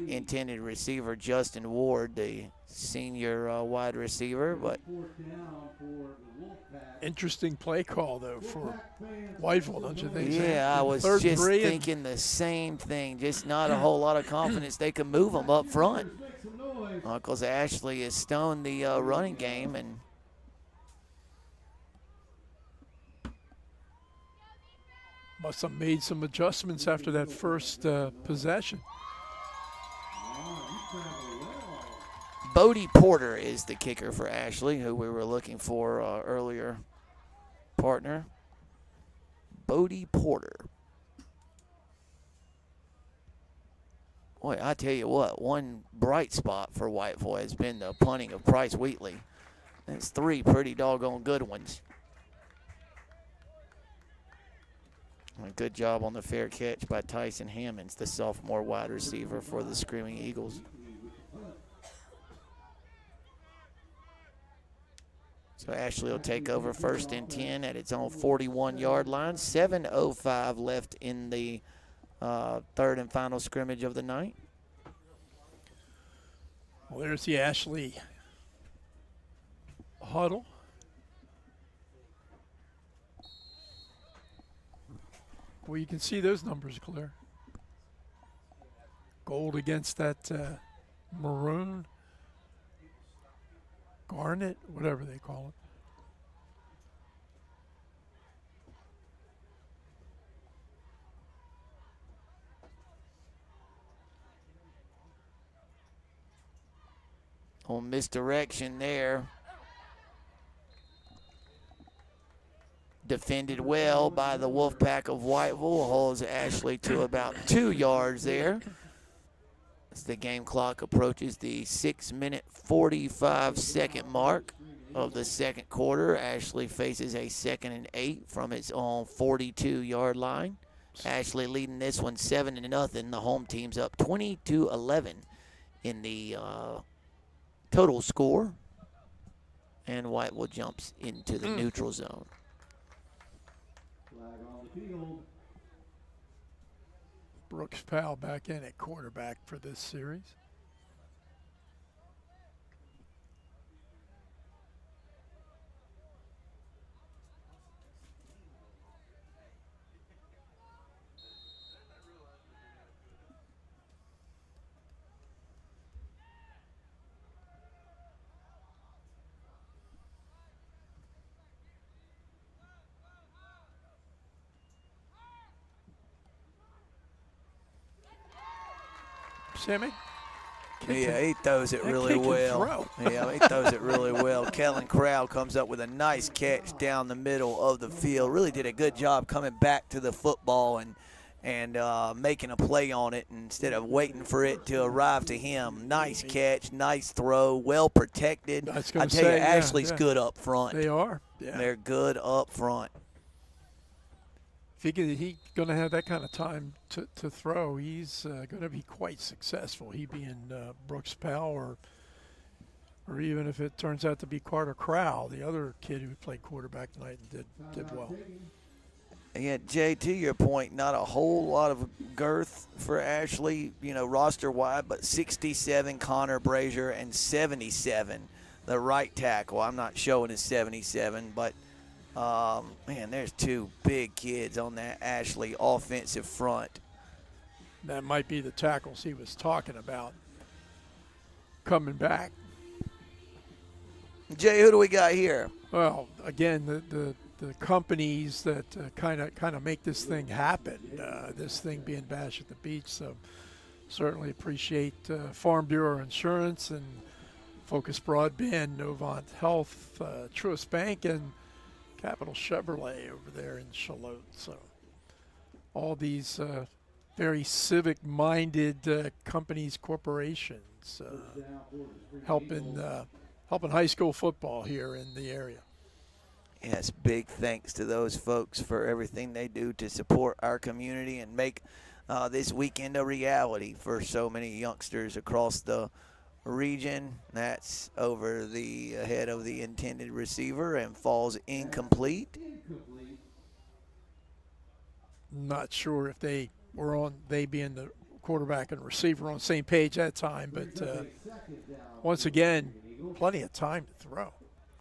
intended receiver Justin Ward, the senior wide receiver, but Interesting play call, though, for Whiteville, don't you think? yeah, I was Third just three and- thinking the same thing. Just not a whole lot of confidence they can move them up front. Because Ashley has stoned the running game, and must have made some adjustments after that first possession. Bodie Porter is the kicker for Ashley, who we were looking for earlier. Partner, Bodie Porter. Boy, I tell you what, one bright spot for Whiteville has been the punting of Bryce Wheatley. That's 3 pretty doggone good ones. A good job on the fair catch by Tyson Hammonds, the sophomore wide receiver for the Screaming Eagles. So Ashley will take over 1st and 10 at its own 41-yard line. 7:05 left in the third and final scrimmage of the night. Well, there's the Ashley huddle. Well, you can see those numbers clear. Gold against that maroon, garnet, whatever they call it. On misdirection there. Defended well by the Wolfpack of Whiteville. Holds Ashley to about 2 yards there. As the game clock approaches the 6-minute 45-second mark of the second quarter, Ashley faces a 2nd and 8 from its own 42-yard line. Ashley leading this one 7-0. The home team's up 20-11 in the total score, and Whiteville jumps into the neutral zone. Flag on the field. Brooks Powell back in at quarterback for this series. Sammy? Yeah, he throws it that really kid can well. throw. Yeah, he throws it really well. Kellen Crowd comes up with a nice catch down the middle of the field. Really did a good job coming back to the football and making a play on it instead of waiting for it to arrive to him. Nice catch, nice throw, well protected. I tell you, Ashley's good up front. They are. Yeah. They're good up front. If he's going to have that kind of time to throw, he's going to be quite successful. He being Brooks Powell, or even if it turns out to be Carter Crowell, the other kid who played quarterback tonight and did well. Yeah, Jay, to your point, not a whole lot of girth for Ashley, roster-wide, but 67 Connor Brazier and 77 the right tackle. I'm not showing his 77, but man, there's 2 big kids on that Ashley offensive front. That might be the tackles he was talking about coming back. Jay, who do we got here? Well, again, the companies that kind of make this thing happen, this thing being Bash at the Beach. So certainly appreciate Farm Bureau Insurance and Focus Broadband, Novant Health, Truist Bank, and Capital Chevrolet over there in Charlotte. So all these very civic-minded companies, corporations, helping high school football here in the area. Yes, big thanks to those folks for everything they do to support our community and make this weekend a reality for so many youngsters across the region. That's over the head of the intended receiver and falls incomplete. Not sure if they being the quarterback and receiver on the same page that time. But once again, plenty of time to throw.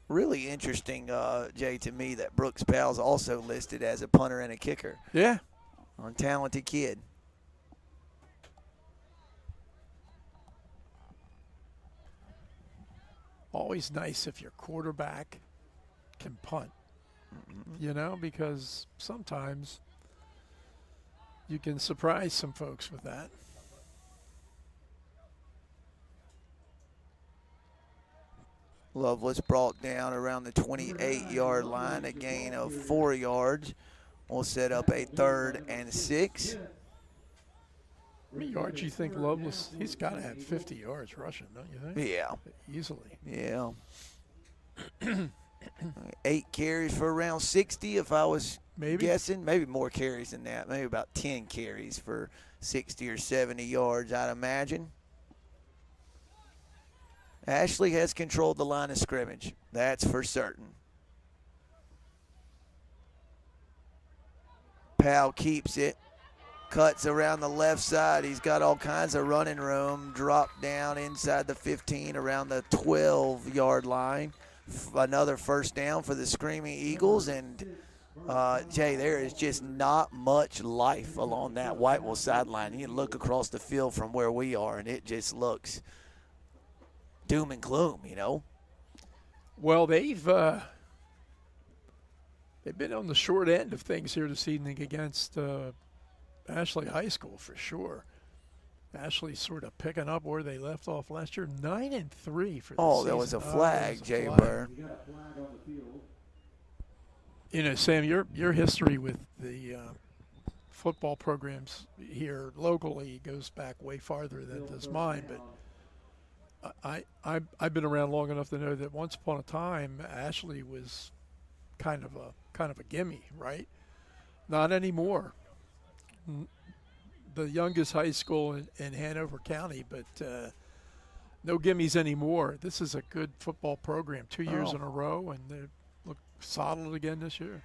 Really interesting, Jay, to me that Brooks Powell's also listed as a punter and a kicker. Yeah. A talented kid. Always nice if your quarterback can punt, you know, because sometimes you can surprise some folks with that. Lovelace brought down around the 28-yard line, a gain of 4 yards. We'll set up a 3rd and 6. How many yards you think Lovelace? He's got to have 50 yards rushing, don't you think? Yeah. Easily. Yeah. 8 carries for around 60 if I was guessing. Maybe more carries than that. Maybe about 10 carries for 60 or 70 yards, I'd imagine. Ashley has controlled the line of scrimmage. That's for certain. Powell keeps it. Cuts around the left side. He's got all kinds of running room. Drop down inside the 15 around the 12-yard line. Another first down for the Screaming Eagles. And, Jay, there is just not much life along that Whiteville sideline. You look across the field from where we are, and it just looks doom and gloom, you know. Well, they've been on the short end of things here this evening against Ashley High School for sure. Ashley sort of picking up where they left off last year, 9-3 for the season. There was a flag, Jay Burr. You know, Sam, your history with the football programs here locally goes back way farther than does mine, but I've been around long enough to know that once upon a time Ashley was kind of a gimme, right? Not anymore. The youngest high school in Hanover County, but no gimmies anymore. This is a good football program, 2 years in a row, and they look solid again this year.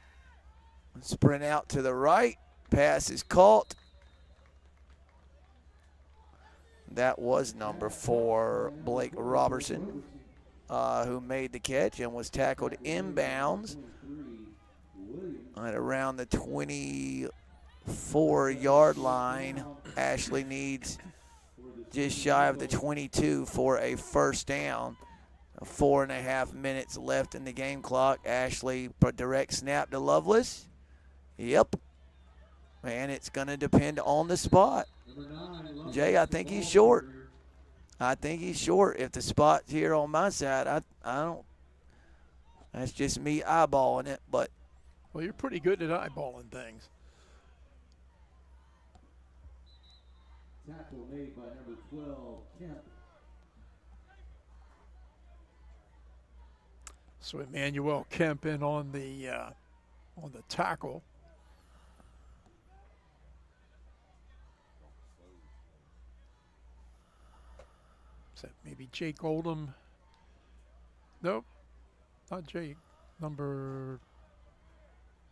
Sprint out to the right. Pass is caught. That was number 4, Blake Robertson, who made the catch and was tackled inbounds at around the 24-yard line. Ashley needs just shy of the 22 for a first down. 4.5 minutes left in the game clock. Ashley, direct snap to Lovelace. Yep. And it's going to depend on the spot. Jay, I think he's short. If the spot's here on my side, I don't. That's just me eyeballing it, but. Well, you're pretty good at eyeballing things. Tackle made by number 12, Kemp. So Emmanuel Kemp in on the tackle. Is that maybe Jake Oldham? Nope, not Jake. Number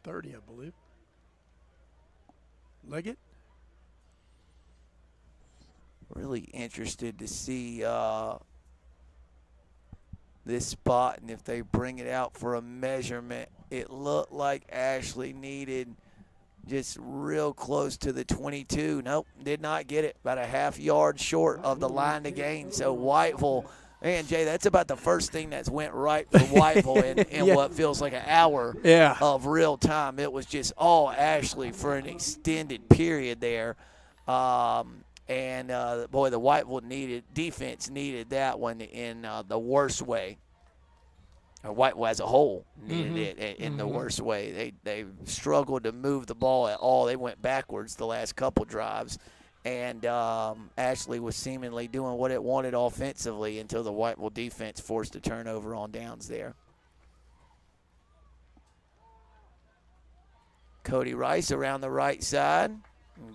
30, I believe. Leggett? Really interested to see this spot, and if they bring it out for a measurement. It looked like Ashley needed just real close to the 22. Nope, did not get it. About a half yard short of the line to gain. So Whiteville, man, Jay, that's about the first thing that's went right for Whiteville in what feels like an hour of real time. It was just all Ashley for an extended period there. Boy, the Whiteville defense needed that one in the worst way. Or Whiteville as a whole needed it in the worst way. They struggled to move the ball at all. They went backwards the last couple drives. And Ashley was seemingly doing what it wanted offensively until the Whiteville defense forced a turnover on downs there. Cody Rice around the right side.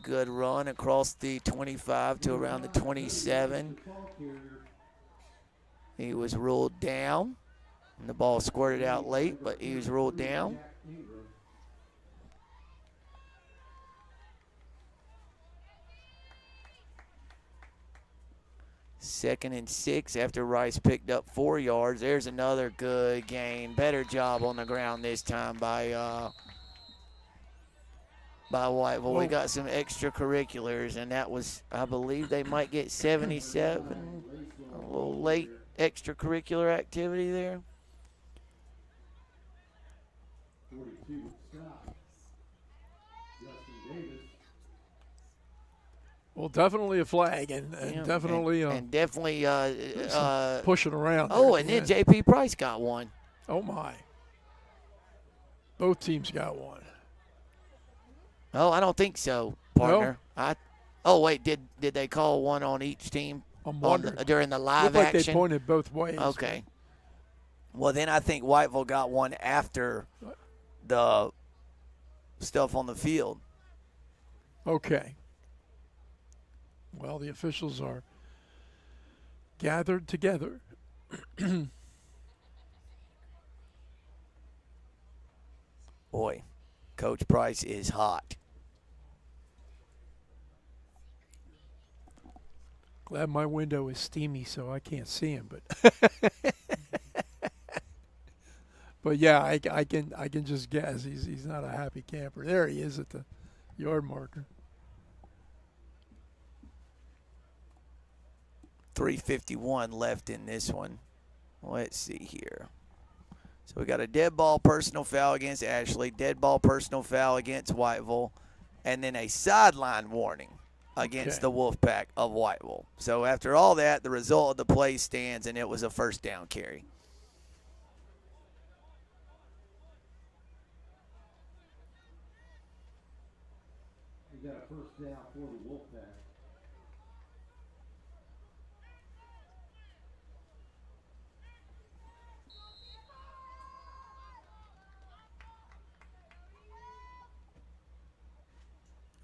Good run across the 25 to around the 27. He was ruled down. And the ball squirted out late, but he was ruled down. 2nd and 6 after Rice picked up 4 yards. There's another good gain. Better job on the ground this time by Whiteville. We got some extracurriculars, and that was, I believe they might get 77. A little late extracurricular activity there. 42, stop. Justin Davis. Well, definitely a flag, and definitely and definitely pushing around. Oh, there. and then J.P. Price got one. Oh my! Both teams got one. Oh, I don't think so, partner. Oh wait, did they call one on each team during the live Looked action? like they pointed both ways. Okay. Well, then I think Whiteville got one after the stuff on the field. Okay. Well, the officials are gathered together. Boy, Coach Price is hot. Glad my window is steamy so I can't see him, but but yeah, I can just guess he's not a happy camper. There he is at the yard marker. 3:51 left in this one. Let's see here. So we got a dead ball personal foul against Ashley, dead ball personal foul against Whiteville, and then a sideline warning against the Wolfpack of Whiteville. So after all that, the result of the play stands, and it was a first down carry. We got a first down for the Wolfpack.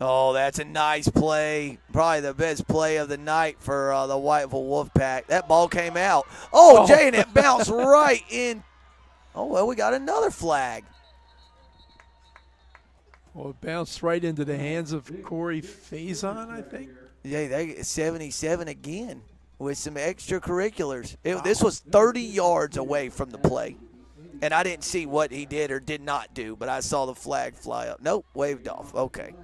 Oh, that's a nice play. Probably the best play of the night for the Whiteville Wolfpack. That ball came out. Oh, Jay, and it bounced right in. Oh, well, we got another flag. Well, it bounced right into the hands of Corey Faison, I think. Yeah, they get 77 again with some extracurriculars. This was 30 yards away from the play. And I didn't see what he did or did not do, but I saw the flag fly up. Nope, waved off. Okay.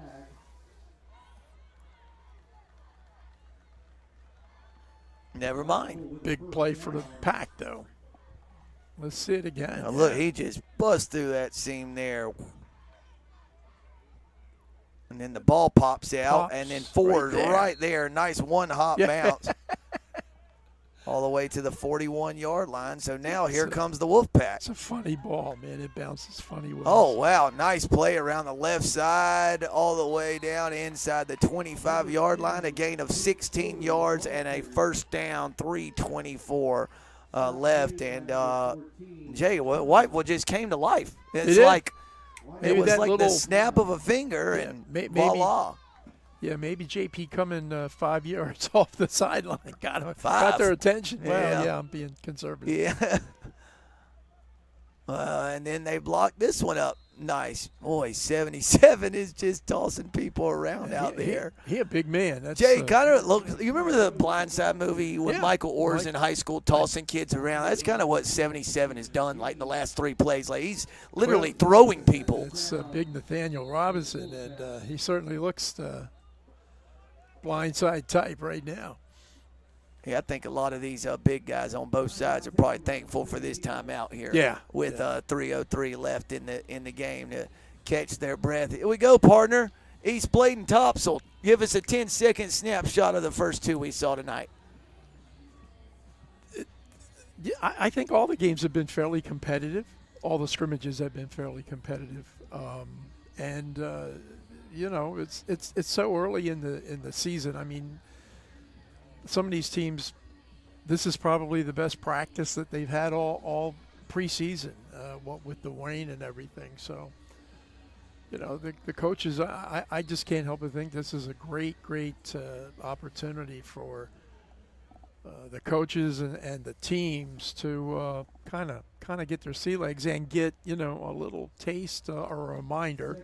Never mind. Big play for the Pack, though. Let's see it again. Now look, he just bust through that seam there. And then the ball pops out, and then Ford right there. Nice one-hop bounce. All the way to the 41-yard line. So now here comes the Wolfpack. It's a funny ball, man. It bounces funny ways. Oh, wow. Nice play around the left side all the way down inside the 25-yard line. A gain of 16 yards and a first down, 3:24 left. And, Jay, Whiteville just came to life. It's like it was like the snap of a finger and voila. Yeah, maybe JP coming 5 yards off the sideline got their attention. Yeah. Well, yeah, I'm being conservative. Yeah. And then they blocked this one up. Nice. Boy, 77 is just tossing people around out there. He a big man. That's, Jay, kind of looks. You remember the Blindside movie with Michael Orrs in high school tossing kids around? That's kind of what 77 has done, like the last 3 plays. Like he's literally throwing people. It's big Nathaniel Robinson, and he certainly looks blindside type right now. Yeah, I think a lot of these big guys on both sides are probably thankful for this time out here. Yeah. With 3:03 left in the game to catch their breath. Here we go, partner. East Bladen Topsail. Give us a 10-second snapshot of the first 2 we saw tonight. I think all the games have been fairly competitive. All the scrimmages have been fairly competitive, you know, it's so early in the season. I mean, some of these teams, this is probably the best practice that they've had all preseason, what with the rain and everything. So, you know, the coaches, I just can't help but think this is a great opportunity for the coaches and the teams to kind of get their sea legs and get, you know, a little taste or a reminder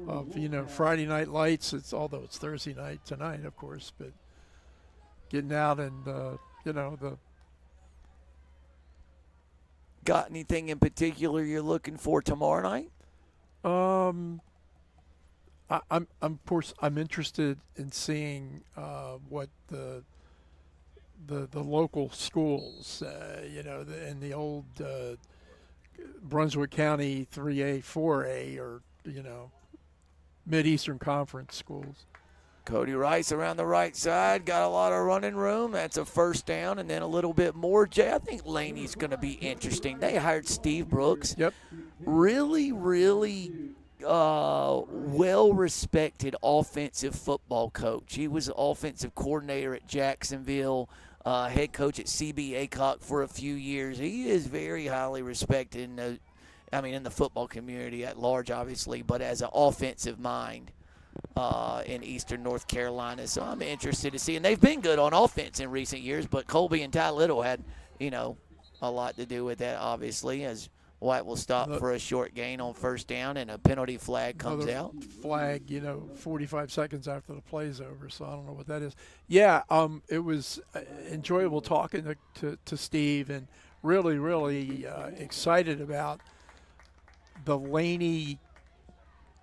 of, you know, Friday Night Lights. Although it's Thursday night tonight, of course, but getting out and the. Got anything in particular you're looking for tomorrow night? I'm of course I'm interested in seeing what the local schools, in the old Brunswick County 3A, 4A, or Mid-Eastern Conference schools. Cody Rice around the right side, got a lot of running room. That's a first down, and then a little bit more. Jay, I think Laney's going to be interesting. They hired Steve Brooks. Yep. Really, really well-respected offensive football coach. He was offensive coordinator at Jacksonville, head coach at CB Aycock for a few years. He is very highly respected in the football community at large, obviously, but as an offensive mind in Eastern North Carolina. So I'm interested to see. And they've been good on offense in recent years, but Colby and Ty Little had, a lot to do with that, obviously, as White will stop for a short gain on first down and a penalty flag comes out. Flag, 45 seconds after the play's over, so I don't know what that is. Yeah, it was enjoyable talking to Steve, and really, really excited about the Laney,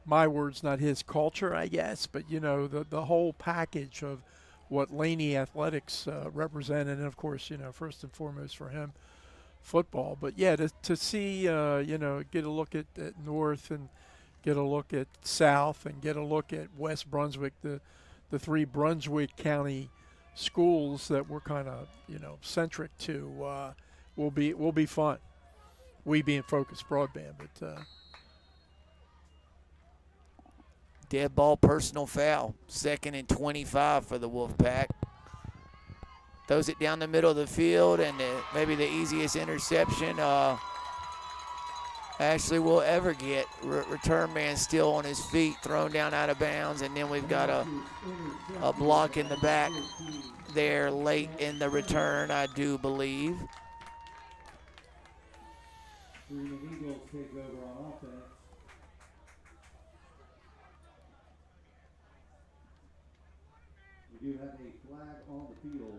my words, not his, culture, I guess, but, the whole package of what Laney athletics represented, and, of course, first and foremost for him, football. But, yeah, to see, get a look at North and get a look at South and get a look at West Brunswick, the three Brunswick County schools that we're kind of, centric to, will be fun. We being Focus Broadband, but Dead ball, personal foul. 2nd and 25 for the Wolfpack. Throws it down the middle of the field, and maybe the easiest interception Ashley will ever get. Return man still on his feet, thrown down out of bounds, and then we've got a block in the back there late in the return, I do believe. Freeman Eagles take over on offense. We do have a flag on the field.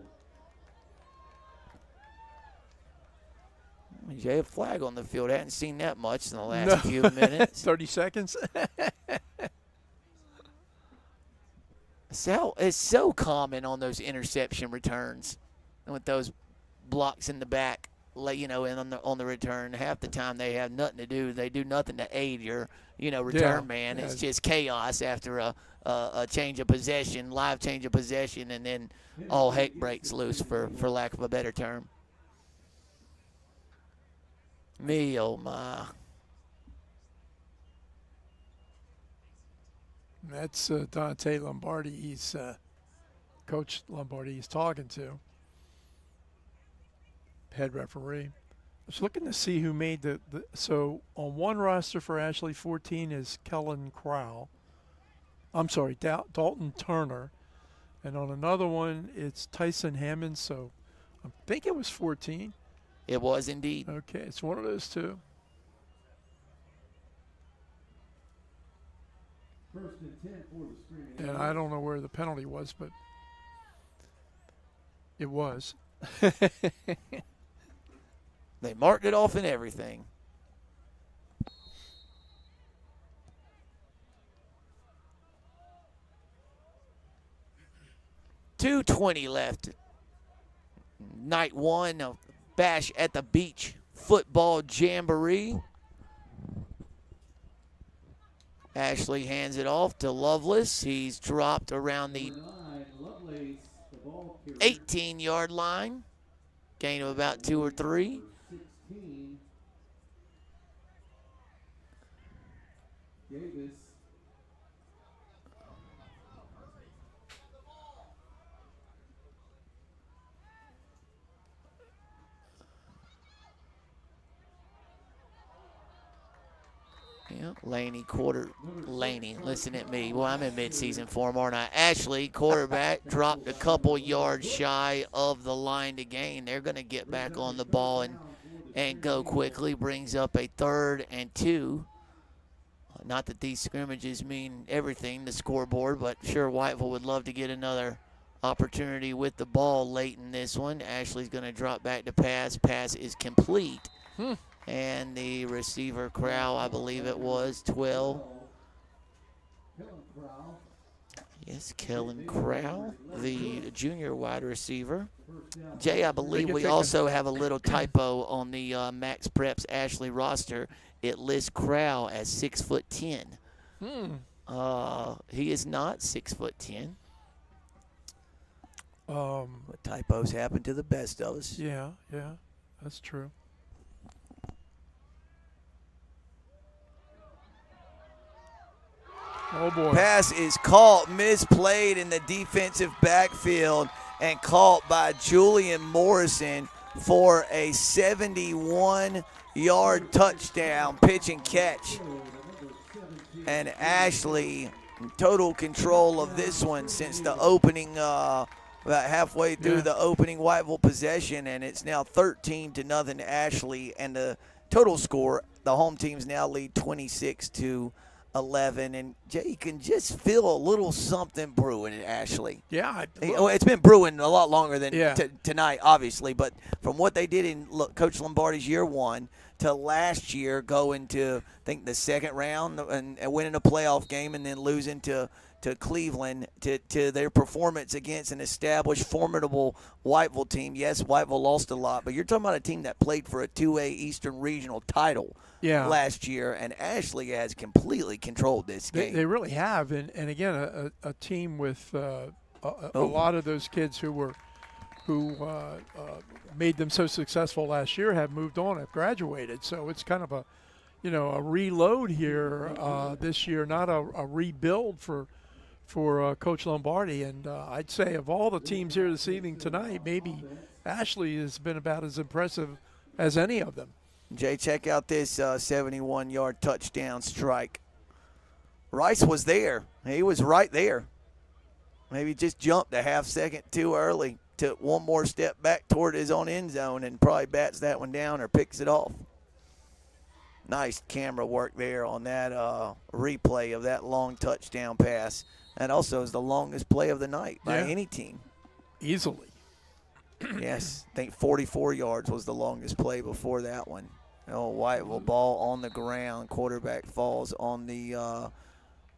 Jay, a flag on the field. I hadn't seen that much in the last few minutes. 30 seconds. It's so common on those interception returns, and with those blocks in the back, and on the return. Half the time they have nothing to do. They do nothing to aid your, return man. Yeah. It's just chaos after a change of possession, live change of possession, and then all heck breaks loose, for lack of a better term. Me, oh my. That's Dante Lombardi. He's Coach Lombardi he's talking to. Head referee. I was looking to see who made so on one roster for Ashley, 14 is Kellen Crowell. I'm sorry, Dalton Turner. And on another one, it's Tyson Hammond. So I think it was 14. It was indeed. Okay, it's one of those two. First and 10 for the Screaming. And I don't know where the penalty was, but it was. They marked it off and everything. .220 left. Night one of Bash at the Beach football jamboree. Ashley hands it off to Lovelace. He's dropped around the 18-yard line. Gain of about 2 or 3. 16. Davis. Yeah, Laney, listen at me. Well, I'm in midseason form, aren't I? Ashley, quarterback, dropped a couple yards shy of the line to gain. They're going to get back on the ball and go quickly. Brings up a 3rd and 2. Not that these scrimmages mean everything, the scoreboard, but sure, Whiteville would love to get another opportunity with the ball late in this one. Ashley's going to drop back to pass. Pass is complete. And the receiver, Crowell, I believe it was, 12. Yes, Kellen Crowell, the junior wide receiver. Jay, I believe we also have a little typo on the Max Preps Ashley roster. It lists Crowell as 6'10". He is not 6'10". But typos happen to the best of us. Yeah, that's true. Oh, boy. Pass is caught, misplayed in the defensive backfield, and caught by Julian Morrison for a 71-yard touchdown pitch and catch. And Ashley in total control of this one since the opening, about halfway through the opening Whiteville possession, and it's now 13-0 Ashley, and the total score, the home teams now lead 26-11. And Jay, you can just feel a little something brewing at Ashley. Yeah. It's been brewing a lot longer than tonight, obviously. But from what they did in Coach Lombardi's year one to last year, going to, I think, the second round and winning a playoff game and then losing to Cleveland, to their performance against an established, formidable Whiteville team. Yes, Whiteville lost a lot, but you're talking about a team that played for a 2A Eastern Regional title last year, and Ashley has completely controlled this game. They really have, and again, a team with a lot of those kids who made them so successful last year have moved on, have graduated. So it's kind of a reload here this year, not a rebuild for Coach Lombardi. And I'd say of all the teams here this evening tonight, maybe Ashley has been about as impressive as any of them. Jay, check out this 71-yard touchdown strike. Rice was there. He was right there. Maybe just jumped a half second too early. Took one more step back toward his own end zone and probably bats that one down or picks it off. Nice camera work there on that replay of that long touchdown pass. That also is the longest play of the night by any team. Easily. Yes, I think 44 yards was the longest play before that one. Whiteville ball on the ground. Quarterback falls on the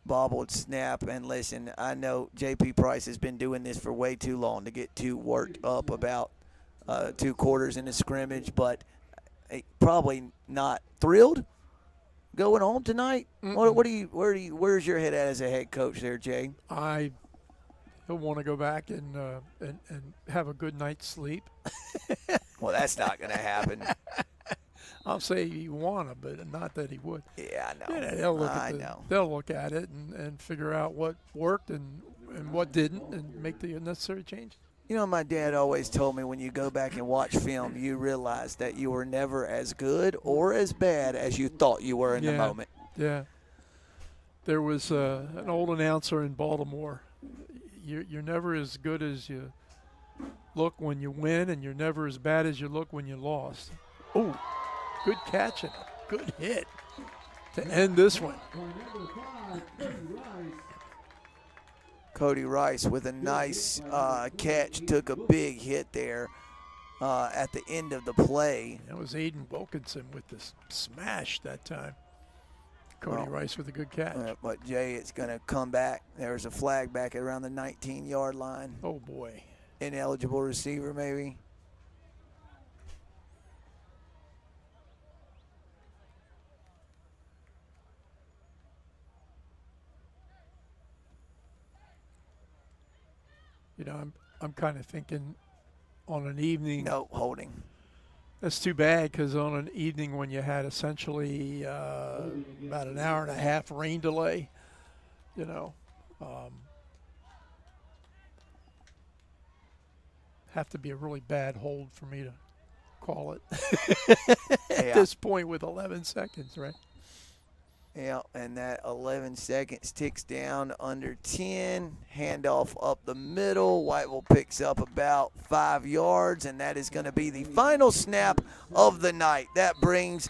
bobbled snap. And listen, I know J.P. Price has been doing this for way too long to get too worked up about 2 quarters in the scrimmage, but probably not thrilled going home tonight. Where's your head at as a head coach there, Jay? He'll want to go back and have a good night's sleep. Well, that's not going to happen. I'll say he want to, but not that he would. Yeah, I know. Yeah, they'll look at it and figure out what worked and what didn't and make the necessary changes. You know, my dad always told me when you go back and watch film, you realize that you were never as good or as bad as you thought you were in the moment. Yeah. There was an old announcer in Baltimore. You're never as good as you look when you win, and you're never as bad as you look when you lost. Oh, good catch and a good hit to end this one. Cody Rice with a nice catch, took a big hit there at the end of the play. That was Aiden Wilkinson with the smash that time. Cody Rice with a good catch. But, Jay, it's going to come back. There's a flag back at around the 19-yard line. Oh, boy. Ineligible receiver, maybe. You know, I'm kind of thinking on an evening. No, holding. That's too bad, because on an evening when you had essentially about an hour and a half rain delay, have to be a really bad hold for me to call it at this point with 11 seconds, right? Yeah, and that 11 seconds ticks down under 10. Handoff up the middle. Whiteville picks up about 5 yards, and that is going to be the final snap of the night. That brings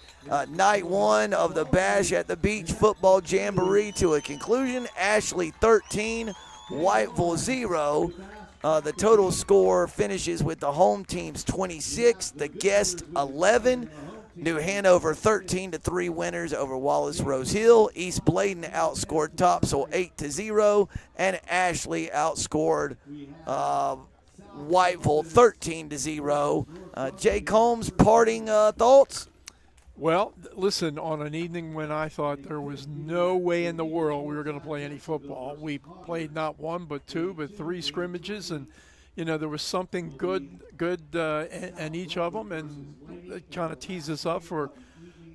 night 1 of the Bash at the Beach Football Jamboree to a conclusion. Ashley 13, Whiteville 0. The total score finishes with the home team's 26, the guest 11. New Hanover 13-3 winners over Wallace-Rose Hill. East Bladen outscored Topsail 8-0, and Ashley outscored Whiteville 13-0. Jay Combs, parting thoughts? Well, listen, on an evening when I thought there was no way in the world we were going to play any football, we played not one but two, but three scrimmages, and there was something good in each of them, and it kind of tees us up for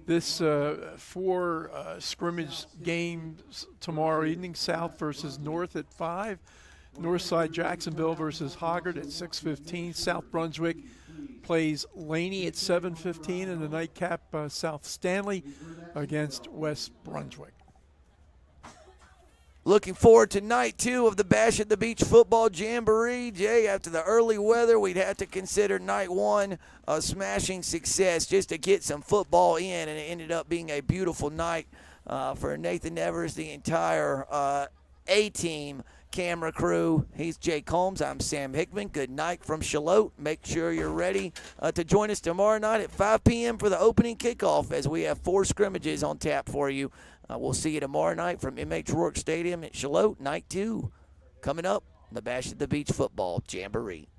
this 4 scrimmage games tomorrow evening. South versus North at 5, Northside Jacksonville versus Hoggard at 6:15. South Brunswick plays Laney at 7:15, and the nightcap South Stanley against West Brunswick. Looking forward to night 2 of the Bash at the Beach football jamboree. Jay, after the early weather, we'd have to consider night 1 a smashing success just to get some football in, and it ended up being a beautiful night for Nathan Evers, the entire A-team camera crew. He's Jay Combs. I'm Sam Hickman. Good night from Charlotte. Make sure you're ready to join us tomorrow night at 5 p.m. for the opening kickoff, as we have 4 scrimmages on tap for you. We'll see you tomorrow night from M.H. Rourke Stadium at Charlotte. Night 2 coming up, the Bash at the Beach football jamboree.